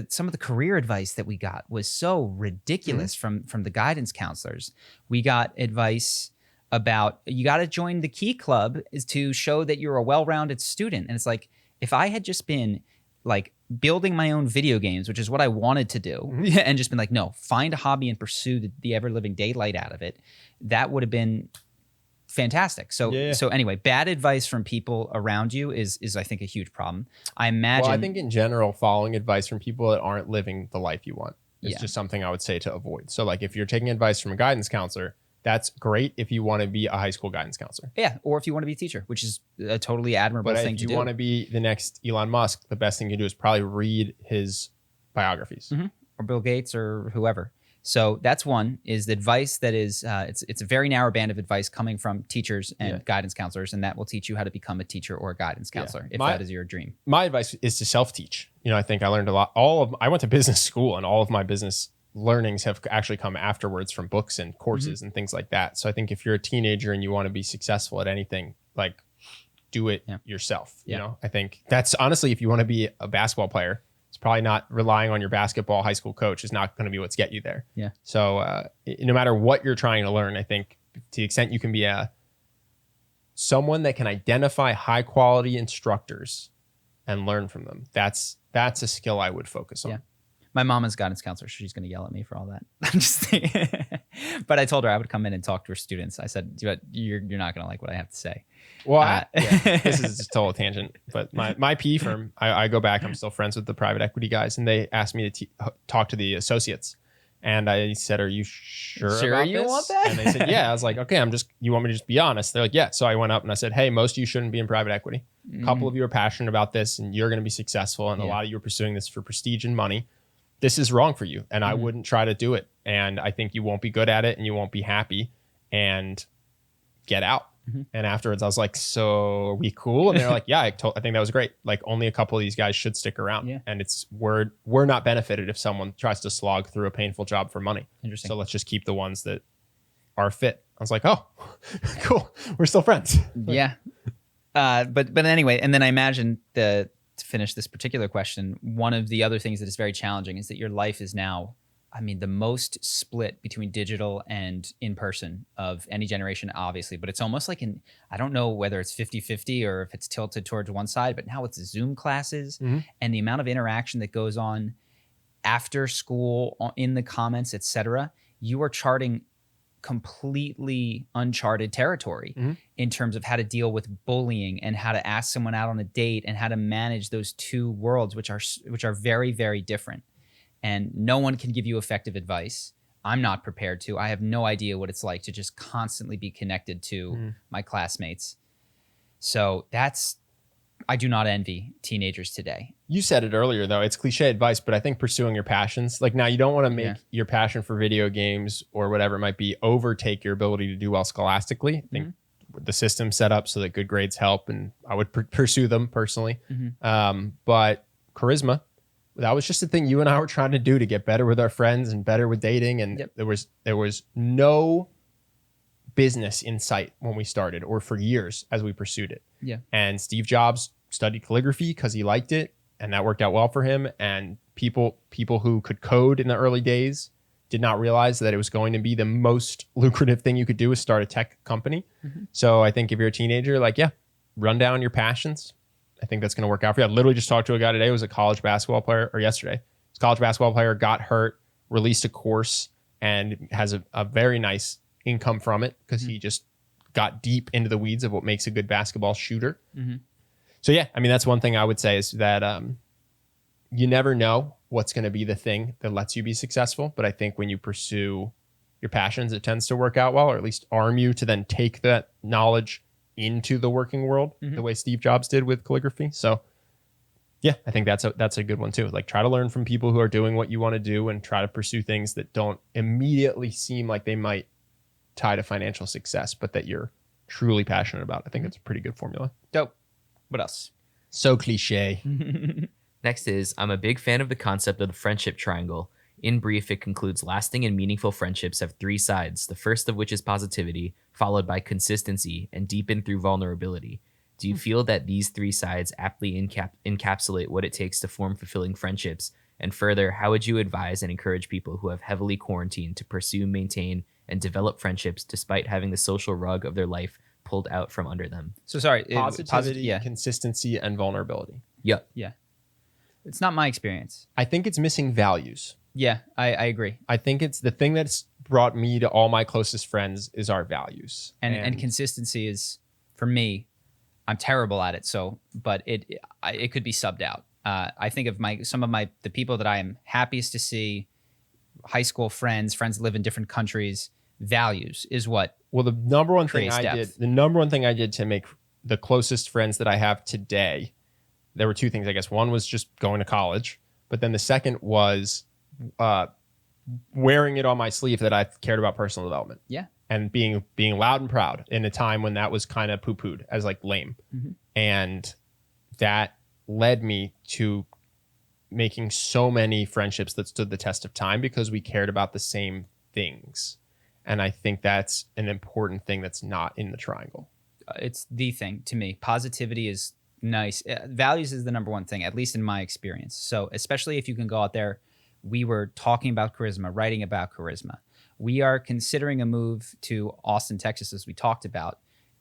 some of the career advice that we got was so ridiculous from the guidance counselors. We got advice about you got to join the Key Club is to show that you're a well-rounded student. And it's like, if I had just been like building my own video games, which is what I wanted to do, and just been like, no, find a hobby and pursue the ever-living daylight out of it, that would have been fantastic. So anyway, bad advice from people around you is I think a huge problem. I imagine. Well, I think in general, following advice from people that aren't living the life you want is just something I would say to avoid. So like if you're taking advice from a guidance counselor, that's great if you want to be a high school guidance counselor. Yeah, or if you want to be a teacher, which is a totally admirable thing to do. But if you want to be the next Elon Musk, the best thing you can do is probably read his biographies. Or Bill Gates or whoever. So that's one, is the advice that is, it's a very narrow band of advice coming from teachers and guidance counselors, and that will teach you how to become a teacher or a guidance counselor if that is your dream. My advice is to self-teach. I think I learned a lot. I went to business school, and all of my business learnings have actually come afterwards from books and courses and things like that. So I think if you're a teenager and you want to be successful at anything, like do it yourself. I think that's honestly, if you want to be a basketball player, it's probably not relying on your basketball high school coach is not going to be what's get you there. Yeah. So no matter what you're trying to learn, I think to the extent you can be someone that can identify high quality instructors and learn from them, that's a skill I would focus on. Yeah. My mom is guidance counselor. So she's going to yell at me for all that. I'm just thinking. But I told her I would come in and talk to her students. I said, you're not going to like what I have to say. Well, this is just a total tangent. But my PE firm, I go back. I'm still friends with the private equity guys. And they asked me to talk to the associates. And I said, are you sure about you this? Want that? And they said, yeah. I was like, okay, you want me to just be honest? They're like, yeah. So I went up and I said, hey, most of you shouldn't be in private equity. A couple of you are passionate about this and you're going to be successful. And a lot of you are pursuing this for prestige and money. This is wrong for you. And I wouldn't try to do it. And I think you won't be good at it and you won't be happy, and get out. And afterwards I was like, so are we cool? And they're like, yeah, I think that was great. Like only a couple of these guys should stick around. Yeah. And we're not benefited if someone tries to slog through a painful job for money. Interesting. So let's just keep the ones that are fit. I was like, oh, cool. We're still friends. Yeah. But anyway, and then I imagine to finish this particular question, one of the other things that is very challenging is that your life is now, the most split between digital and in person of any generation, obviously, but it's almost like I don't know whether it's 50-50 or if it's tilted towards one side, but now it's Zoom classes and the amount of interaction that goes on after school, in the comments, etc. You are charting completely uncharted territory in terms of how to deal with bullying and how to ask someone out on a date and how to manage those two worlds, which are very, very different. And no one can give you effective advice. I'm not prepared to. I have no idea what it's like to just constantly be connected to my classmates. So I do not envy teenagers today. You said it earlier, though. It's cliche advice, but I think pursuing your passions, like now you don't want to make your passion for video games or whatever it might be overtake your ability to do well scholastically. I think the system's set up so that good grades help, and I would pursue them personally. But charisma, that was just a thing you and I were trying to do to get better with our friends and better with dating. And there was no business in sight when we started or for years as we pursued it. Yeah. And Steve Jobs studied calligraphy because he liked it, and that worked out well for him. And people who could code in the early days did not realize that it was going to be the most lucrative thing you could do is start a tech company. So I think if you're a teenager, run down your passions. I think that's going to work out for you. I literally just talked to a guy today who was a college basketball player, or yesterday. He was a college basketball player, got hurt, released a course, and has a very nice income from it because he just got deep into the weeds of what makes a good basketball shooter. So yeah, I mean, that's one thing I would say is that you never know what's going to be the thing that lets you be successful. But I think when you pursue your passions, it tends to work out well, or at least arm you to then take that knowledge into the working world the way Steve Jobs did with calligraphy. So yeah, I think that's a good one too. Like, try to learn from people who are doing what you want to do and try to pursue things that don't immediately seem like they might tie to financial success, but that you're truly passionate about. I think it's a pretty good formula. Dope. What else? So cliche. Next is, I'm a big fan of the concept of the friendship triangle. In brief, it concludes lasting and meaningful friendships have three sides, the first of which is positivity, followed by consistency, and deepen through vulnerability. Do you feel that these three sides aptly encapsulate what it takes to form fulfilling friendships? And further, how would you advise and encourage people who have heavily quarantined to pursue, maintain, and develop friendships despite having the social rug of their life pulled out from under them? So sorry. Positivity, consistency, and vulnerability. Yep. Yeah. It's not my experience. I think it's missing values. Yeah, I agree. I think it's the thing that's brought me to all my closest friends is our values. And consistency is, for me, I'm terrible at it. So, but it could be subbed out. I think of the people that I am happiest to see, high school friends that live in different countries. Values is what. Well, the number one thing I did to make the closest friends that I have today, there were two things, I guess. One was just going to college, but then the second was wearing it on my sleeve that I cared about personal development. Yeah. And being loud and proud in a time when that was kind of poo-pooed as like lame. Mm-hmm. And that led me to making so many friendships that stood the test of time because we cared about the same things. And I think that's an important thing that's not in the triangle. It's the thing to me. Positivity is nice. Values is the number one thing, at least in my experience. So especially if you can go out there, we were talking about charisma, writing about charisma. We are considering a move to Austin, Texas, as we talked about,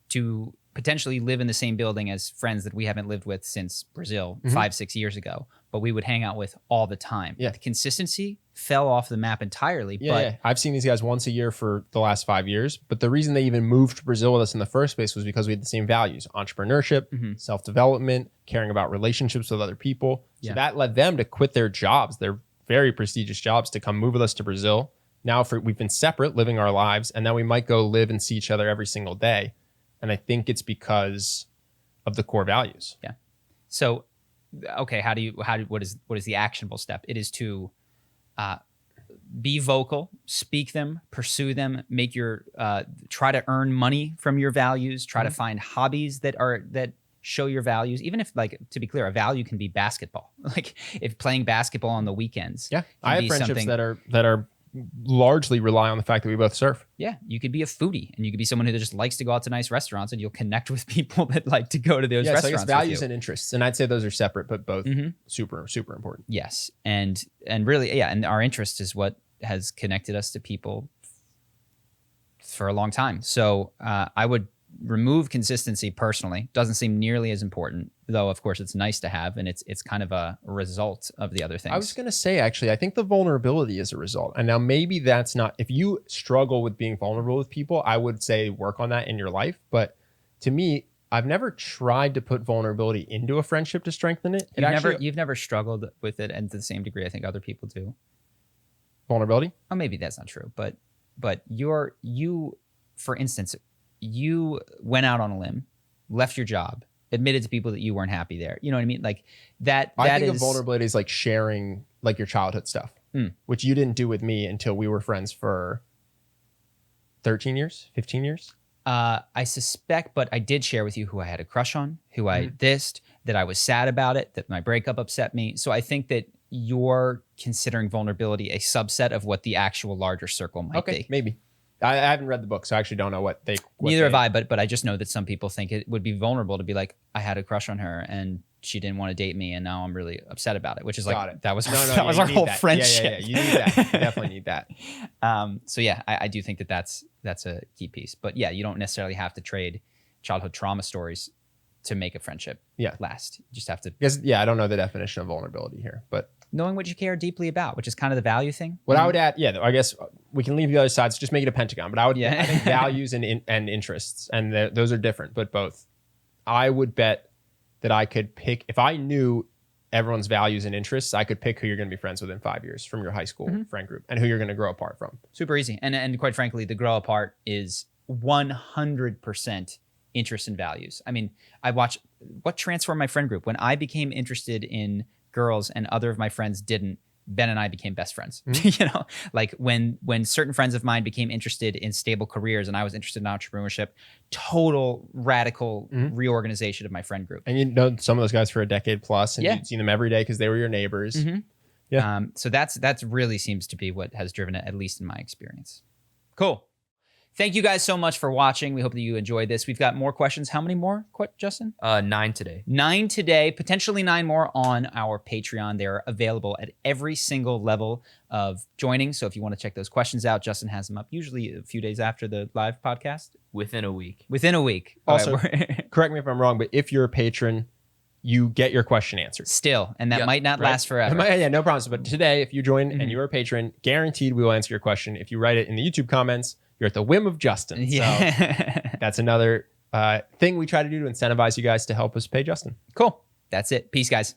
to potentially live in the same building as friends that we haven't lived with since Brazil 5-6 years ago, but we would hang out with all the time. Yeah. The consistency fell off the map entirely. Yeah. I've seen these guys once a year for the last 5 years, but the reason they even moved to Brazil with us in the first place was because we had the same values: entrepreneurship, self-development, caring about relationships with other people. So that led them to quit their jobs, their very prestigious jobs, to come move with us to Brazil. Now we've been separate, living our lives, and now we might go live and see each other every single day. And I think it's because of the core values. Yeah. So, okay, what is the actionable step? It is to be vocal, speak them, pursue them, try to earn money from your values, try to find hobbies that show your values. Even if, like, to be clear, a value can be basketball. Like, if playing basketball on the weekends. Yeah. I have friendships that are largely rely on the fact that we both surf. Yeah, you could be a foodie, and you could be someone who just likes to go out to nice restaurants, and you'll connect with people that like to go to those restaurants. So I guess values and interests, and I'd say those are separate, but both super, super important. Yes, and really, and our interest is what has connected us to people for a long time. So I would remove consistency personally. Doesn't seem nearly as important, though. Of course, it's nice to have, and it's kind of a result of the other things. I was going to say, actually, I think the vulnerability is a result. And now maybe that's not, if you struggle with being vulnerable with people, I would say work on that in your life. But to me, I've never tried to put vulnerability into a friendship to strengthen it. You've never struggled with it, and to the same degree I think other people do. Vulnerability? Oh, maybe that's not true, but you, for instance, you went out on a limb, left your job, admitted to people that you weren't happy there. You know what I mean? Like that. I think of vulnerability is like sharing like your childhood stuff, which you didn't do with me until we were friends for 13 years, 15 years. I suspect, but I did share with you who I had a crush on, who I dissed, that I was sad about it, that my breakup upset me. So I think that you're considering vulnerability a subset of what the actual larger circle might be. Maybe. I haven't read the book, so I actually don't know what they... Neither have I, but I just know that some people think it would be vulnerable to be like, I had a crush on her and she didn't want to date me, and now I'm really upset about it, which is that was our whole friendship. Yeah, you need that. You definitely need that. So yeah, I do think that's a key piece. But yeah, you don't necessarily have to trade childhood trauma stories to make a friendship last. You just have to... I don't know the definition of vulnerability here, but... Knowing what you care deeply about, which is kind of the value thing. What I would add, I guess we can leave the other sides, just make it a pentagon. But I think values and interests, and those are different, but both. I would bet that I could pick. If I knew everyone's values and interests, I could pick who you're going to be friends with in 5 years from your high school friend group and who you're going to grow apart from. Super easy. And quite frankly, the grow apart is 100% interest and values. I mean, I watch what transformed my friend group. When I became interested in girls and other of my friends didn't, Ben and I became best friends. You know, like when certain friends of mine became interested in stable careers and I was interested in entrepreneurship, total radical reorganization of my friend group. And you know some of those guys for a decade plus, and you'd seen them every day because they were your neighbors. Yeah. So that's really seems to be what has driven it, at least in my experience. Cool. Thank you guys so much for watching. We hope that you enjoyed this. We've got more questions. How many more, Justin? 9 today. 9 today, potentially 9 more on our Patreon. They're available at every single level of joining. So if you want to check those questions out, Justin has them up usually a few days after the live podcast. Within a week. Also, correct me if I'm wrong, but if you're a patron, you get your question answered. Still, and that might not last forever. No promise. But today, if you join and you're a patron, guaranteed we will answer your question. If you write it in the YouTube comments, you're at the whim of Justin. Yeah. So that's another thing we try to do to incentivize you guys to help us pay Justin. Cool. That's it. Peace, guys.